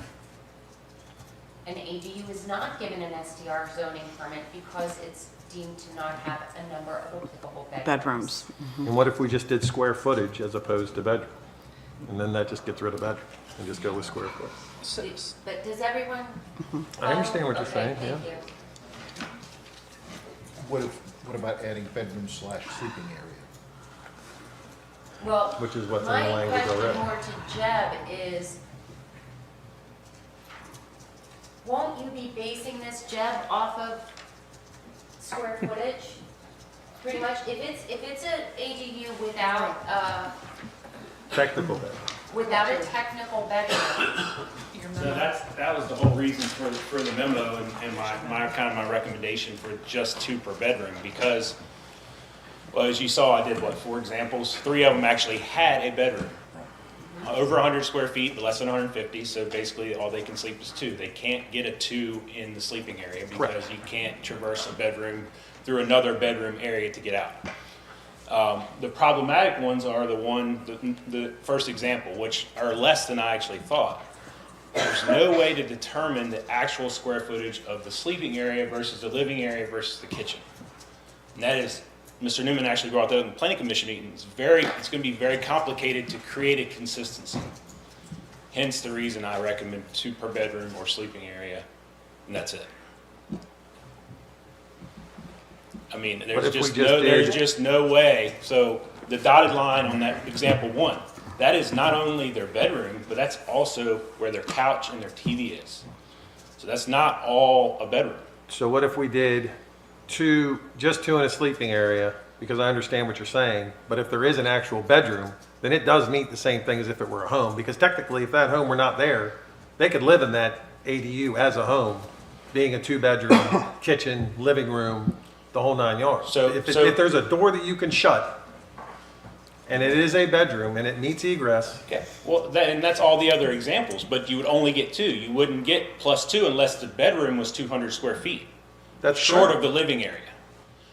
an ADU is not given an STR zoning permit because it's deemed to not have a number of applicable bedrooms. And what if we just did square footage as opposed to bedroom? And then that just gets rid of bedroom and just go with square foot. But does everyone? I understand what you're Okay, saying, thank yeah. you. What about adding bedroom/sleeping area? Well, Which is what's in the my language question already. more to Jeb is, won't you be basing this, Jeb, off of square footage? Pretty much, if it's an ADU without, Technical bedroom. without a technical bedroom, So that was the whole reason for the memo and my recommendation for just 2 per bedroom, because, well, as you saw, I did 4 examples. 3 of them actually had a bedroom. Over 100 square feet, but less than 150, so basically all they can sleep is 2. They can't get a 2 in the sleeping area because you can't traverse a bedroom through another bedroom area to get out. The problematic ones are the first example, which are less than I actually thought. There's no way to determine the actual square footage of the sleeping area versus the living area versus the kitchen. And that is, Mr. Newman actually brought that up in the planning commission meeting. It's going to be very complicated to create a consistency. Hence the reason I recommend 2 per bedroom or sleeping area, and that's it. I mean, there's just no way. So the dotted line on that example 1, that is not only their bedroom, but that's also where their couch and their TV is. So that's not all a bedroom. So what if we did just two in a sleeping area, because I understand what you're saying, but if there is an actual bedroom, then it does meet the same thing as if it were a home, because technically if that home were not there, they could live in that ADU as a home, being a 2-bedroom, kitchen, living room, the whole 9 yards. So If there's a door that you can shut, and it is a bedroom, and it meets egress, Okay, well, and that's all the other examples, but you would only get 2. You wouldn't get +2 unless the bedroom was 200 square feet. that's Short correct. of the living area.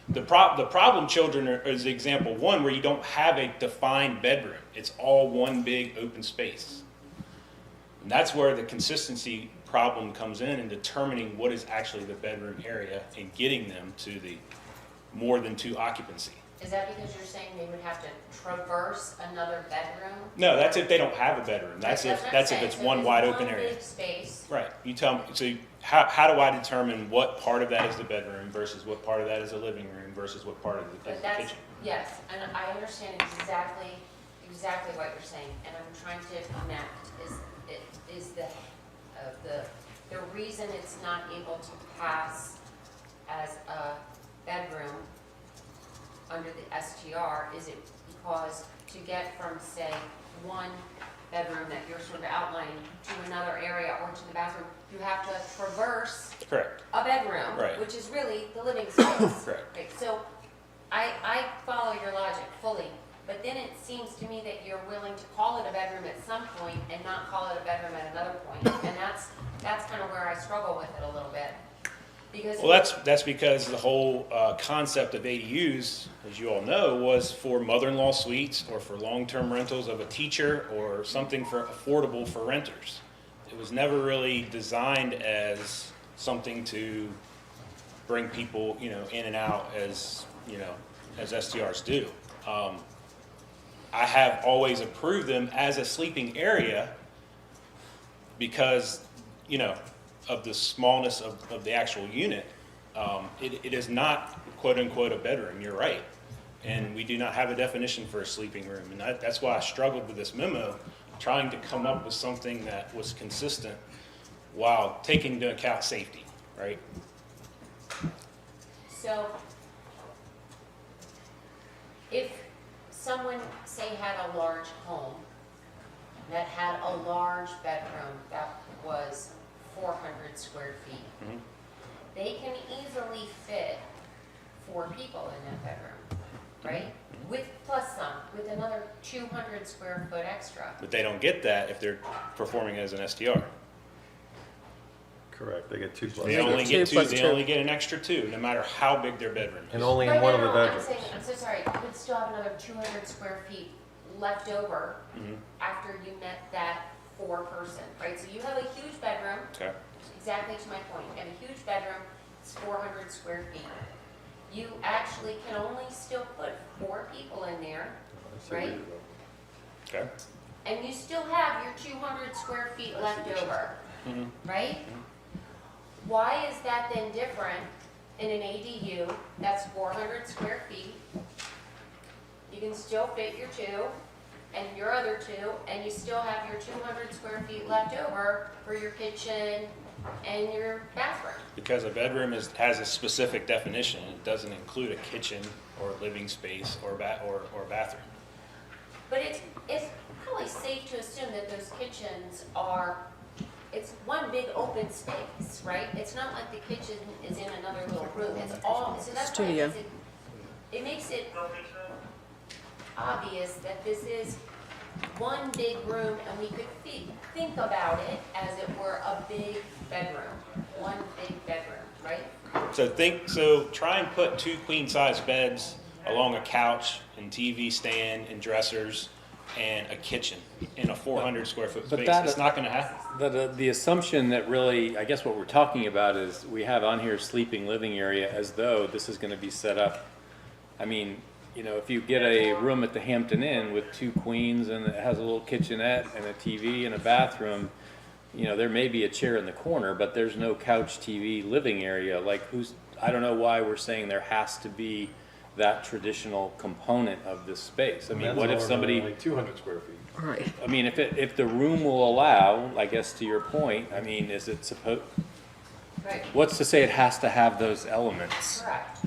The problem children is example 1, where you don't have a defined bedroom. It's all one big open space. And that's where the consistency problem comes in determining what is actually the bedroom area and getting them to the more than 2 occupancy. Is that because you're saying they would have to traverse another bedroom? No, that's if they don't have a bedroom. That's if it's one wide open area. Big space. Right. You tell me. So how do I determine what part of that is the bedroom versus what part of that is a living room versus what part of it But is the that's, kitchen? yes, and I understand exactly what you're saying, and I'm trying to connect is the reason it's not able to pass as a bedroom under the STR, is it because to get from, say, one bedroom that you're sort of outlining to another area or to the bathroom, you have to traverse Correct. a bedroom, Right. which is really the living space. Correct. Right, so I follow your logic fully, but then it seems to me that you're willing to call it a bedroom at some point and not call it a bedroom at another point, and that's kind of where I struggle with it a little bit. Because Well, that's because the whole concept of ADUs, as you all know, was for mother-in-law suites or for long-term rentals of a teacher or something for affordable for renters. It was never really designed as something to bring people, in and out as STRs do. I have always approved them as a sleeping area because, of the smallness of the actual unit. It is not quote unquote a bedroom, you're right. And we do not have a definition for a sleeping room. And that's why I struggled with this memo, trying to come up with something that was consistent while taking into account safety, right? So, if someone, say, had a large home that had a large bedroom that was 400 square feet, Mhm. they can easily fit 4 people in that bedroom, right? With plus some, with another 200 square foot extra. But they don't get that if they're performing as an STR. Correct, they get 2 plus. They only get 2, they only get an extra 2, no matter how big their bedroom is. And only in Right, one of no, the no, bedrooms. I'm so sorry, you would still have another 200 square feet left over Mhm. after you met that 4-person, right? So you have a huge bedroom, Okay. exactly to my point, you have a huge bedroom, it's 400 square feet. You actually can only still put 4 people in there, right? Okay. And you still have your 200 square feet left over, Mhm. right? Why is that then different in an ADU that's 400 square feet? You can still fit your 2 and your other 2, and you still have your 200 square feet left over for your kitchen and your bathroom. Because a bedroom has a specific definition. It doesn't include a kitchen or living space or bathroom. But it's probably safe to assume that those kitchens it's one big open space, right? It's not like the kitchen is in another little room. It's all, so that's why Studio. it makes it obvious that this is one big room, and we could think about it as it were a big bedroom, one big bedroom, right? So try and put 2 queen-size beds along a couch and TV stand and dressers and a kitchen in a 400 square foot But space. that- It's not gonna happen. The assumption that really, I guess what we're talking about is we have on here sleeping living area as though this is gonna be set up. I mean, you know, if you get a room at the Hampton Inn with 2 queens and it has a little kitchenette and a TV and a bathroom, you know, there may be a chair in the corner, but there's no couch TV living area. Like I don't know why we're saying there has to be that traditional component of this space. I mean, what if somebody, Like 200 square feet. Right. I mean, if the room will allow, I guess to your point, I mean, is it supposed, Right, what's to say it has to have those elements? correct.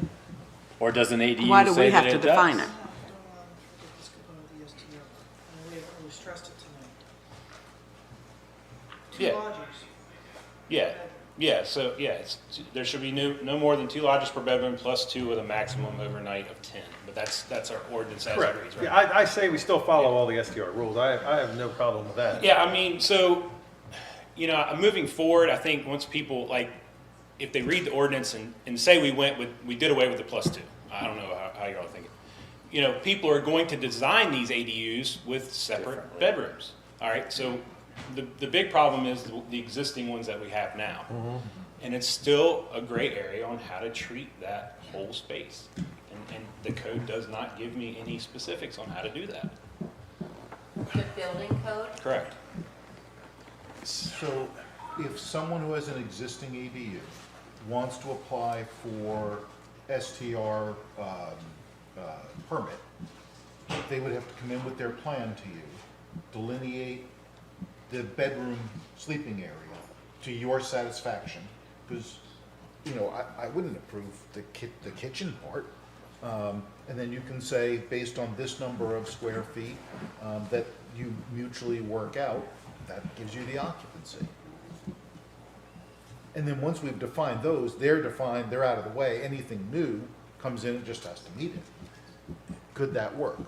Or does an ADU Why do say we that have to it define does? it? This component of the STR. We stressed it tonight. Yeah. Two lodgers. There should be no more than 2 lodgers per bedroom plus 2 with a maximum overnight of 10. But that's our ordinance as it Correct. reads, right? Yeah, I say we still follow all the STR rules. I have no problem with that. Yeah, I mean, so, you know, moving forward, I think once people, like, if they read the ordinance and say we did away with the +2, I don't know how y'all think it. You know, people are going to design these ADUs with separate bedrooms, all right? So the big problem is the existing ones that we have now. And it's still a gray area on how to treat that whole space. And the code does not give me any specifics on how to do that. The building code, Correct. So if someone who has an existing ADU wants to apply for STR permit, they would have to come in with their plan to you, delineate the bedroom sleeping area to your satisfaction, because, you know, I wouldn't approve the kitchen part. And then you can say, based on this number of square feet, that you mutually work out, that gives you the occupancy. And then once we've defined those, they're defined, they're out of the way, anything new comes in, it just has to meet it. Could that work?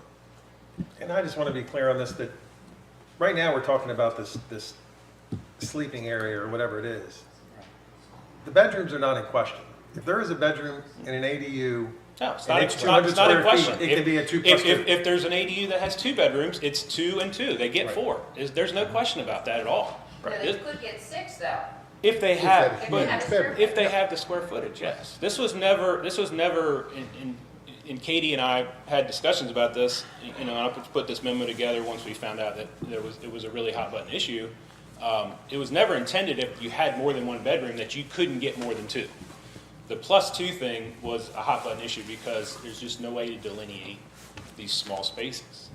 And I just want to be clear on this, that right now we're talking about this sleeping area or whatever it is. The bedrooms are not in question. If there is a bedroom in an ADU, No, it's and not, it's it's not, 200 it's not in square feet, question. it can be a 2 plus 2. If there's an ADU that has 2 bedrooms, it's 2 and 2. They get Right. 4. There's no question about that at all. no, they could get 6 though. If they If have, that but huge bedroom. if they have the square footage, yes. This was never, and Katie and I had discussions about this, you know, and I put this memo together once we found out that it was a really hot button issue. It was never intended if you had more than 1 bedroom that you couldn't get more than 2. The +2 thing was a hot button issue because there's just no way to delineate these small spaces.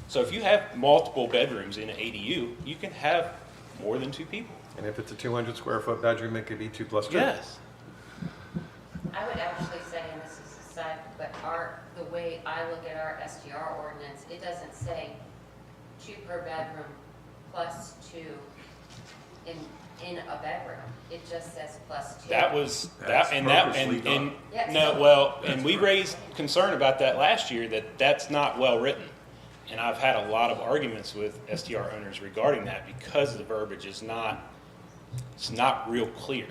So if you have multiple bedrooms in an ADU, you can have more than 2 people. And if it's a 200 square foot bedroom, it could be 2 plus 2. Yes. I would actually say, and this is a side, but the way I look at our STR ordinance, it doesn't say 2 per bedroom plus 2 in a bedroom. It just says +2. That was, That's purposely done. Yes. no, well, and That's we raised concern about that last year, that's not well written. And I've had a lot of arguments with STR owners regarding that because the verbiage is not, it's not real clear.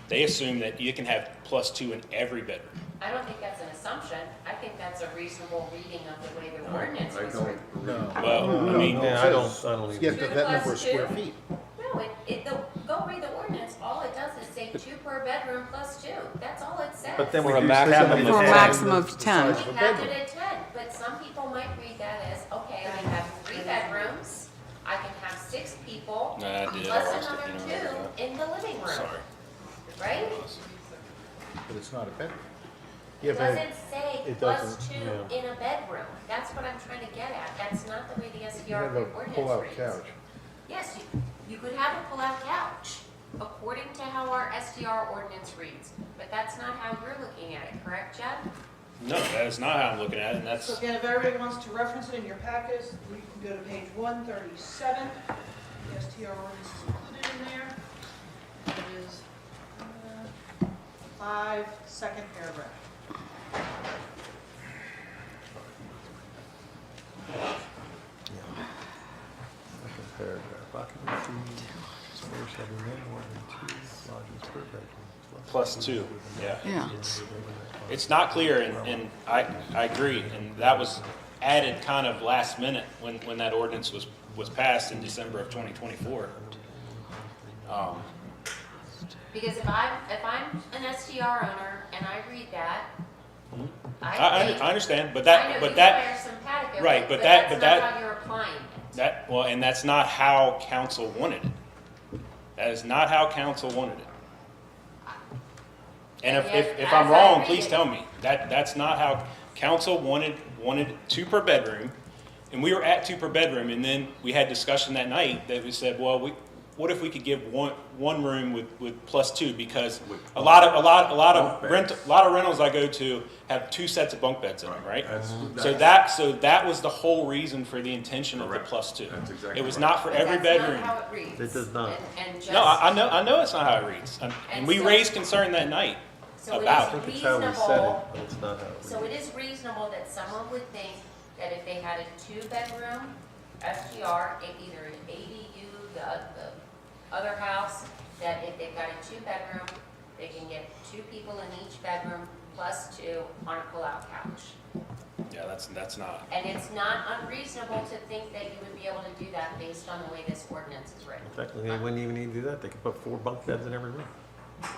They assume that you can have +2 in every bedroom. I don't think that's an assumption. I think that's a reasonable reading of the way the ordinance I was don't written. agree. Well, I mean, Yeah, I don't You either. have to have that number of square feet. No, go read the ordinance. All it does is say 2 per bedroom plus 2. That's all it says. But then For we a do maximum say of For a 10. maximum of 10. The size of We a capped bedroom. it at 10, but some people might read that as, okay, I have 3 bedrooms, I can have 6 people, Nah, I did. I plus lost it, another you know, 2 in the living room, sorry. right? But it's not a bedroom. It doesn't say it plus doesn't, 2 in a bedroom. That's what I'm trying to get at. That's not the way the You SDR have a ordinance pull-out reads. couch. Yes, you could have a pull-out couch, according to how our SDR ordinance reads. But that's not how you're looking at it, correct, Jed? No, that is not how I'm looking at it, and So that's, again, if everybody wants to reference it in your packets, we can go to page 137. The STR ordinance is included in there. It is 5, second paragraph. Second paragraph, occupancy, space having no more than 2 lodgers per bedroom. +2, yeah. Yeah. It's not clear, and I agree, and that was added kind of last minute when that ordinance was passed in December of 2024. Because if I'm an STR owner and I read that, I think. understand, but I know that, you that, are sympathetic, right, but that's that- not how you're applying it. that, well, and that's not how council wanted it. That is not how council wanted it. And And yet, if as I'm I wrong, read please it- tell me. That's not how council wanted 2 per bedroom. And we were at 2 per bedroom, and then we had discussion that night that we said, well, what if we could give one room with +2? Because a lot of rentals I go to have 2 sets of bunk beds in them, right? So that was the whole reason for the intention of the +2. That's exactly It was right. not for every bedroom. That's not how it reads. It does not. And just. No, I know it's not how it reads. And we so- raised concern that night So it about is it. I think it's how we said it, reasonable, but it's not how it so it is reasonable that someone would think that if they had a 2-bedroom STR, either an ADU, the other house, that if they've got a 2-bedroom, they can get 2 people in each bedroom +2 on a pull-out couch. Yeah, that's not. And it's not unreasonable to think that you would be able to do that based on the way this ordinance is written. Technically, they wouldn't even need to do that. They could put 4 bunk beds in every room.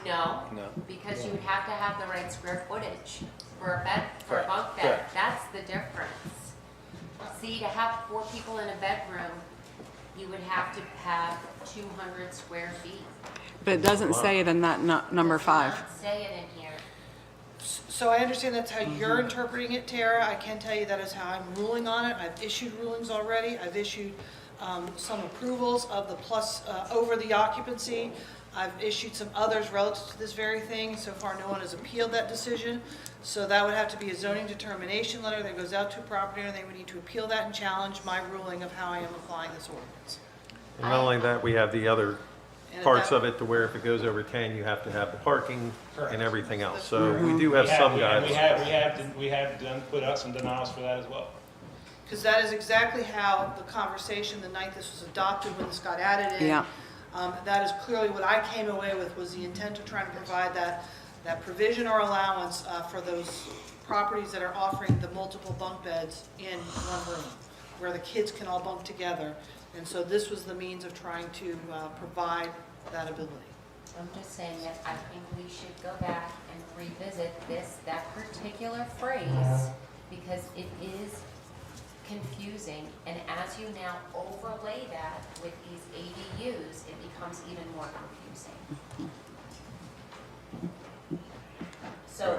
No, No. because you would have to have the right square footage for a bed, for a Correct, bunk bed. correct. That's the difference. See, to have 4 people in a bedroom, you would have to have 200 square feet. But it doesn't say it in that number Does 5. not say it in here. So I understand that's how you're interpreting it, Tara. I can tell you that is how I'm ruling on it. I've issued rulings already. I've issued some approvals of the over the occupancy. I've issued some others relative to this very thing. So far, no one has appealed that decision. So that would have to be a zoning determination letter that goes out to a property owner. They would need to appeal that and challenge my ruling of how I am applying this ordinance. And not only that, we have the other And parts that- of it to where if it goes over 10, you have to have the parking Correct. and everything else. So we do have some guidance. We have put out some denials for that as well. Because that is exactly how the conversation the night this was adopted, when this got added in. Yeah. That is clearly what I came away with, was the intent of trying to provide that provision or allowance for those properties that are offering the multiple bunk beds in one room, where the kids can all bunk together. And so this was the means of trying to provide that ability. I'm just saying that I think we should go back and revisit that particular phrase, because it is confusing, and as you now overlay that with these ADUs, it becomes even more confusing.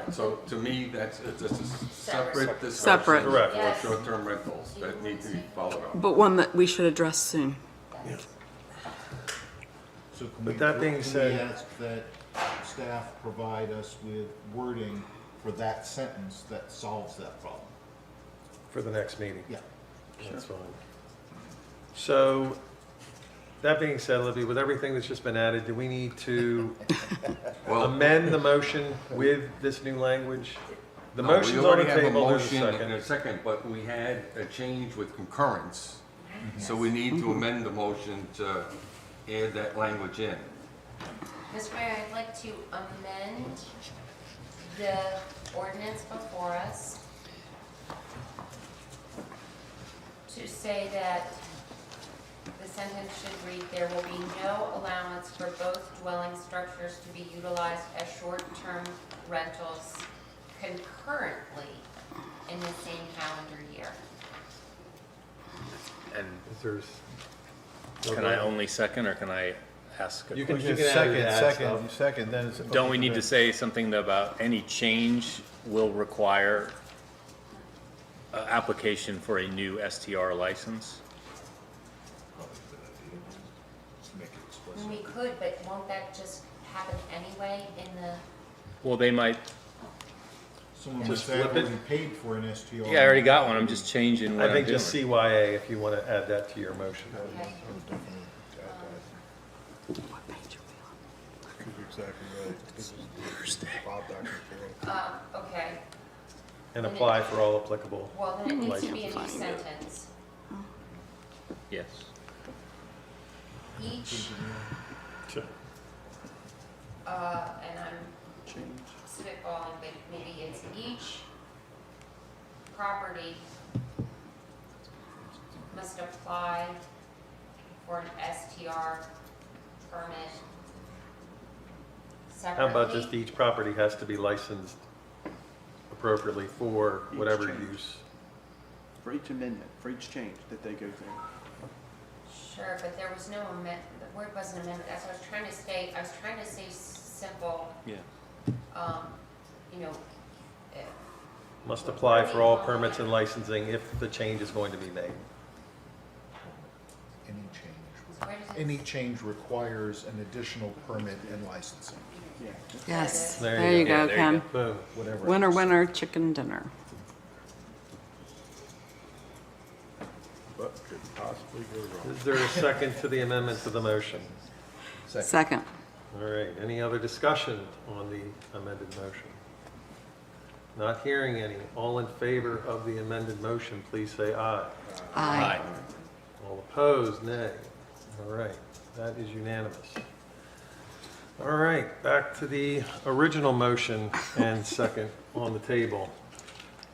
So to me, that's just a separate discussion. Separate. Correct. Yes. For short-term rentals that need to be followed up. But one that we should address soon. So can With that being can we said- ask that staff provide us with wording for that sentence that solves that problem? For the next meeting. Yeah. That's fine. So, that being said, Libby, with everything that's just been added, do we need to Well, amend the motion with this new language? The no, motion's we on already the have a table, there's a motion second. and a second, but we had a change with concurrence. So we need to amend the motion to add that language in. Mr. Mayor, I'd like to amend the ordinance before us to say that the sentence should read, "There will be no allowance for both dwelling structures to be utilized as short-term rentals concurrently in the same calendar year." And If there's. can I only second, or can I ask a You can question? just Second, then it's. Don't we need to say something about any change will require application for a new STR license? And we could, but won't that just happen anyway in the? Well, they might, Someone Just must have flip it. already paid for an STR. yeah, I already got one, I'm just changing what I I'm think doing. just CYA, if you want to add that to your motion. Okay. Okay, And apply for all applicable. well, then it needs to be a new licenses. sentence. Yes. Each and I'm spitballing, but maybe it's each property must apply for an STR permit How separately. about just each property has to be licensed appropriately for whatever change. use? For each amendment, for each change that they go through. Sure, but there was no the word wasn't amendment, that's what I was trying to say, simple, Yeah. you know, Must apply for all permits and licensing if the change is going to be made. where does it? Any change requires an additional permit and licensing. Yeah. Yes, There there you you go. go, Yeah, there you Ken. Boom. Whatever. Winner, winner, chicken dinner. What could possibly go wrong? Is there a second to the amendment to the motion? Second. All right, any other discussion on the amended motion? Not hearing any. All in favor of the amended motion, please say aye. Aye. All opposed, nay. All right, that is unanimous. All right, back to the original motion and second on the table,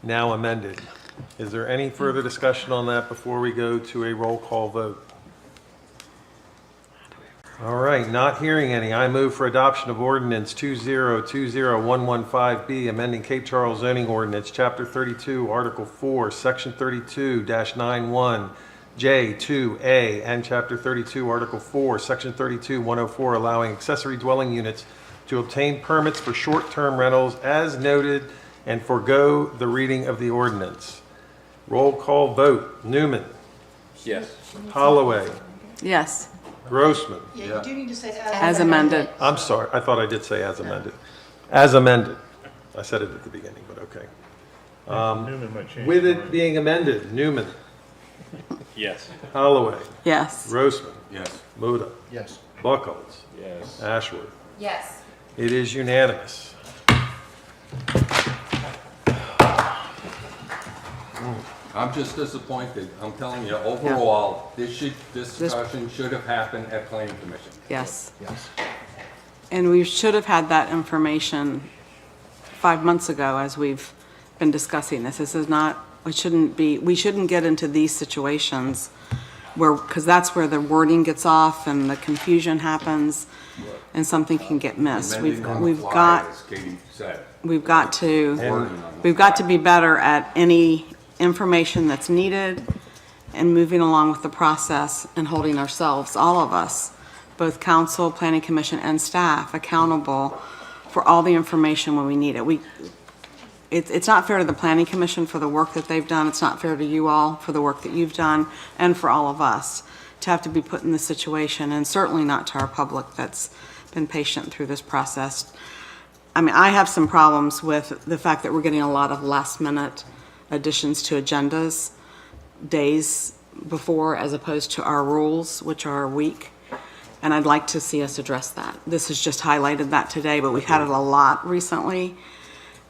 now amended. Is there any further discussion on that before we go to a roll call vote? All right, not hearing any, I move for adoption of ordinance 2020115B, amending Cape Charles zoning ordinance, Chapter 32, Article 4, Section 32-91, J2A, and Chapter 32, Article 4, Section 32-104, allowing accessory dwelling units to obtain permits for short-term rentals as noted and forego the reading of the ordinance. Roll call vote. Newman. Yes. Holloway. Yes, Grossman. Yeah, you do need to say as amended. I'm sorry, I thought I did say as amended. As amended. I said it at the beginning, but okay. Newman might change. With his it mind. being amended, Newman, Yes. Holloway, Yes. Grossman, Yes. Muda, Yes. Buckles, Yes. Ashworth. Yes. It is unanimous. I'm just disappointed. I'm telling you, overall, this discussion should have happened at planning commission. Yes. Yes. And we should have had that information 5 months ago as we've been discussing this. This is not, we shouldn't get into these situations where, because that's where the wording gets off and the confusion happens and something can get missed. Amending on the We've fly, got, as Katie said. we've got to, Wording on the we've got to be better at any information that's needed and moving along with the process and holding ourselves, all of us, both council, planning commission, and staff accountable for all the information when we need it. It's not fair to the planning commission for the work that they've done. It's not fair to you all for the work that you've done, and for all of us to have to be put in this situation, and certainly not to our public that's been patient through this process. I mean, I have some problems with the fact that we're getting a lot of last-minute additions to agendas days before, as opposed to our rules, which are a week. And I'd like to see us address that. This has just highlighted that today, but we've had it a lot recently.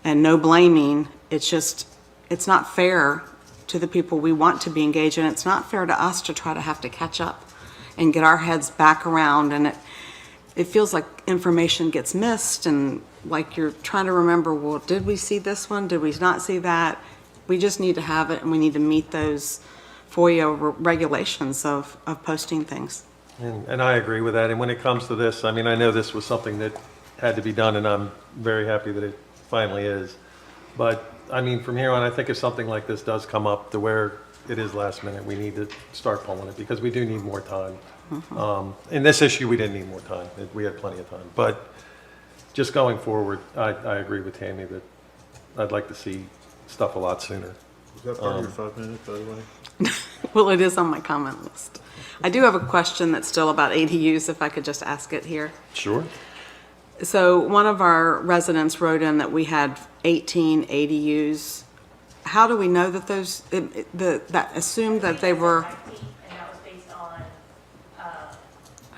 And no blaming, it's just, it's not fair to the people we want to be engaged in. It's not fair to us to try to have to catch up and get our heads back around. And it feels like information gets missed and like you're trying to remember, well, did we see this one? Did we not see that? We just need to have it and we need to meet those FOIA regulations of posting things. And I agree with that. And when it comes to this, I mean, I know this was something that had to be done, and I'm very happy that it finally is. But, I mean, from here on, I think if something like this does come up to where it is last minute, we need to start pulling it, because we do need more time. In this issue, we didn't need more time. We had plenty of time. But just going forward, I agree with Tammy that I'd like to see stuff a lot sooner. Is that part of your 5 minutes, by the way? Well, it is on my comment list. I do have a question that's still about ADUs, if I could just ask it here. Sure. So one of our residents wrote in that we had 18 ADUs. How do we know that those, that assumed that they were, And that was based on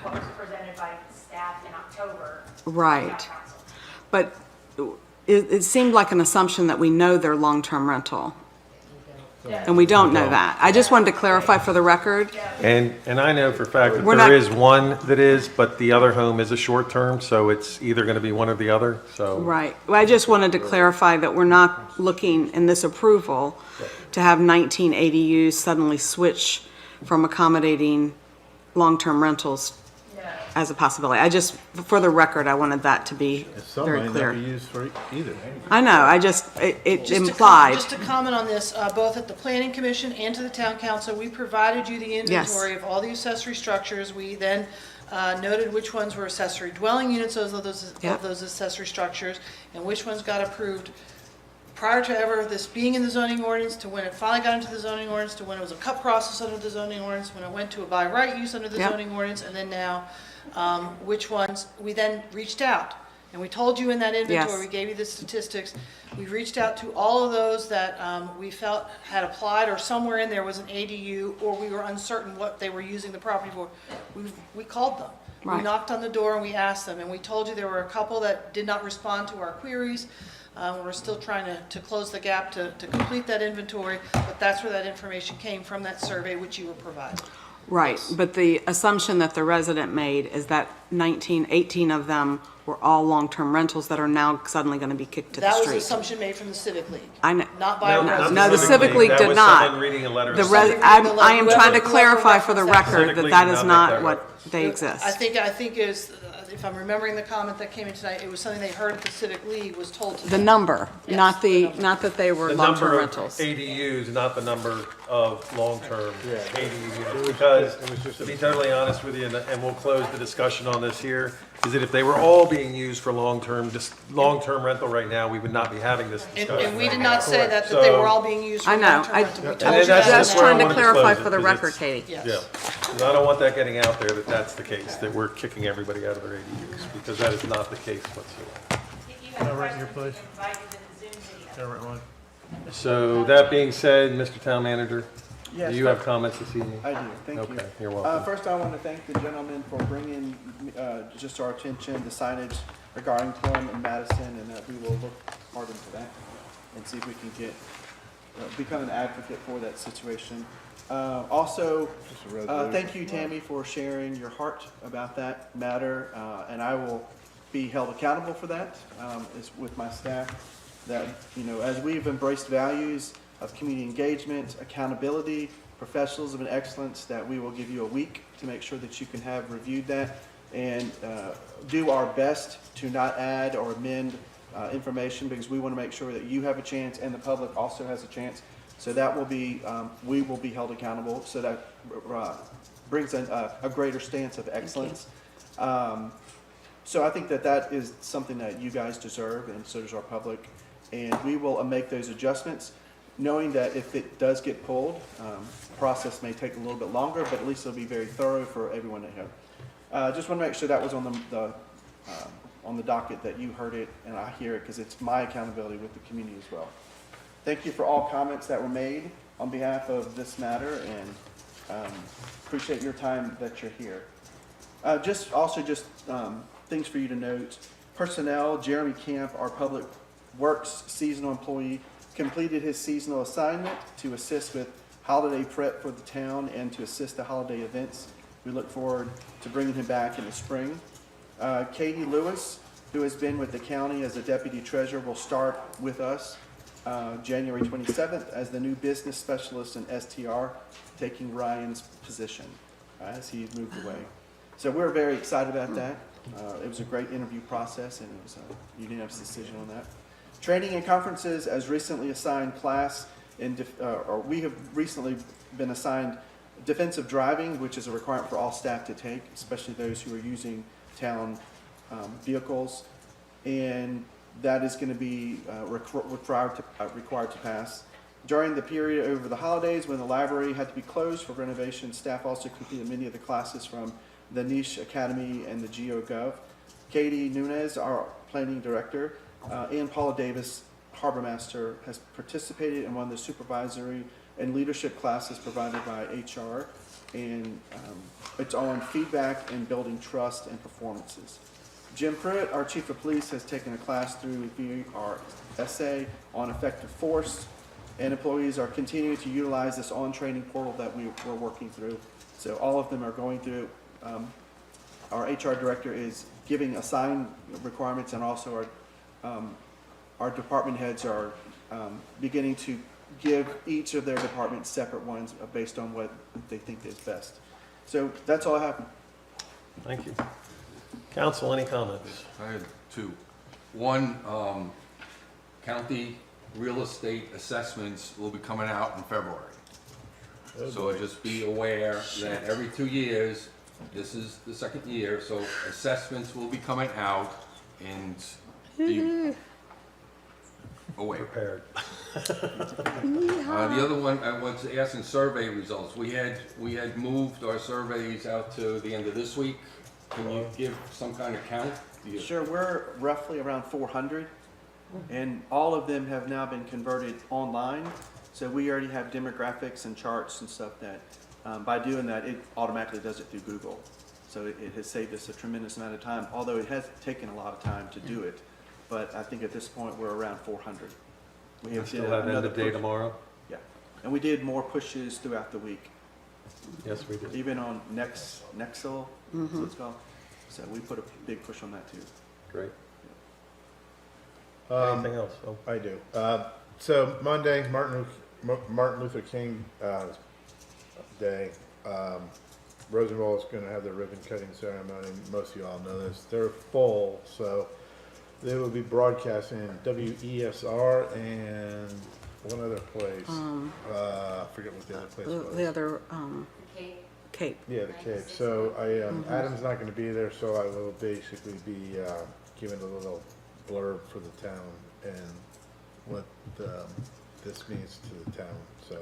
what was presented by staff in October. right? But it seemed like an assumption that we know they're long-term rental. And we don't know that. I just wanted to clarify for the record. And I know for a fact that We're there not- is one that is, but the other home is a short term, so it's either going to be one or the other, so. Right. Well, I just wanted to clarify that we're not looking in this approval to have 19 ADUs suddenly switch from accommodating long-term rentals as a possibility. I just, for the record, I wanted that to be Some very might not clear. be used for either. I know, I just, it Just to com- implied. Just to comment on this, both at the planning commission and to the town council, we provided you the inventory of all the accessory structures. We then noted which ones were accessory dwelling units, those of those accessory structures, and which ones got approved prior to ever this being in the zoning ordinance, to when it finally got into the zoning ordinance, to when it was a cut process under the zoning ordinance, when it went to a by right use under the Yep. zoning ordinance, and then now, which ones, we then reached out. And we told you in that inventory, Yes. we gave you the statistics, we reached out to all of those that we felt had applied, or somewhere in there was an ADU, or we were uncertain what they were using the property for. We called them. We Right. knocked on the door and we asked them, and we told you there were a couple that did not respond to our queries. We're still trying to close the gap to complete that inventory, but that's where that information came from, that survey which you were provided. Right, but the assumption that the resident made is that 18 of them were all long-term rentals that are now suddenly going to be kicked to the That was the street. assumption made from the Civic League, I know. not by a resident. No, the Civic League That did was not. someone reading a letter. The to res- somebody. I am trying to clarify for the record Civic that League that did is not make not that what they exist. I think it was, if I'm remembering the comment that came in tonight, it was something they heard at the Civic League was told to The them. number, Yes, not the not that they were The long-term number of rentals. ADUs, not the number of long-term Yeah. ADU It units. was Because, just to a- be totally honest with you, and we'll close the discussion on this here, is that if they were all being used for long-term, just long-term rental right now, we would not be having this discussion. And we did not say that they were all being used for I know, long-term I- rental. We And told then you that's that. Just where I trying to wanted clarify close it, for the 'cause record, it's- Katie. Yes. Yeah, 'Cause I don't want that getting out there that that's the case, that we're kicking everybody out of their ADUs, because that is not the case whatsoever. Can I rent your place? Can I rent one? So that being said, Mr. Town Manager, Yes, do you have comments this evening? I do, thank you. Okay, you're welcome. First, I want to thank the gentleman for bringing just to our attention the signage regarding Plum and Madison, and we will look hard into that and see if we can get, become an advocate for that situation. Also, Just a resolution. thank you, Tammy, for sharing your heart about that matter, and I will be held accountable for that, as with my staff, that, you know, as we've embraced values of community engagement, accountability, professionalism, and excellence, that we will give you a week to make sure that you can have reviewed that and do our best to not add or amend information, because we want to make sure that you have a chance and the public also has a chance. So that will be, we will be held accountable, so that brings in a greater stance of excellence. So I think that that is something that you guys deserve, and so does our public. And we will make those adjustments, knowing that if it does get pulled, the process may take a little bit longer, but at least it'll be very thorough for everyone to hear. Just want to make sure that was on the docket, that you heard it and I hear it, because it's my accountability with the community as well. Thank you for all comments that were made on behalf of this matter, and appreciate your time that you're here. Just things for you to note. Personnel, Jeremy Camp, our Public Works seasonal employee, completed his seasonal assignment to assist with holiday prep for the town and to assist the holiday events. We look forward to bringing him back in the spring. Katie Lewis, who has been with the county as a deputy treasurer, will start with us January 27th as the new business specialist in STR, taking Ryan's position as he moved away. So we're very excited about that. It was a great interview process, and it was a unanimous decision on that. Training and conferences, as recently assigned class, we have recently been assigned defensive driving, which is a requirement for all staff to take, especially those who are using town vehicles. And that is going to be required to pass. During the period over the holidays when the library had to be closed for renovation, staff also completed many of the classes from the Niche Academy and the GeoGov. Katie Nunez, our planning director, and Paula Davis, harbor master, has participated in one of the supervisory and leadership classes provided by HR, and it's on feedback and building trust and performances. Jim Pruitt, our chief of police, has taken a class through our essay on effective force. and employees are continuing to utilize this on-training portal that we're working through. So all of them are going through. Our HR director is giving assigned requirements, and also our department heads are beginning to give each of their departments separate ones based on what they think is best. So that's all I have. Thank you. Council, any comments? I had two. One, county real estate assessments will be coming out in February. So just be aware that every 2 years, this is the second year, so assessments will be coming out, and be aware. Prepared. The other one, I was asking survey results. We had moved our surveys out to the end of this week. Can you give some kind of count? Sure, we're roughly around 400, and all of them have now been converted online. So we already have demographics and charts and stuff that, by doing that, it automatically does it through Google. So it has saved us a tremendous amount of time, although it has taken a lot of time to do it. But I think at this point, we're around 400. We still have end of day tomorrow? Yeah, and we did more pushes throughout the week. Yes, we did. Even on Nexel, that's what it's called. So we put a big push on that too. Great. Anything else? Oh, I do. So Monday, Martin Luther King Day. Rosenwald is going to have their ribbon cutting ceremony. Most of you all know this. They're full, so they will be broadcasting WESR and one other place. I forget what the other place was. The other, Cape. Cape. Yeah, the Cape. So Adam's not going to be there, so I will basically be giving a little blurb for the town and what this means to the town. So.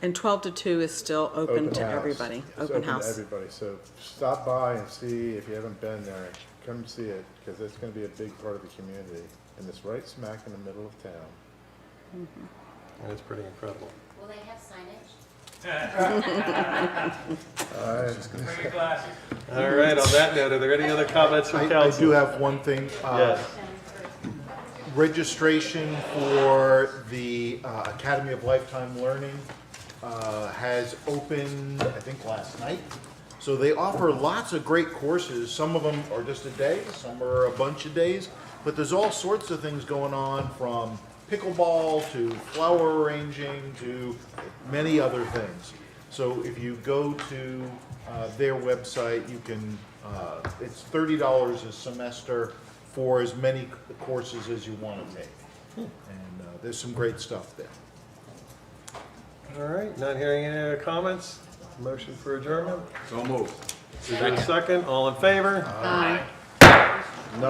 And 12 to 2 is still open to house. everybody. It's Open to house. everybody. So stop by and see if you haven't been there. Come see it, because it's going to be a big part of the community, and it's right smack in the middle of town. And it's pretty incredible. Will they have signage? All right, on that note, are there any other comments from I council? do have one thing. Yes. Registration for the Academy of Lifetime Learning has opened, I think, last night. So they offer lots of great courses. Some of them are just a day, some are a bunch of days, but there's all sorts of things going on, from pickleball to flower arranging to many other things. So if you go to their website, you can, it's $30 a semester for as many courses as you want to take. And there's some great stuff there. All right, not hearing any other comments? Motion for adjournment? So moved. Is there a second? All in favor? Aye. No.